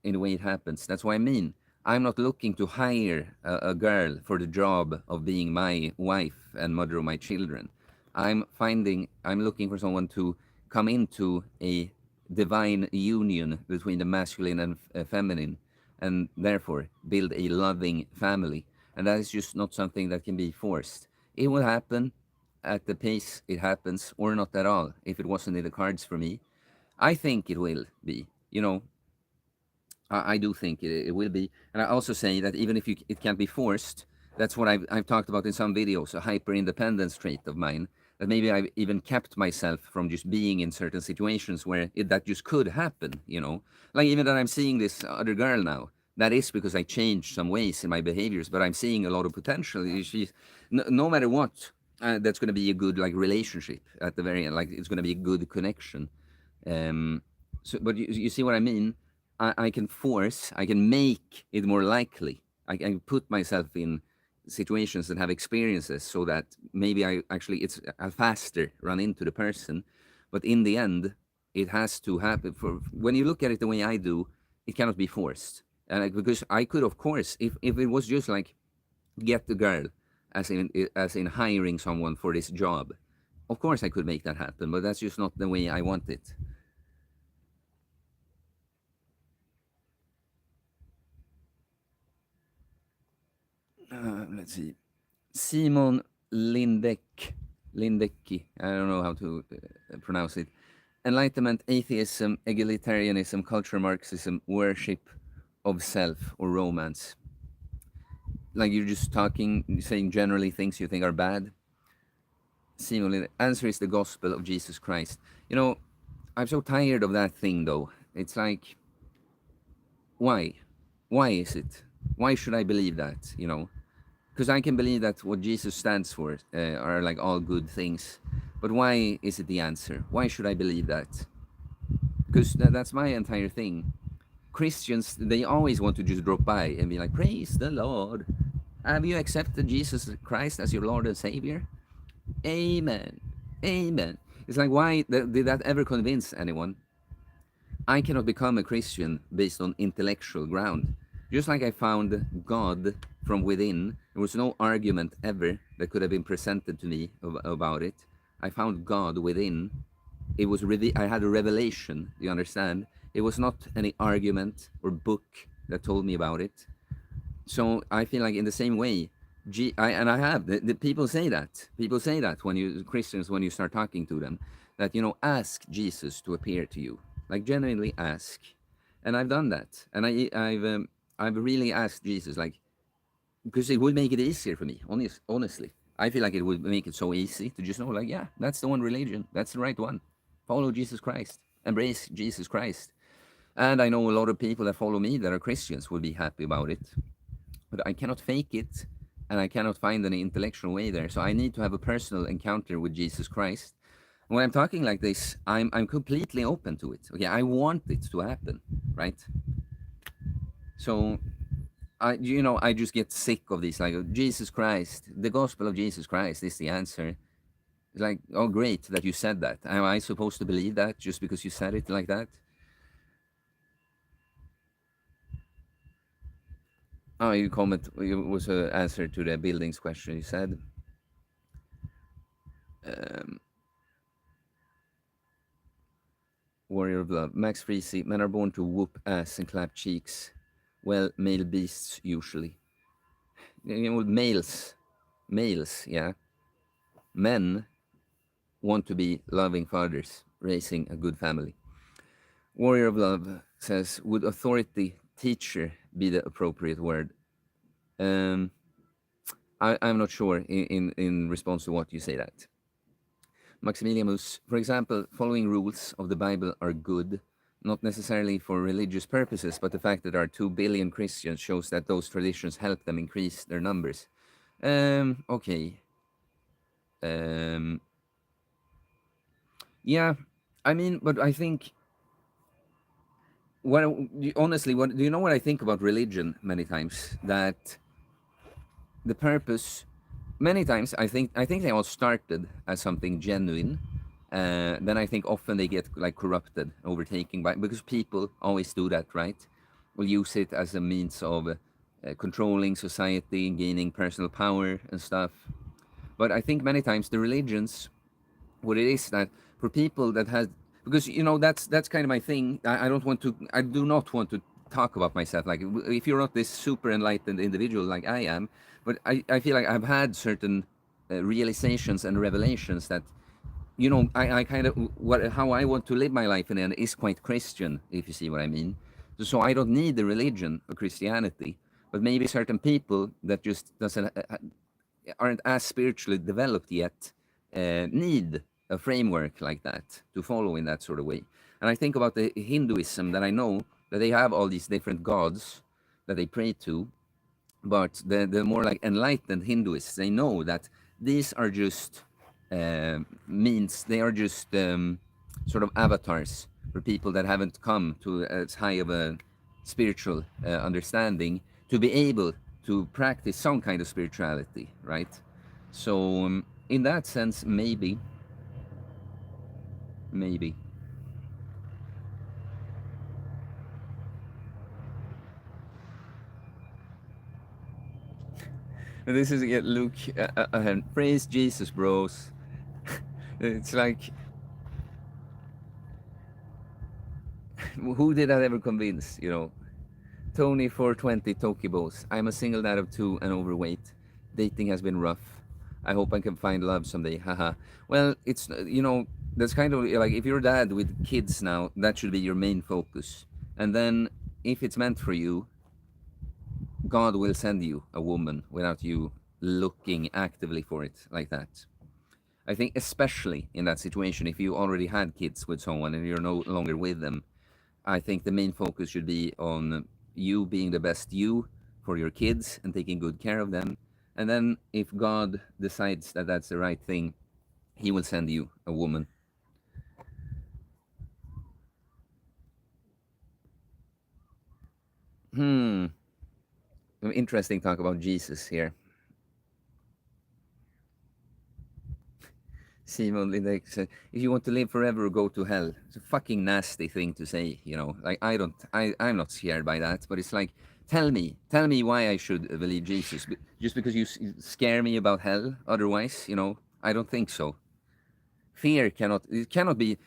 in the way it happens. That's what I mean. I'm not looking to hire a girl for the job of being my wife and mother of my children. I'm looking for someone to come into a divine union between the masculine and feminine, and therefore build a loving family. And that is just not something that can be forced. It will happen at the pace it happens, or not at all, if it wasn't in the cards for me. I think it will be. I do think it will be. And I also say that even if it can't be forced, that's what I've talked about in some videos, a hyper independence trait of mine, that maybe I've even kept myself from just being in certain situations where that just could happen. Like even that I'm seeing this other girl now, that is because I changed some ways in my behaviors, but I'm seeing a lot of potential. She's, no matter what, that's going to be a good like relationship at the very end. Like it's going to be a good connection. Um, but you see what I mean? I can make it more likely. I can put myself in situations and have experiences so that maybe I faster run into the person. But in the end, it has to happen. For when you look at it the way I do, it cannot be forced. And because I could, of course, if it was just like get the girl, as in hiring someone for this job, of course I could make that happen. But that's just not the way I want it. Let's see. Simon Lindecki, I don't know how to pronounce it. Enlightenment, atheism, egalitarianism, cultural Marxism, worship of self, or romance. Like you're just saying generally things you think are bad. Simon, answer is the gospel of Jesus Christ. I'm so tired of that thing though. It's like, why? Why is it? Why should I believe that? Because I can believe that what Jesus stands for are like all good things. But why is it the answer? Why should I believe that? Because that's my entire thing. Christians, they always want to just drop by and be like, praise the Lord. Have you accepted Jesus Christ as your Lord and Savior? Amen. Amen. It's like, why did that ever convince anyone? I cannot become a Christian based on intellectual ground. Just like I found God from within, there was no argument ever that could have been presented to me about it. I found God within. I had a revelation. You understand? It was not any argument or book that told me about it. So I feel like in the same way, and I have the people say that. People say that Christians, when you start talking to them, that ask Jesus to appear to you, like genuinely ask. And I've done that, and I've really asked Jesus, like, because it would make it easier for me. Honestly, I feel like it would make it so easy to just know, like, yeah, that's the one religion, that's the right one. Follow Jesus Christ, embrace Jesus Christ. And I know a lot of people that follow me that are Christians would be happy about it. But I cannot fake it, and I cannot find any intellectual way there. So I need to have a personal encounter with Jesus Christ. When I'm talking like this, I'm completely open to it. Okay, I want it to happen, right? So I just get sick of this, like, Jesus Christ, the gospel of Jesus Christ is the answer. It's like, oh, great that you said that. Am I supposed to believe that just because you said it like that? Oh, you comment. It was an answer to the buildings question. You said. Um, Warrior of Love. Max Freezy. Men are born to whoop ass and clap cheeks. Well, male beasts usually. Males, yeah. Men want to be loving fathers, raising a good family. Warrior of Love says, would authority teacher be the appropriate word? Um, I'm not sure in response to what you say that. Maximilian Mus, for example, following rules of the Bible are good. not necessarily for religious purposes, but the fact that there are 2 billion Christians shows that those traditions help them increase their numbers. Okay. Um, yeah, I mean, but I think what honestly, what do you know what I think about religion many times? That the purpose, many times I think they all started as something genuine. Then I think often they get like corrupted, overtaken by, because people always do that, right? Will use it as a means of controlling society, gaining personal power and stuff. But I think many times the religions, what it is that for people that has, because that's kind of my thing. I do not want to talk about myself like, if you're not this super enlightened individual like I am, but I feel like I've had certain realizations and revelations that, I kind of, what how I want to live my life in the end is quite Christian, if you see what I mean. So I don't need the religion of Christianity, but maybe certain people that just doesn't aren't as spiritually developed yet need a framework like that to follow in that sort of way. And I think about the Hinduism, that I know that they have all these different gods that they pray to, but the more like enlightened Hinduists, they know that these are just means, they are just sort of avatars for people that haven't come to as high of a spiritual understanding to be able to practice some kind of spirituality, right? So in that sense, maybe. This is Luke. Praise Jesus, bros. It's like, who did that ever convince? Tony 420 Tokibos. I'm a single dad of 2 and overweight. Dating has been rough. I hope I can find love someday. Haha. Well, it's that's kind of like, if you're a dad with kids now, that should be your main focus. And then if it's meant for you, God will send you a woman without you looking actively for it like that. I think especially in that situation, if you already had kids with someone and you're no longer with them, I think the main focus should be on you being the best you for your kids and taking good care of them. And then if God decides that that's the right thing, he will send you a woman. Hmm. Interesting talk about Jesus here. Simon Lindek said, "If you want to live forever or go to hell," it's a fucking nasty thing to say. Like, I'm not scared by that, but it's like, tell me why I should believe Jesus. Just because you scare me about hell. Otherwise, I don't think so. Fear it cannot be.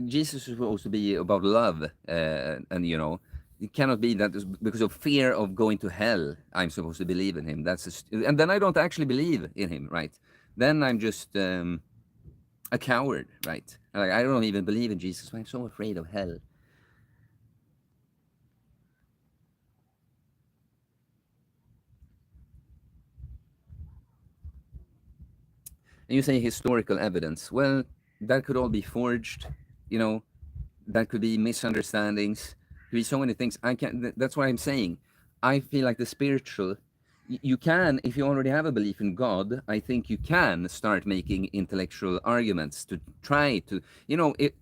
Jesus is supposed to be about love, and it cannot be that because of fear of going to hell, I'm supposed to believe in him. And then I don't actually believe in him, right? Then I'm just a coward, right? Like, I don't even believe in Jesus. I'm so afraid of hell. And you say historical evidence. Well, that could all be forged. You know, that could be misunderstandings. Could be so many things. I can't. That's what I'm saying. I feel like the spiritual. You can, if you already have a belief in God, I think you can start making intellectual arguments to try to, it,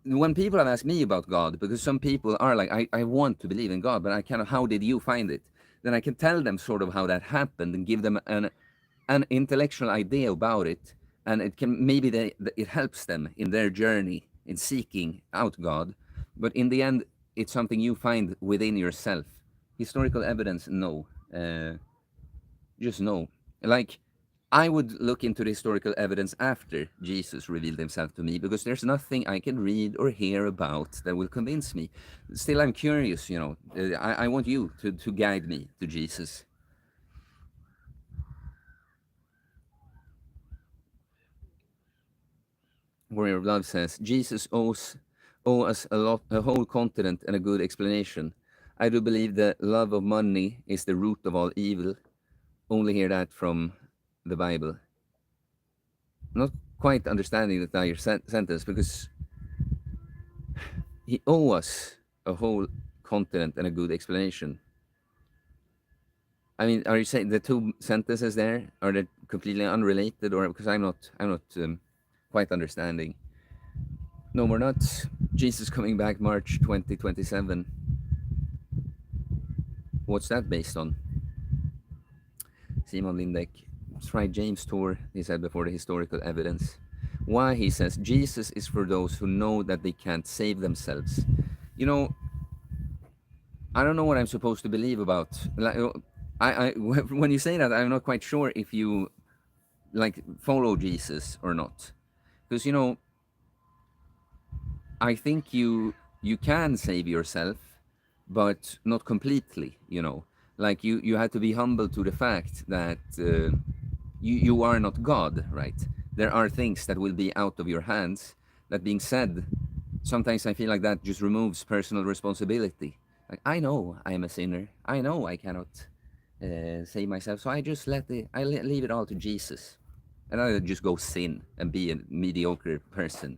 when people have asked me about God, because some people are like, I want to believe in God, but I cannot, how did you find it? Then I can tell them sort of how that happened and give them an intellectual idea about it. And it can, maybe it helps them in their journey in seeking out God. But in the end, it's something you find within yourself. Historical evidence, no. Just no. Like, I would look into the historical evidence after Jesus revealed himself to me, because there's nothing I can read or hear about that will convince me. Still, I'm curious, I want you to guide me to Jesus. Warrior of Love says, Jesus owe us a lot, a whole continent and a good explanation. I do believe the love of money is the root of all evil. Only hear that from the Bible. Not quite understanding the entire sentence, because he owe us a whole continent and a good explanation. I mean, are you saying the two sentences there are they completely unrelated, or because I'm not quite understanding? No, we're not. Jesus coming back March 2027. What's that based on? Simon Lindek. Try James Tour, he said before, the historical evidence. Why, he says, Jesus is for those who know that they can't save themselves. You know, I don't know what I'm supposed to believe about. Like, when you say that, I'm not quite sure if you like follow Jesus or not, because I think you can save yourself, but not completely. Like you had to be humble to the fact that you are not God, right? There are things that will be out of your hands. That being said, sometimes I feel like that just removes personal responsibility. Like, I know I am a sinner. I know I cannot save myself, so I just leave it all to Jesus, and I just go sin and be a mediocre person.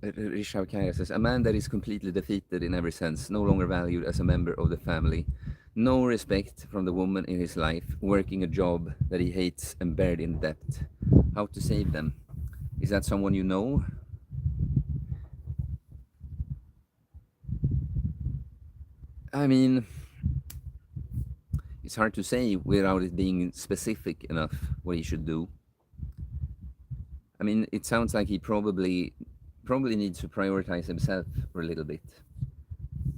Rishav Kaya says, a man that is completely defeated in every sense, no longer valued as a member of the family, no respect from the woman in his life, working a job that he hates and buried in debt. How to save them? Is that someone you know? I mean, it's hard to say without it being specific enough what he should do. I mean, it sounds like he probably needs to prioritize himself for a little bit,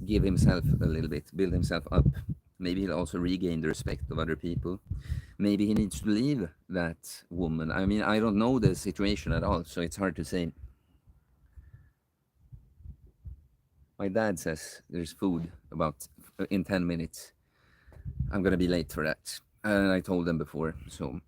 give himself a little bit, build himself up. Maybe he'll also regain the respect of other people. Maybe he needs to leave that woman. I mean, I don't know the situation at all, so it's hard to say. My dad says there's food about in 10 minutes. I'm gonna be late for that, and I told them before. So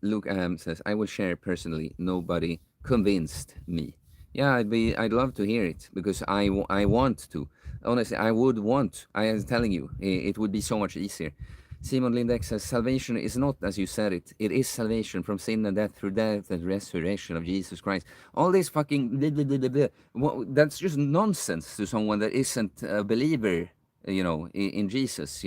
Luke says, I will share personally. Nobody convinced me. Yeah, I'd love to hear it, because I want to. Honestly, I would want. I am telling you, it would be so much easier. Simon Lindex says, salvation is not as you said it. It is salvation from sin and death through death and resurrection of Jesus Christ. All this fucking blah, blah, blah, blah, blah. That's just nonsense to someone that isn't a believer, in Jesus.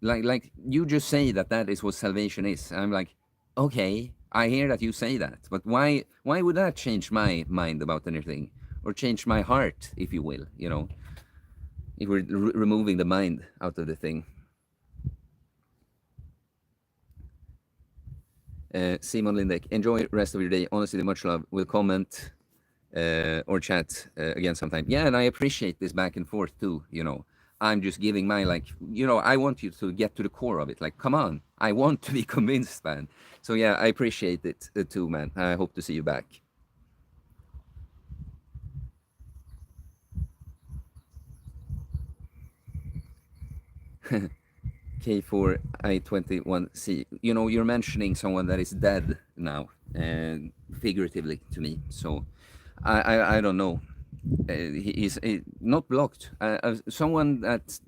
Like you just say that is what salvation is. I'm like, okay, I hear that you say that, but why would that change my mind about anything, or change my heart, if you will? If we're removing the mind out of the thing. Simon Lindek, enjoy the rest of your day. Honestly, much love. We'll comment or chat again sometime. Yeah, and I appreciate this back and forth too. I'm just giving my I want you to get to the core of it. Like, come on, I want to be convinced, man. So yeah, I appreciate it too, man. I hope to see you back. K4I21C. You're mentioning someone that is dead now, and figuratively to me. So I don't know. He's not blocked. Someone that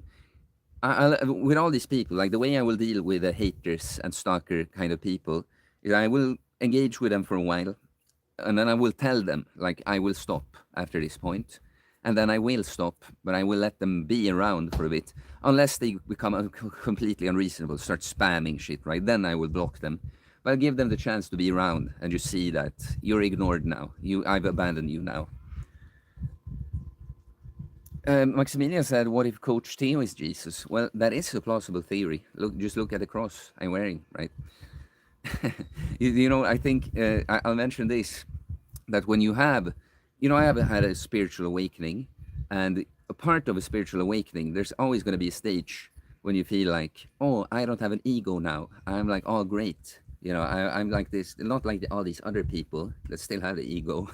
with all these people, like the way I will deal with the haters and stalker kind of people, is I will engage with them for a while, and then I will tell them, like, I will stop after this point, and then I will stop, but I will let them be around for a bit, unless they become completely unreasonable, start spamming shit, right? Then I will block them. But I'll give them the chance to be around and just see that you're ignored now. I've abandoned you now. Maximilian said, "What if Coach Theo is Jesus?" Well, that is a plausible theory. Just look at the cross I'm wearing, right? I think I'll mention this, that when I have had a spiritual awakening, and a part of a spiritual awakening, there's always going to be a stage when you feel like, oh, I don't have an ego now. I'm like, oh, great. I'm like this, not like all these other people that still have the ego.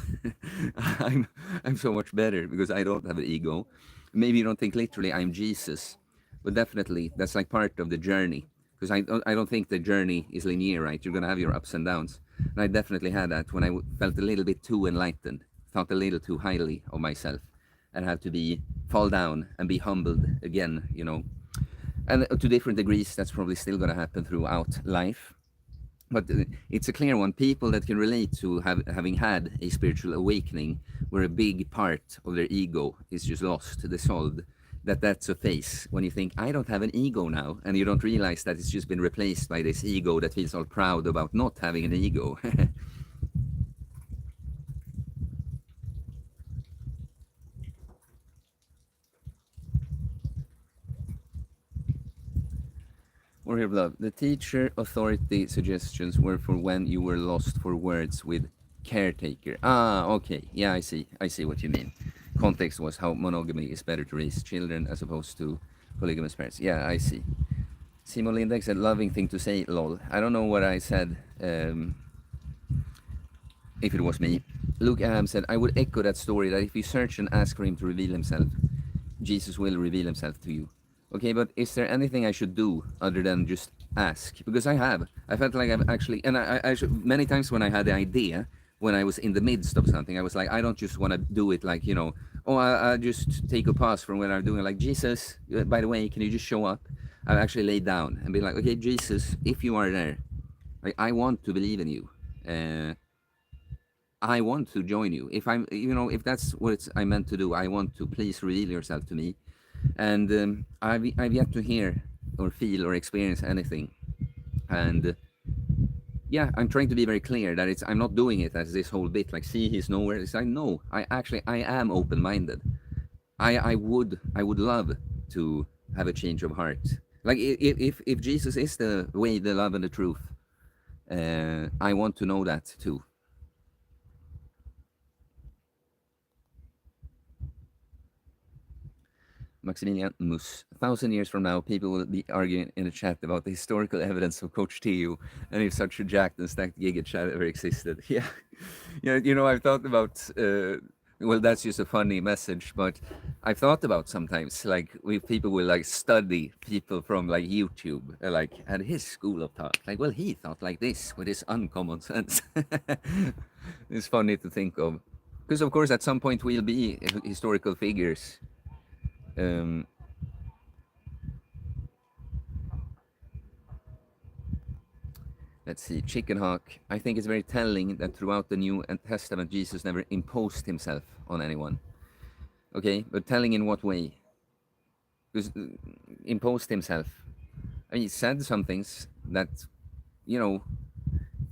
I'm so much better because I don't have an ego. Maybe you don't think literally I'm Jesus, but definitely that's like part of the journey. because I don't think the journey is linear, right? You're gonna have your ups and downs, and I definitely had that when I felt a little bit too enlightened, thought a little too highly of myself, and had to be fall down and be humbled again, you know. And to different degrees, that's probably still gonna happen throughout life. But it's a clear one. People that can relate to having had a spiritual awakening, where a big part of their ego is just lost, dissolved. That's a phase when you think, I don't have an ego now, and you don't realize that it's just been replaced by this ego that feels all proud about not having an ego. Warrior Love. The teacher authority suggestions were for when you were lost for words with caretaker. Ah, okay. Yeah, I see. I see what you mean. Context was how monogamy is better to raise children as opposed to polygamous parents. Yeah, I see. Simon Lindex said, loving thing to say, lol. I don't know what I said, if it was me. Luke Aham said, I would echo that story that if you search and ask for him to reveal himself, Jesus will reveal himself to you. Okay, but is there anything I should do other than just ask? Because I have. I felt like I've actually, and I should, many times when I had the idea, when I was in the midst of something, I was like, I don't just want to do it like, you know, oh, I just take a pause from what I'm doing. Like, Jesus, by the way, can you just show up? I've actually laid down and be like, okay, Jesus, if you are there, like, I want to believe in you. I want to join you. If I'm, you know, if that's what I meant to do, I want to. Please reveal yourself to me. And I've yet to hear or feel or experience anything. And yeah, I'm trying to be very clear that I'm not doing it as this whole bit like, see, he's nowhere. It's like, no, I am open-minded. I would love to have a change of heart. Like, if Jesus is the way, the love, and the truth, I want to know that too. Maximilian Mus. 1,000 years from now, people will be arguing in a chat about the historical evidence of Coach Theo and if such a jacked and stacked giga chat ever existed. Yeah, yeah. You know, I've thought about. Well, that's just a funny message, but I've thought about sometimes, like, if people will like study people from like YouTube, like at his school of thought, like, well, he thought like this with his uncommon sense. It's funny to think of, because of course at some point we'll be historical figures. um, let's see, Chicken Hawk. I think it's very telling that throughout the New Testament, Jesus never imposed himself on anyone. Okay, but telling in what way? Because imposed himself. I mean, he said some things that, you know,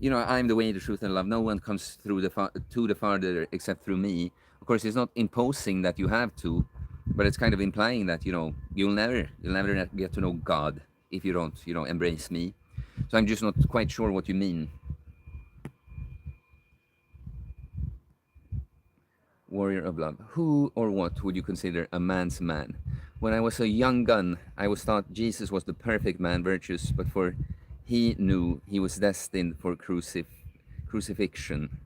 I'm the way, the truth, and love. No one comes through to the Father except through me. Of course, it's not imposing that you have to, but it's kind of implying that, you'll never get to know God if you don't, embrace me. So I'm just not quite sure what you mean. Warrior of love. Who or what would you consider a man's man? When I was a young gun, I was taught Jesus was the perfect man, virtuous, but for he knew he was destined for crucifixion.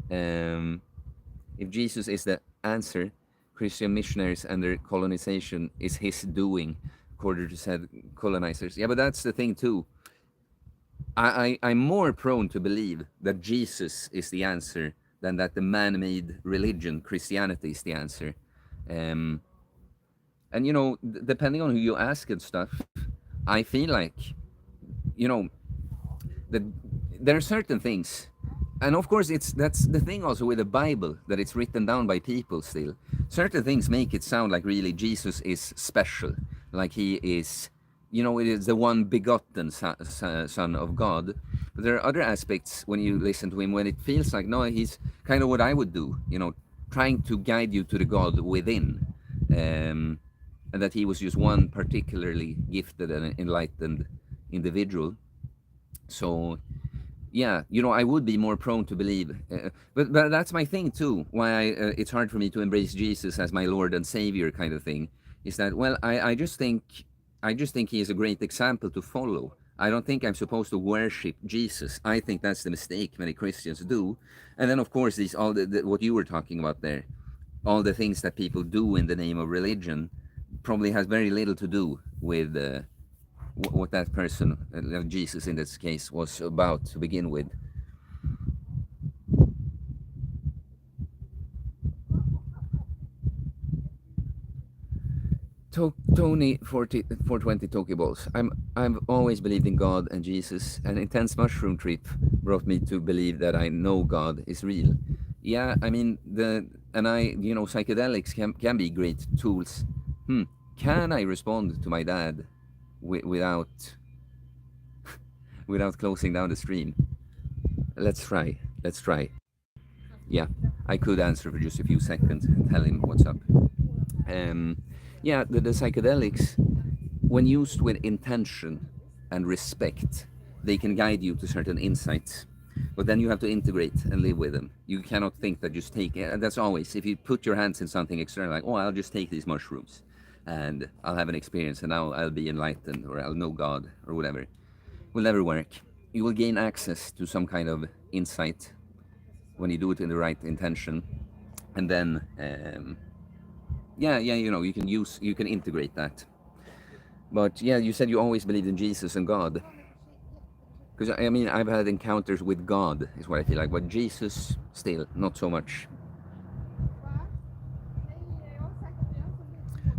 If Jesus is the answer, Christian missionaries and their colonization is his doing, according to said colonizers. Yeah, but that's the thing too. I'm more prone to believe that Jesus is the answer than that the man-made religion, Christianity, is the answer. Um, and depending on who you ask and stuff, I feel like, you know, that there are certain things, and of course that's the thing also with the Bible, that it's written down by people still. Certain things make it sound like really Jesus is special, like he is, it is the one begotten son of God. But there are other aspects when you listen to him when it feels like, no, he's kind of what I would do, trying to guide you to the God within, and that he was just one particularly gifted and enlightened individual. So yeah, I would be more prone to believe, but that's my thing too. Why it's hard for me to embrace Jesus as my Lord and Savior, kind of thing, is that, well, I just think he is a great example to follow. I don't think I'm supposed to worship Jesus. I think that's the mistake many Christians do. And then of course these all what you were talking about there, all the things that people do in the name of religion, probably has very little to do with what that person, Jesus in this case, was about to begin with. Tony 420 Tokeballs. I've always believed in God and Jesus. An intense mushroom trip brought me to believe that I know God is real. Yeah, I mean psychedelics can be great tools. Can I respond to my dad without closing down the stream? Let's try. Let's try. Yeah, I could answer for just a few seconds and tell him what's up. Yeah, the psychedelics, when used with intention and respect, they can guide you to certain insights. But then you have to integrate and live with them. You cannot think that just take it. That's always, if you put your hands in something external, like, oh, I'll just take these mushrooms and I'll have an experience and now I'll be enlightened or I'll know God or whatever, will never work. You will gain access to some kind of insight when you do it in the right intention. And then, you can integrate that. But yeah, you said you always believed in Jesus and God. Because I mean, I've had encounters with God, is what I feel like, but Jesus, still, not so much.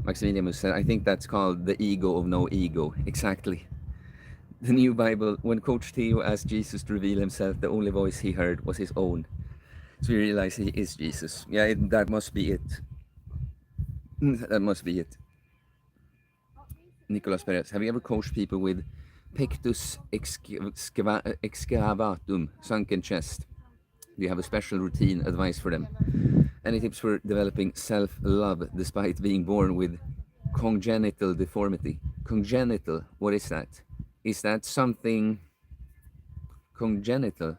Maximilian said, I think that's called the ego of no ego. Exactly. The New Bible, when Coach Theo asked Jesus to reveal himself, the only voice he heard was his own. So he realized he is Jesus. Yeah, that must be it. That must be it. Nicolas Perez, have you ever coached people with pectus excavatum, sunken chest? Do you have a special routine advice for them? Any tips for developing self-love despite being born with congenital deformity? Congenital, what is that? Is that something congenital?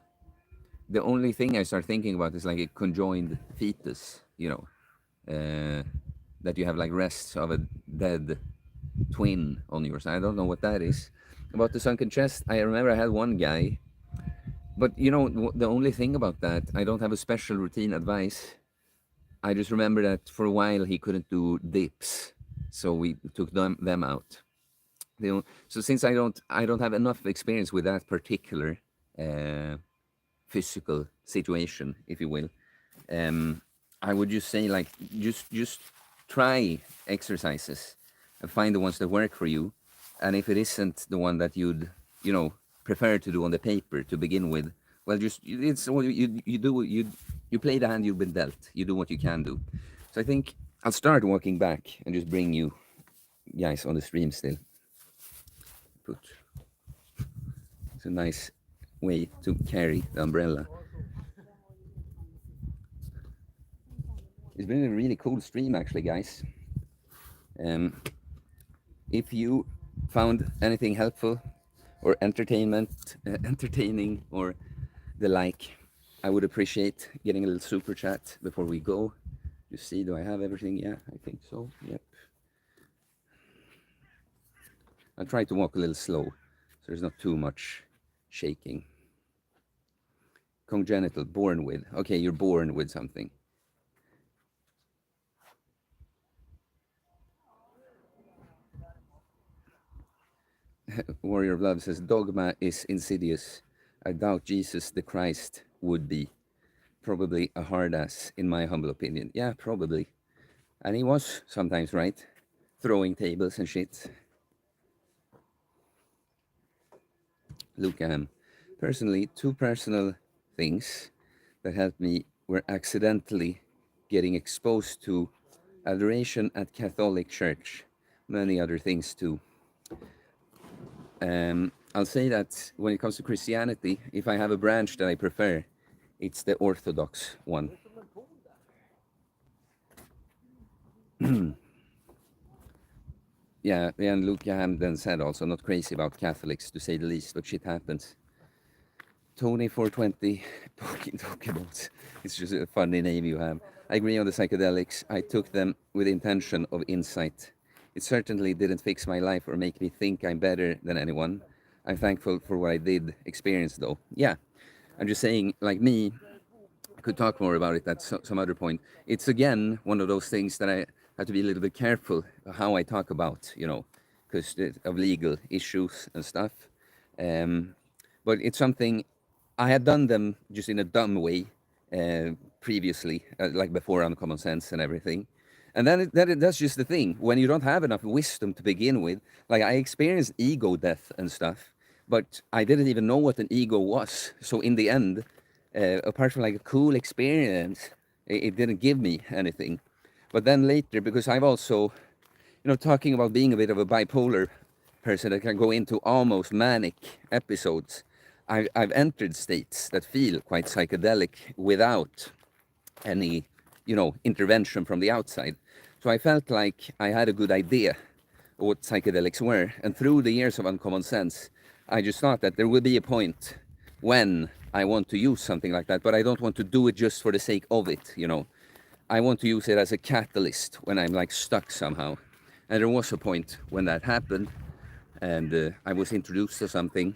The only thing I start thinking about is like a conjoined fetus, that you have like rests of a dead twin on your side. I don't know what that is. About the sunken chest, I remember I had one guy, but the only thing about that, I don't have a special routine advice. I just remember that for a while he couldn't do dips, so we took them out. So since I don't have enough experience with that particular physical situation, if you will, I would just say, like, just try exercises and find the ones that work for you. And if it isn't the one that you'd prefer to do on the paper to begin with, well, you play the hand you've been dealt. You do what you can do. So I think I'll start walking back and just bring you guys on the stream still. It's a nice way to carry the umbrella. It's been a really cool stream, actually, guys. If you found anything helpful or entertaining or the like, I would appreciate getting a little super chat before we go. You see, do I have everything? Yeah, I think so. Yep. I'll try to walk a little slow, so there's not too much shaking. Congenital, born with. Okay, you're born with something. Warrior of Love says, dogma is insidious. I doubt Jesus the Christ would be. Probably a hard ass, in my humble opinion. Yeah, probably. And he was sometimes, right? Throwing tables and shit. Look at him. Personally, two personal things that helped me were accidentally getting exposed to adoration at Catholic Church. Many other things too. I'll say that when it comes to Christianity, if I have a branch that I prefer, it's the Orthodox one. Yeah, and Luke Hamden said also, not crazy about Catholics, to say the least, but shit happens. Tony 420, Pokeballs. It's just a funny name you have. I agree on the psychedelics. I took them with intention of insight. It certainly didn't fix my life or make me think I'm better than anyone. I'm thankful for what I did experience, though. Yeah, I'm just saying, like me, I could talk more about it at some other point. It's, again, one of those things that I have to be a little bit careful how I talk about, because of legal issues and stuff. But it's something I had done them just in a dumb way previously, like before Uncommon Sense and everything. And then that's just the thing. When you don't have enough wisdom to begin with, like I experienced ego death and stuff, but I didn't even know what an ego was. So in the end, apart from like a cool experience, it didn't give me anything. But then later, because I've also, talking about being a bit of a bipolar person that can go into almost manic episodes, I've entered states that feel quite psychedelic without any, intervention from the outside. So I felt like I had a good idea of what psychedelics were. And through the years of Uncommon Sense, I just thought that there will be a point when I want to use something like that, but I don't want to do it just for the sake of it. I want to use it as a catalyst when I'm like stuck somehow. And there was a point when that happened, and I was introduced to something,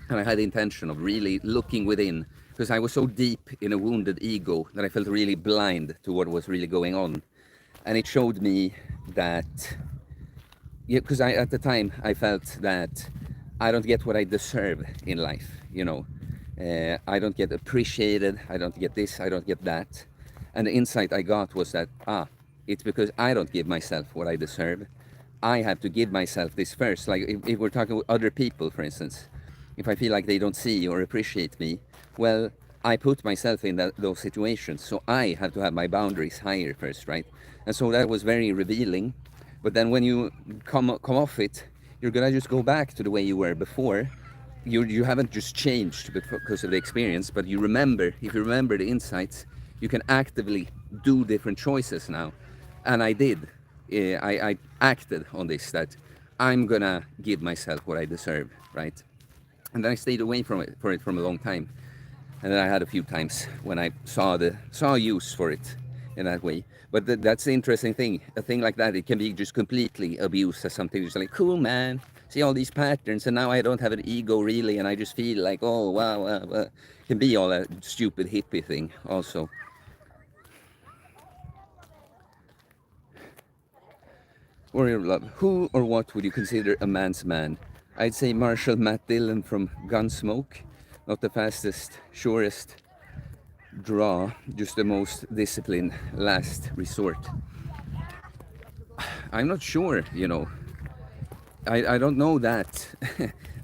and I had the intention of really looking within, because I was so deep in a wounded ego that I felt really blind to what was really going on. And it showed me that, yeah, because at the time I felt that I don't get what I deserve in life. I don't get appreciated, I don't get this, I don't get that. And the insight I got was that, it's because I don't give myself what I deserve. I have to give myself this first. Like if we're talking with other people, for instance, if I feel like they don't see or appreciate me, well, I put myself in those situations. So I have to have my boundaries higher first, right? And so that was very revealing. But then when you come off it, you're gonna just go back to the way you were before. You haven't just changed because of the experience, but you remember. If you remember the insights, you can actively do different choices now. And I did. I acted on this, that I'm gonna give myself what I deserve, right? And then I stayed away from it for a long time. And then I had a few times when I saw use for it in that way. But that's the interesting thing. A thing like that, it can be just completely abused as something just like, cool, man, see all these patterns, and now I don't have an ego really, and I just feel like, oh, wow. It can be all a stupid hippie thing also. Warrior of Love. Who or what would you consider a man's man? I'd say Marshall Matt Dillon from Gunsmoke. Not the fastest, surest draw, just the most disciplined last resort. I'm not sure. I don't know that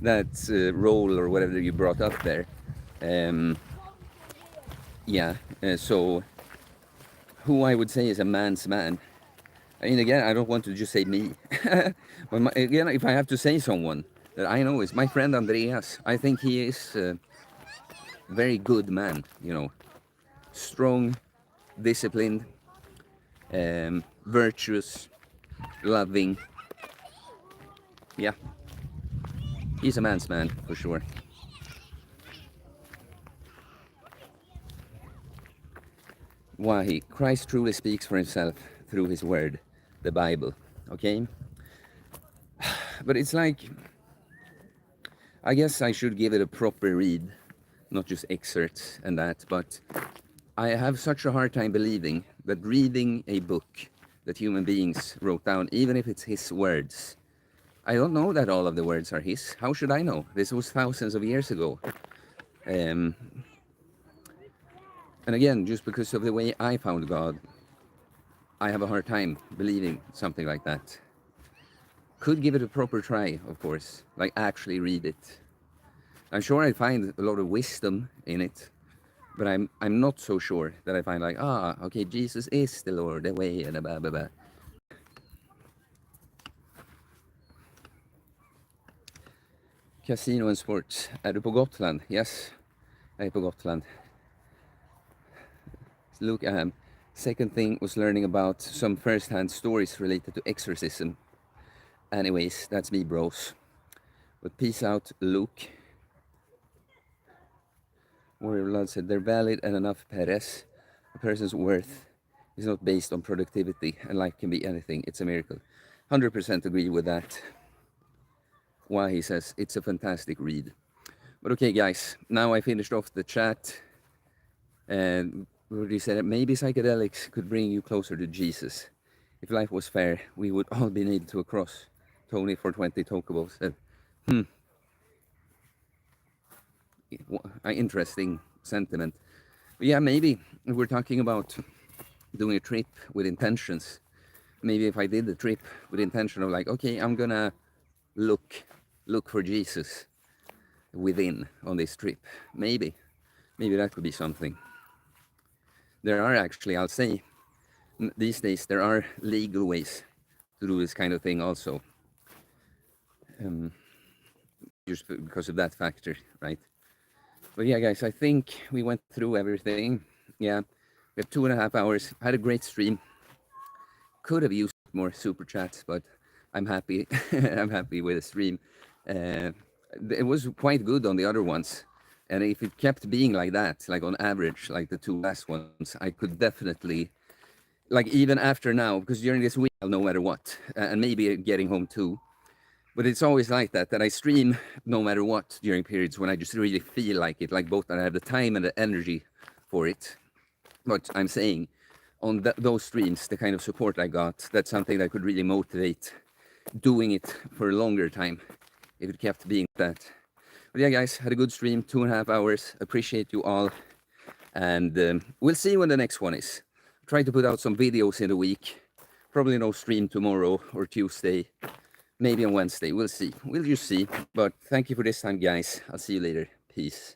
that role or whatever you brought up there. Yeah, so who I would say is a man's man. I mean, again, I don't want to just say me. But again, if I have to say someone that I know is my friend Andreas, I think he is a very good man. Strong, disciplined, virtuous, loving. Yeah, he's a man's man for sure. Why? Christ truly speaks for himself through his word, the Bible. Okay? But it's like, I guess I should give it a proper read, not just excerpts and that, but I have such a hard time believing that reading a book that human beings wrote down, even if it's his words, I don't know that all of the words are his. How should I know? This was thousands of years ago. And again, just because of the way I found God, I have a hard time believing something like that. Could give it a proper try, of course, like actually read it. I'm sure I find a lot of wisdom in it, but I'm not so sure that I find like, okay, Jesus is the Lord, the way, and blah, blah, blah. Casino and sports. Är du på Gotland? Yes, jag är på Gotland. Look, second thing was learning about some first-hand stories related to exorcism. Anyways, that's me, bros. But peace out, Luke. Warrior Blood said, they're valid and enough, Perez. A person's worth is not based on productivity, and life can be anything. It's a miracle. 100% agree with that. Why, he says, it's a fantastic read. But okay, guys, now I finished off the chat. And he said that maybe psychedelics could bring you closer to Jesus. If life was fair, we would all be nailed to a cross. Tony for 20 Tokubo said, interesting sentiment. But yeah, maybe if we're talking about doing a trip with intentions. Maybe if I did the trip with intention of like, okay, I'm gonna look for Jesus within on this trip. Maybe that could be something. There are actually, I'll say, these days there are legal ways to do this kind of thing also. Just because of that factor, right? But yeah, guys, I think we went through everything. Yeah, we have 2.5 hours. Had a great stream. Could have used more super chats, but I'm happy. I'm happy with the stream. It was quite good on the other ones, and if it kept being like that, like on average, like the 2 last ones, I could definitely, like even after now, because during this week, no matter what, and maybe getting home too. But it's always like that I stream no matter what during periods when I just really feel like it, like both that I have the time and the energy for it. But I'm saying on those streams, the kind of support I got, that's something that could really motivate doing it for a longer time if it kept being that. But yeah, guys, had a good stream, 2.5 hours. Appreciate you all. And we'll see when the next one is. Try to put out some videos in the week. Probably no stream tomorrow or Tuesday. Maybe on Wednesday. We'll see. We'll just see. But thank you for this time, guys. I'll see you later. Peace.